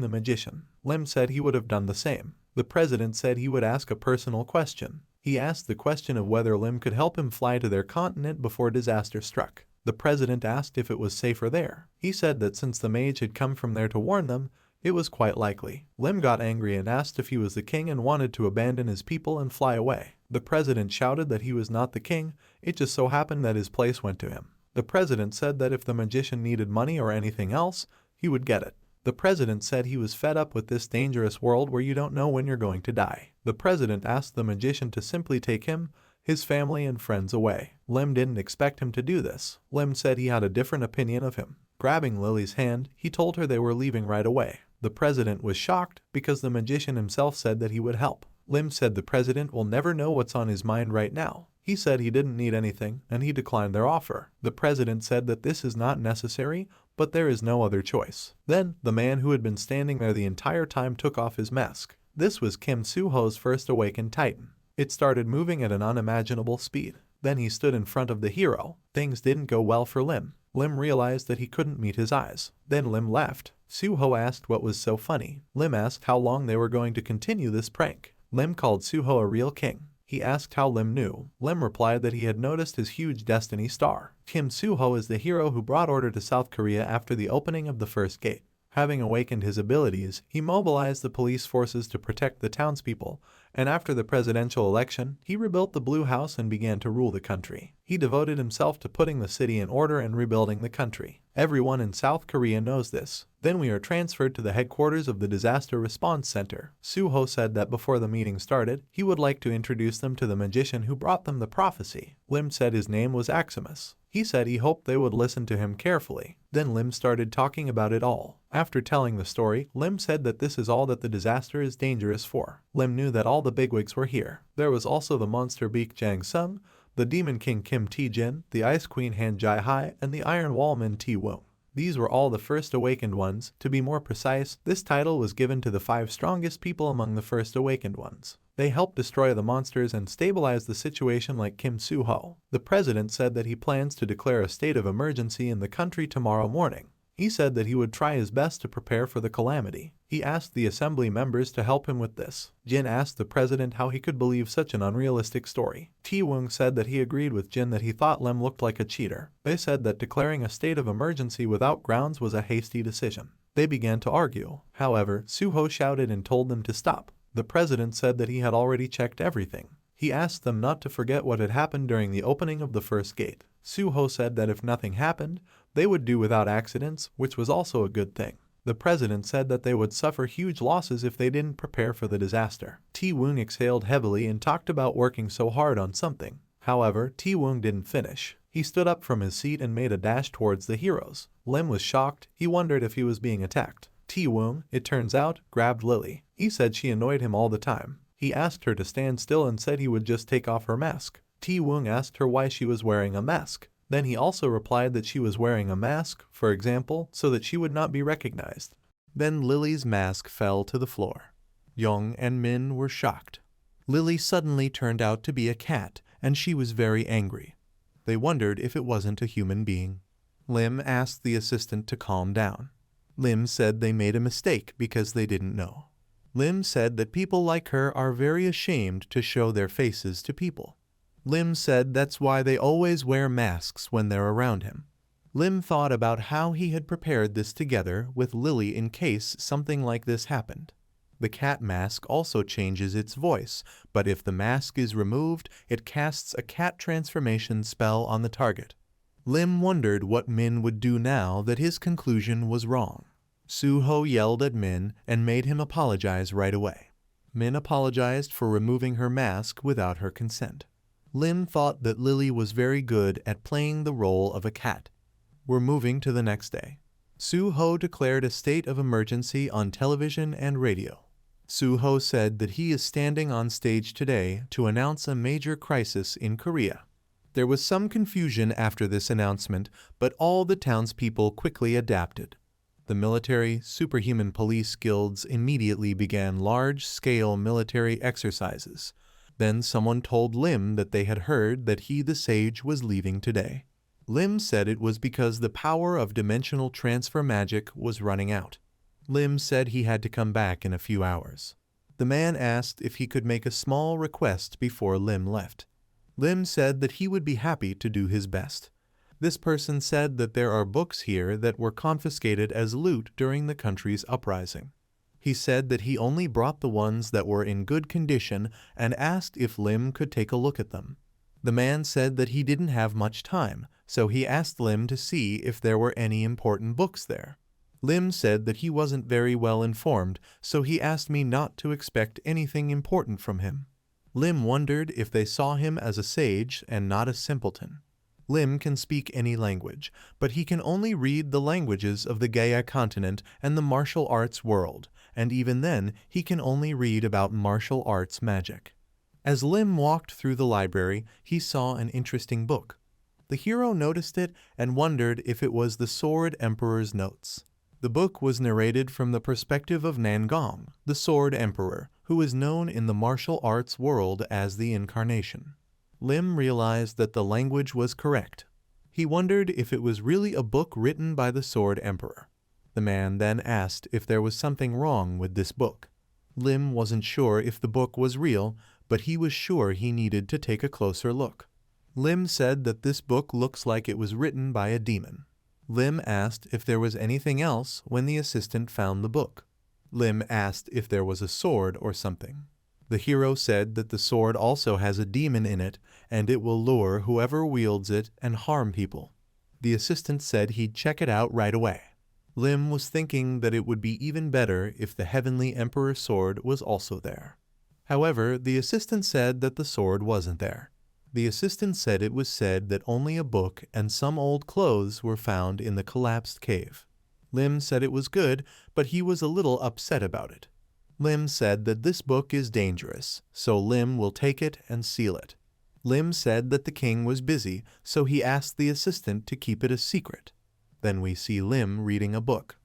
the magician. Lim said he would have done the same. The president said he would ask a personal question. He asked the question of whether Lim could help him fly to their continent before disaster struck. The president asked if it was safer there. He said that since the mage had come from there to warn them, it was quite likely. Lim got angry and asked if he was the king and wanted to abandon his people and fly away. The president shouted that he was not the king, it just so happened that his place went to him. The president said that if the magician needed money or anything else, he would get it. The president said he was fed up with this dangerous world where you don't know when you're going to die. The president asked the magician to simply take him, his family and friends away. Lim didn't expect him to do this. Lim said he had a different opinion of him. Grabbing Lily's hand, he told her they were leaving right away. The president was shocked because the magician himself said that he would help. Lim said the president will never know what's on his mind right now. He said he didn't need anything, and he declined their offer. The president said that this is not necessary, but there is no other choice. Then, the man who had been standing there the entire time took off his mask. This was Kim Soo-ho's first awakened titan. It started moving at an unimaginable speed. Then he stood in front of the hero. Things didn't go well for Lim. Lim realized that he couldn't meet his eyes. Then Lim left. Soo-ho asked what was so funny. Lim asked how long they were going to continue this prank. Lim called Soo-ho a real king. He asked how Lim knew. Lim replied that he had noticed his huge destiny star. Kim Soo-ho is the hero who brought order to South Korea after the opening of the first gate. Having awakened his abilities, he mobilized the police forces to protect the townspeople, and after the presidential election, he rebuilt the Blue House and began to rule the country. He devoted himself to putting the city in order and rebuilding the country. Everyone in South Korea knows this. Then we are transferred to the headquarters of the Disaster Response Center. Soo-ho said that before the meeting started, he would like to introduce them to the magician who brought them the prophecy. Lim said his name was Aximus. He said he hoped they would listen to him carefully. Then Lim started talking about it all. After telling the story, Lim said that this is all that the disaster is dangerous for. Lim knew that all the bigwigs were here. There was also the monster Beak Jang-sung, the Demon King Kim Tae-jin, the Ice Queen Han Jae-hai, and the Iron Wall Min Tae-woong. These were all the first awakened ones. To be more precise, this title was given to the 5 strongest people among the first awakened ones. They helped destroy the monsters and stabilize the situation like Kim Soo-ho. The president said that he plans to declare a state of emergency in the country tomorrow morning. He said that he would try his best to prepare for the calamity. He asked the assembly members to help him with this. Jin asked the president how he could believe such an unrealistic story. Tae-woong said that he agreed with Jin that he thought Lim looked like a cheater. They said that declaring a state of emergency without grounds was a hasty decision. They began to argue. However, Soo-ho shouted and told them to stop. The president said that he had already checked everything. He asked them not to forget what had happened during the opening of the first gate. Soo-ho said that if nothing happened, they would do without accidents, which was also a good thing. The president said that they would suffer huge losses if they didn't prepare for the disaster. Tae-woong exhaled heavily and talked about working so hard on something. However, Tae-woong didn't finish. He stood up from his seat and made a dash towards the heroes. Lim was shocked. He wondered if he was being attacked. Tae-woong, it turns out, grabbed Lily. He said she annoyed him all the time. He asked her to stand still and said he would just take off her mask. Tae-woong asked her why she was wearing a mask. Then he also replied that she was wearing a mask, for example, so that she would not be recognized. Then Lily's mask fell to the floor. Young and Min were shocked. Lily suddenly turned out to be a cat, and she was very angry. They wondered if it wasn't a human being. Lim asked the assistant to calm down. Lim said they made a mistake because they didn't know. Lim said that people like her are very ashamed to show their faces to people. Lim said that's why they always wear masks when they're around him. Lim thought about how he had prepared this together with Lily in case something like this happened. The cat mask also changes its voice, but if the mask is removed, it casts a cat transformation spell on the target. Lim wondered what Min would do now that his conclusion was wrong. Soo-ho yelled at Min and made him apologize right away. Min apologized for removing her mask without her consent. Lim thought that Lily was very good at playing the role of a cat. We're moving to the next day. Soo-ho declared a state of emergency on television and radio. Soo-ho said that he is standing on stage today to announce a major crisis in Korea. There was some confusion after this announcement, but all the townspeople quickly adapted. The military, superhuman police guilds immediately began large-scale military exercises. Then someone told Lim that they had heard that he, the sage, was leaving today. Lim said it was because the power of dimensional transfer magic was running out. Lim said he had to come back in a few hours. The man asked if he could make a small request before Lim left. Lim said that he would be happy to do his best. This person said that there are books here that were confiscated as loot during the country's uprising. He said that he only brought the ones that were in good condition and asked if Lim could take a look at them. The man said that he didn't have much time, so he asked Lim to see if there were any important books there. Lim said that he wasn't very well informed, so he asked me not to expect anything important from him. Lim wondered if they saw him as a sage and not a simpleton. Lim can speak any language, but he can only read the languages of the Gaia continent and the martial arts world, and even then he can only read about martial arts magic. As Lim walked through the library, he saw an interesting book. The hero noticed it and wondered if it was the Sword Emperor's notes. The book was narrated from the perspective of Nangong, the Sword Emperor, who is known in the martial arts world as the Incarnation. Lim realized that the language was correct. He wondered if it was really a book written by the Sword Emperor. The man then asked if there was something wrong with this book. Lim wasn't sure if the book was real, but he was sure he needed to take a closer look. Lim said that this book looks like it was written by a demon. Lim asked if there was anything else when the assistant found the book. Lim asked if there was a sword or something. The hero said that the sword also has a demon in it, and it will lure whoever wields it and harm people. The assistant said he'd check it out right away. Lim was thinking that it would be even better if the Heavenly Emperor's sword was also there. However, the assistant said that the sword wasn't there. The assistant said it was said that only a book and some old clothes were found in the collapsed cave. Lim said it was good, but he was a little upset about it. Lim said that this book is dangerous, so Lim will take it and seal it. Lim said that the king was busy, so he asked the assistant to keep it a secret. Then we see Lim reading a book.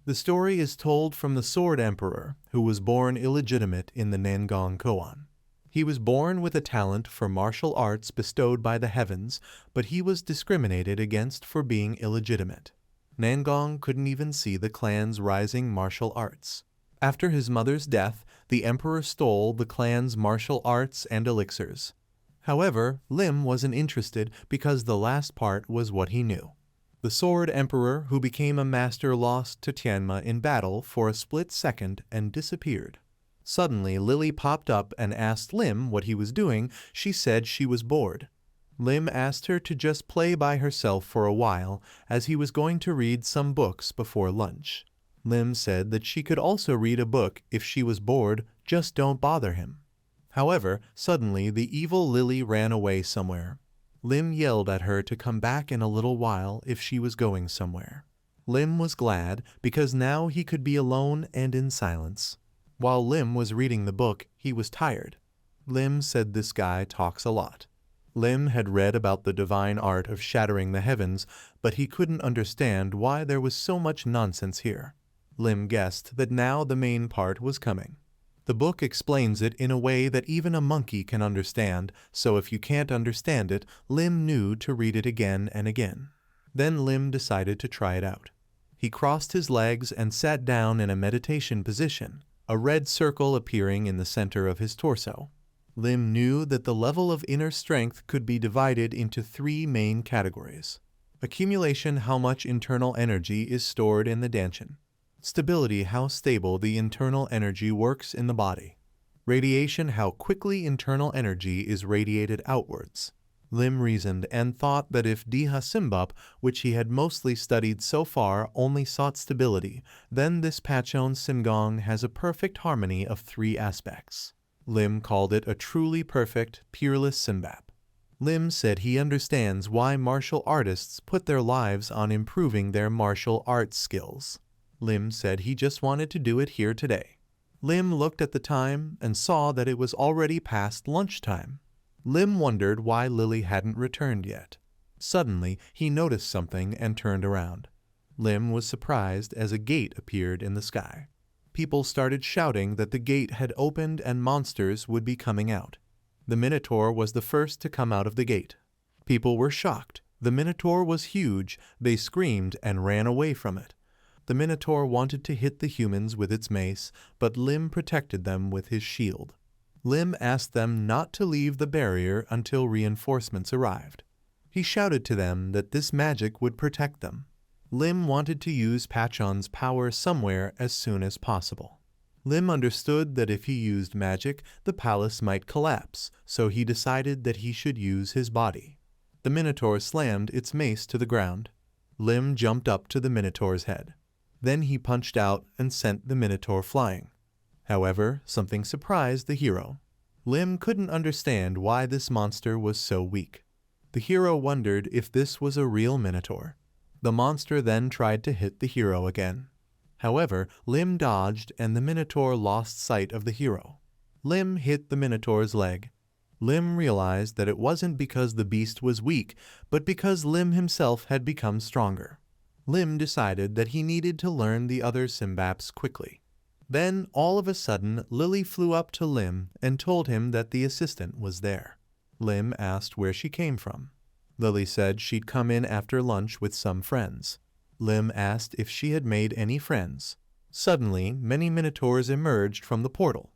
The story is told from the Sword Emperor, who was born illegitimate in the Nangong koan. He was born with a talent for martial arts bestowed by the heavens, but he was discriminated against for being illegitimate. Nangong couldn't even see the clan's rising martial arts. After his mother's death, the emperor stole the clan's martial arts and elixirs. However, Lim wasn't interested because the last part was what he knew. The Sword Emperor, who became a master, lost to Tianma in battle for a split second and disappeared. Suddenly, Lily popped up and asked Lim what he was doing. She said she was bored. Lim asked her to just play by herself for a while, as he was going to read some books before lunch. Lim said that she could also read a book if she was bored, just don't bother him. However, suddenly the evil Lily ran away somewhere. Lim yelled at her to come back in a little while if she was going somewhere. Lim was glad because now he could be alone and in silence. While Lim was reading the book, he was tired. Lim said this guy talks a lot. Lim had read about the divine art of shattering the heavens, but he couldn't understand why there was so much nonsense here. Lim guessed that now the main part was coming. The book explains it in a way that even a monkey can understand, so if you can't understand it, Lim knew to read it again and again. Then Lim decided to try it out. He crossed his legs and sat down in a meditation position, a red circle appearing in the center of his torso. Lim knew that the level of inner strength could be divided into three main categories. Accumulation, how much internal energy is stored in the danchan. Stability, how stable the internal energy works in the body. Radiation, how quickly internal energy is radiated outwards. Lim reasoned and thought that if Diha Simbap, which he had mostly studied so far, only sought stability, then this Pachon Singong has a perfect harmony of three aspects. Lim called it a truly perfect, peerless Simbap. Lim said he understands why martial artists put their lives on improving their martial arts skills. Lim said he just wanted to do it here today. Lim looked at the time and saw that it was already past lunchtime. Lim wondered why Lily hadn't returned yet. Suddenly, he noticed something and turned around. Lim was surprised as a gate appeared in the sky. People started shouting that the gate had opened and monsters would be coming out. The Minotaur was the first to come out of the gate. People were shocked. The Minotaur was huge. They screamed and ran away from it. The Minotaur wanted to hit the humans with its mace, but Lim protected them with his shield. Lim asked them not to leave the barrier until reinforcements arrived. He shouted to them that this magic would protect them. Lim wanted to use Pachon's power somewhere as soon as possible. Lim understood that if he used magic, the palace might collapse, so he decided that he should use his body. The Minotaur slammed its mace to the ground. Lim jumped up to the Minotaur's head. Then he punched out and sent the Minotaur flying. However, something surprised the hero. Lim couldn't understand why this monster was so weak. The hero wondered if this was a real Minotaur. The monster then tried to hit the hero again. However, Lim dodged and the Minotaur lost sight of the hero. Lim hit the Minotaur's leg. Lim realized that it wasn't because the beast was weak, but because Lim himself had become stronger. Lim decided that he needed to learn the other Simbaps quickly. Then, all of a sudden, Lily flew up to Lim and told him that the assistant was there. Lim asked where she came from. Lily said she'd come in after lunch with some friends. Lim asked if she had made any friends. Suddenly, many minotaurs emerged from the portal.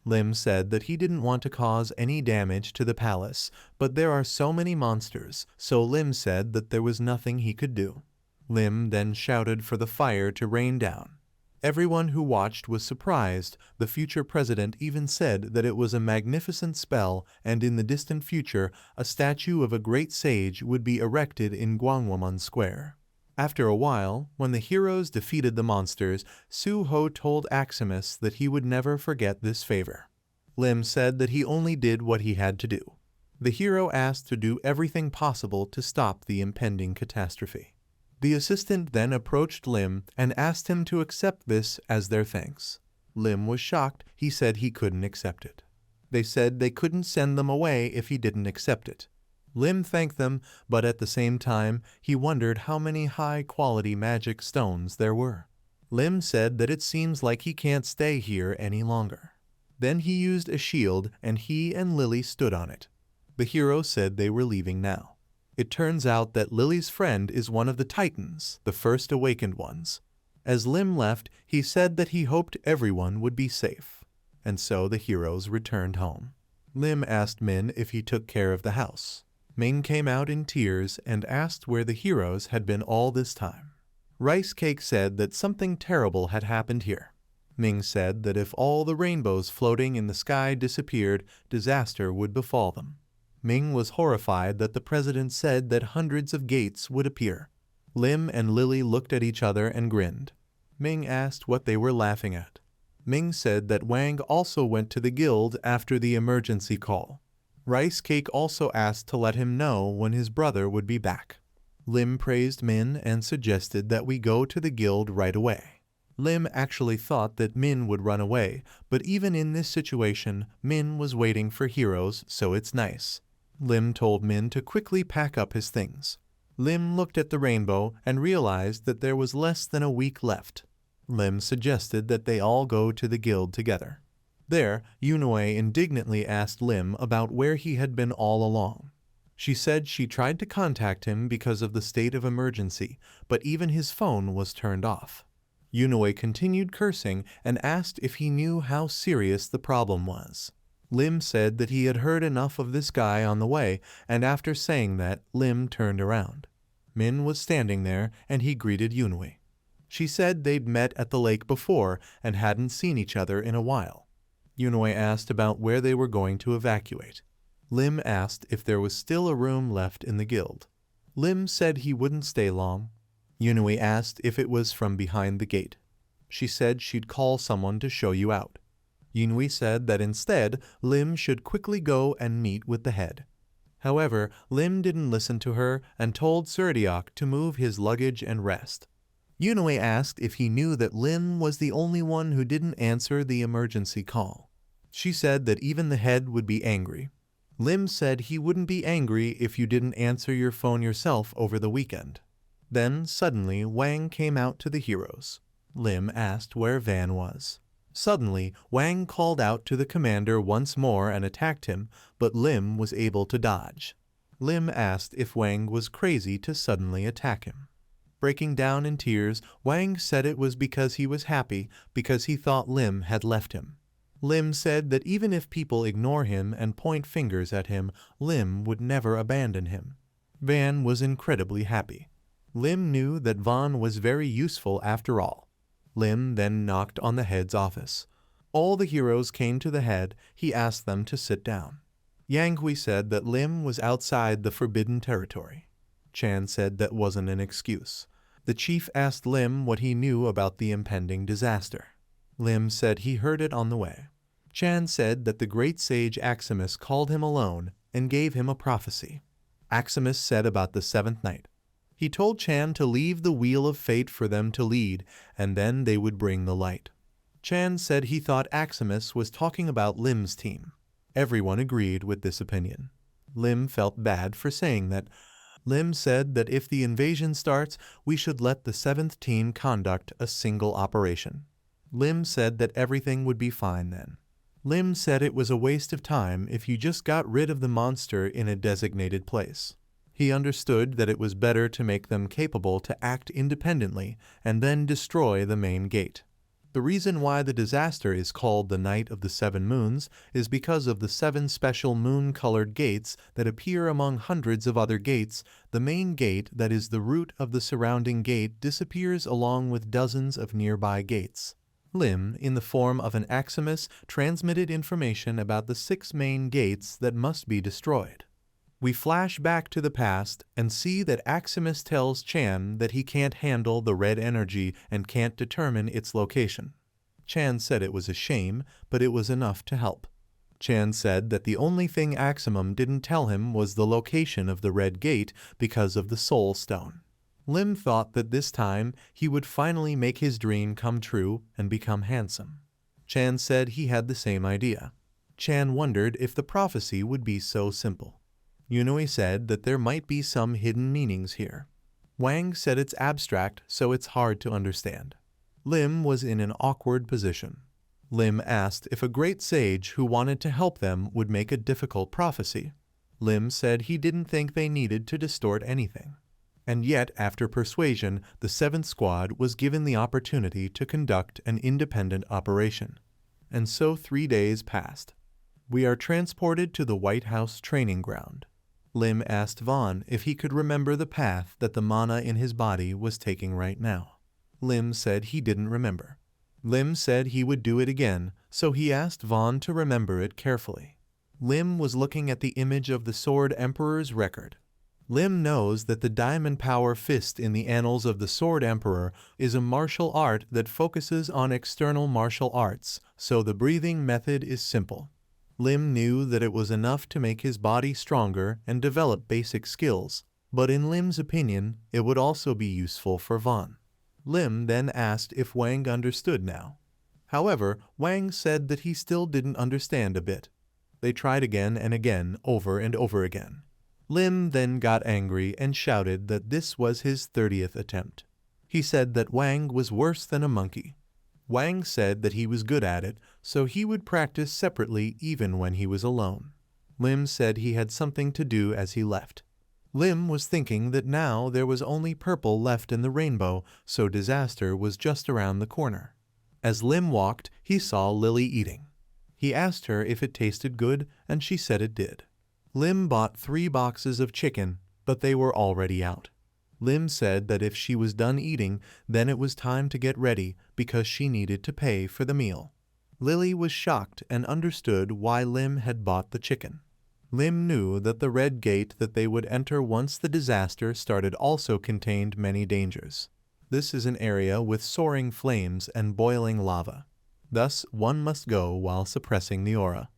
Lim said that he didn't want to cause any damage to the palace, but there are so many monsters, so Lim said that there was nothing he could do. Lim then shouted for the fire to rain down. Everyone who watched was surprised. The future president even said that it was a magnificent spell, and in the distant future, a statue of a great sage would be erected in Gwanghwamun Square. After a while, when the heroes defeated the monsters, Su-ho told Aximus that he would never forget this favor. Lim said that he only did what he had to do. The hero asked to do everything possible to stop the impending catastrophe. The assistant then approached Lim and asked him to accept this as their thanks. Lim was shocked. He said he couldn't accept it. They said they couldn't send them away if he didn't accept it. Lim thanked them, but at the same time, he wondered how many high-quality magic stones there were. Lim said that it seems like he can't stay here any longer. Then he used a shield, and he and Lily stood on it. The hero said they were leaving now. It turns out that Lily's friend is one of the Titans, the first awakened ones. As Lim left, he said that he hoped everyone would be safe. And so the heroes returned home. Lim asked Min if he took care of the house. Ming came out in tears and asked where the heroes had been all this time. Rice Cake said that something terrible had happened here. Ming said that if all the rainbows floating in the sky disappeared, disaster would befall them. Ming was horrified that the president said that hundreds of gates would appear. Lim and Lily looked at each other and grinned. Ming asked what they were laughing at. Ming said that Wang also went to the guild after the emergency call. Rice Cake also asked to let him know when his brother would be back. Lim praised Min and suggested that we go to the guild right away. Lim actually thought that Min would run away, but even in this situation, Min was waiting for heroes, so it's nice. Lim told Min to quickly pack up his things. Lim looked at the rainbow and realized that there was less than a week left. Lim suggested that they all go to the guild together. There, Yunui indignantly asked Lim about where he had been all along. She said she tried to contact him because of the state of emergency, but even his phone was turned off. Yunui continued cursing and asked if he knew how serious the problem was. Lim said that he had heard enough of this guy on the way, and after saying that, Lim turned around. Min was standing there, and he greeted Yunui. She said they'd met at the lake before and hadn't seen each other in a while. Yunui asked about where they were going to evacuate. Lim asked if there was still a room left in the guild. Lim said he wouldn't stay long. Yunui asked if it was from behind the gate. She said she'd call someone to show you out. Yunui said that instead, Lim should quickly go and meet with the head. However, Lim didn't listen to her and told Surdiok to move his luggage and rest. Yunui asked if he knew that Lim was the only one who didn't answer the emergency call. She said that even the head would be angry. Lim said he wouldn't be angry if you didn't answer your phone yourself over the weekend. Then, suddenly, Wang came out to the heroes. Lim asked where Van was. Suddenly, Wang called out to the commander once more and attacked him, but Lim was able to dodge. Lim asked if Wang was crazy to suddenly attack him. Breaking down in tears, Wang said it was because he was happy because he thought Lim had left him. Lim said that even if people ignore him and point fingers at him, Lim would never abandon him. Van was incredibly happy. Lim knew that Van was very useful after all. Lim then knocked on the head's office. All the heroes came to the head. He asked them to sit down. Yang Hui said that Lim was outside the forbidden territory. Chan said that wasn't an excuse. The chief asked Lim what he knew about the impending disaster. Lim said he heard it on the way. Chan said that the great sage Aximus called him alone and gave him a prophecy. Aximus said about the seventh night. He told Chan to leave the wheel of fate for them to lead, and then they would bring the light. Chan said he thought Aximus was talking about Lim's team. Everyone agreed with this opinion. Lim felt bad for saying that. Lim said that if the invasion starts, we should let the 7th team conduct a single operation. Lim said that everything would be fine then. Lim said it was a waste of time if you just got rid of the monster in a designated place. He understood that it was better to make them capable to act independently and then destroy the main gate. The reason why the disaster is called the Night of the 7 Moons is because of the 7 special moon-colored gates that appear among hundreds of other gates. The main gate, that is the root of the surrounding gate, disappears along with dozens of nearby gates. Lim, in the form of an Aximus, transmitted information about the 6 main gates that must be destroyed. We flash back to the past and see that Aximus tells Chan that he can't handle the red energy and can't determine its location. Chan said it was a shame, but it was enough to help. Chan said that the only thing Aximum didn't tell him was the location of the red gate because of the soul stone. Lim thought that this time he would finally make his dream come true and become handsome. Chan said he had the same idea. Chan wondered if the prophecy would be so simple. Yunui said that there might be some hidden meanings here. Wang said it's abstract, so it's hard to understand. Lim was in an awkward position. Lim asked if a great sage who wanted to help them would make a difficult prophecy. Lim said he didn't think they needed to distort anything. And yet, after persuasion, the 7th Squad was given the opportunity to conduct an independent operation. And so 3 days passed. We are transported to the White House training ground. Lim asked Vaughn if he could remember the path that the mana in his body was taking right now. Lim said he didn't remember. Lim said he would do it again, so he asked Vaughn to remember it carefully. Lim was looking at the image of the Sword Emperor's record. Lim knows that the Diamond Power Fist in the Annals of the Sword Emperor is a martial art that focuses on external martial arts, so the breathing method is simple. Lim knew that it was enough to make his body stronger and develop basic skills, but in Lim's opinion, it would also be useful for Vaughn. Lim then asked if Wang understood now. However, Wang said that he still didn't understand a bit. They tried again and again, over and over again. Lim then got angry and shouted that this was his 30th attempt. He said that Wang was worse than a monkey. Wang said that he was good at it, so he would practice separately even when he was alone. Lim said he had something to do as he left. Lim was thinking that now there was only purple left in the rainbow, so disaster was just around the corner. As Lim walked, he saw Lily eating. He asked her if it tasted good, and she said it did. Lim bought 3 boxes of chicken, but they were already out. Lim said that if she was done eating, then it was time to get ready because she needed to pay for the meal. Lily was shocked and understood why Lim had bought the chicken. Lim knew that the red gate that they would enter once the disaster started also contained many dangers. This is an area with soaring flames and boiling lava. Thus, one must go while suppressing the aura.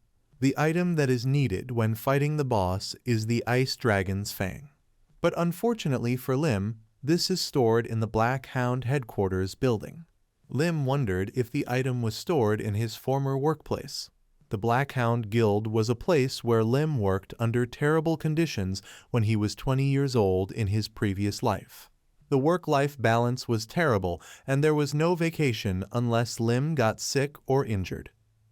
The item that is needed when fighting the boss is the Ice Dragon's Fang. But unfortunately for Lim, this is stored in the Black Hound headquarters building. Lim wondered if the item was stored in his former workplace. The Black Hound Guild was a place where Lim worked under terrible conditions when he was 20 years old in his previous life. The work-life balance was terrible, and there was no vacation unless Lim got sick or injured.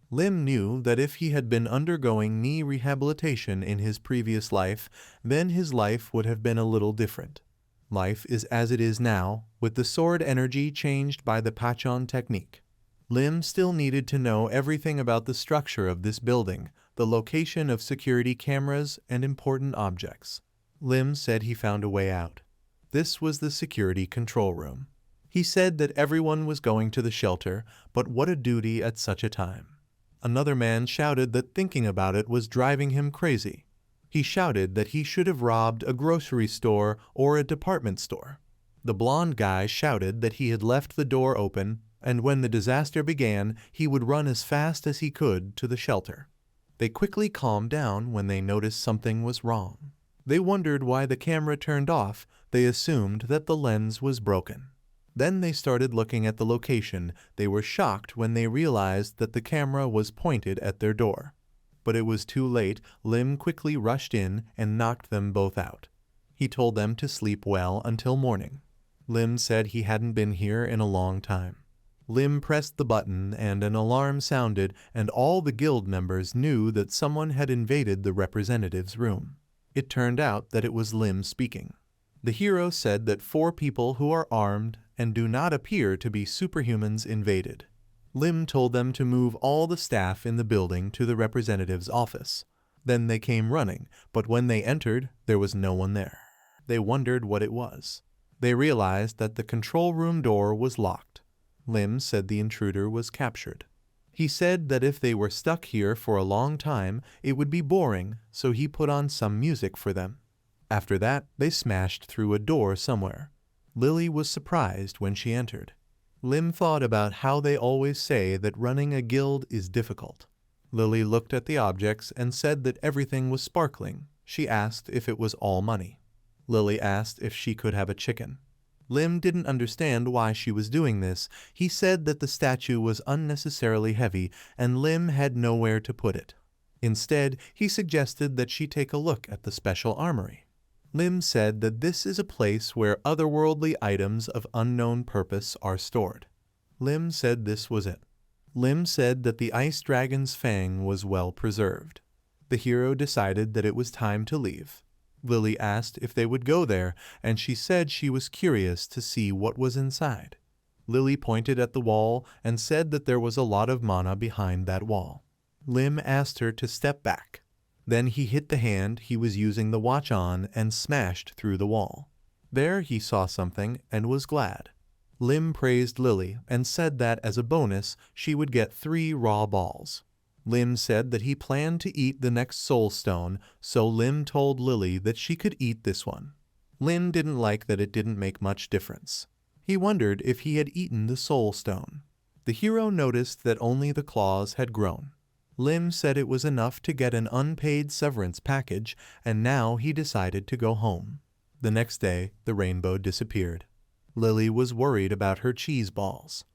Lim knew that if he had been undergoing knee rehabilitation in his previous life, then his life would have been a little different. Life is as it is now, with the sword energy changed by the Pachon technique. Lim still needed to know everything about the structure of this building, the location of security cameras, and important objects. Lim said he found a way out. This was the security control room. He said that everyone was going to the shelter, but what a duty at such a time. Another man shouted that thinking about it was driving him crazy. He shouted that he should have robbed a grocery store or a department store. The blond guy shouted that he had left the door open, and when the disaster began, he would run as fast as he could to the shelter. They quickly calmed down when they noticed something was wrong. They wondered why the camera turned off. They assumed that the lens was broken. Then they started looking at the location. They were shocked when they realized that the camera was pointed at their door. but it was too late. Lim quickly rushed in and knocked them both out. He told them to sleep well until morning. Lim said he hadn't been here in a long time. Lim pressed the button and an alarm sounded, and all the guild members knew that someone had invaded the representative's room. It turned out that it was Lim speaking. The hero said that 4 people who are armed and do not appear to be superhumans invaded. Lim told them to move all the staff in the building to the representative's office. Then they came running, but when they entered, there was no one there. They wondered what it was. They realized that the control room door was locked. Lim said the intruder was captured. He said that if they were stuck here for a long time, it would be boring, so he put on some music for them. After that, they smashed through a door somewhere. Lily was surprised when she entered. Lim thought about how they always say that running a guild is difficult. Lily looked at the objects and said that everything was sparkling. She asked if it was all money. Lily asked if she could have a chicken. Lim didn't understand why she was doing this. He said that the statue was unnecessarily heavy and Lim had nowhere to put it. Instead, he suggested that she take a look at the special armory. Lim said that this is a place where otherworldly items of unknown purpose are stored. Lim said this was it. Lim said that the ice dragon's fang was well preserved. The hero decided that it was time to leave. Lily asked if they would go there, and she said she was curious to see what was inside. Lily pointed at the wall and said that there was a lot of mana behind that wall. Lim asked her to step back. Then he hit the hand he was using the watch on and smashed through the wall. There he saw something and was glad. Lim praised Lily and said that as a bonus she would get 3 raw balls. Lim said that he planned to eat the next soul stone, so Lim told Lily that she could eat this one. Lim didn't like that it didn't make much difference. He wondered if he had eaten the soul stone. The hero noticed that only the claws had grown. Lim said it was enough to get an unpaid severance package, and now he decided to go home. The next day, the rainbow disappeared. Lily was worried about her cheese balls.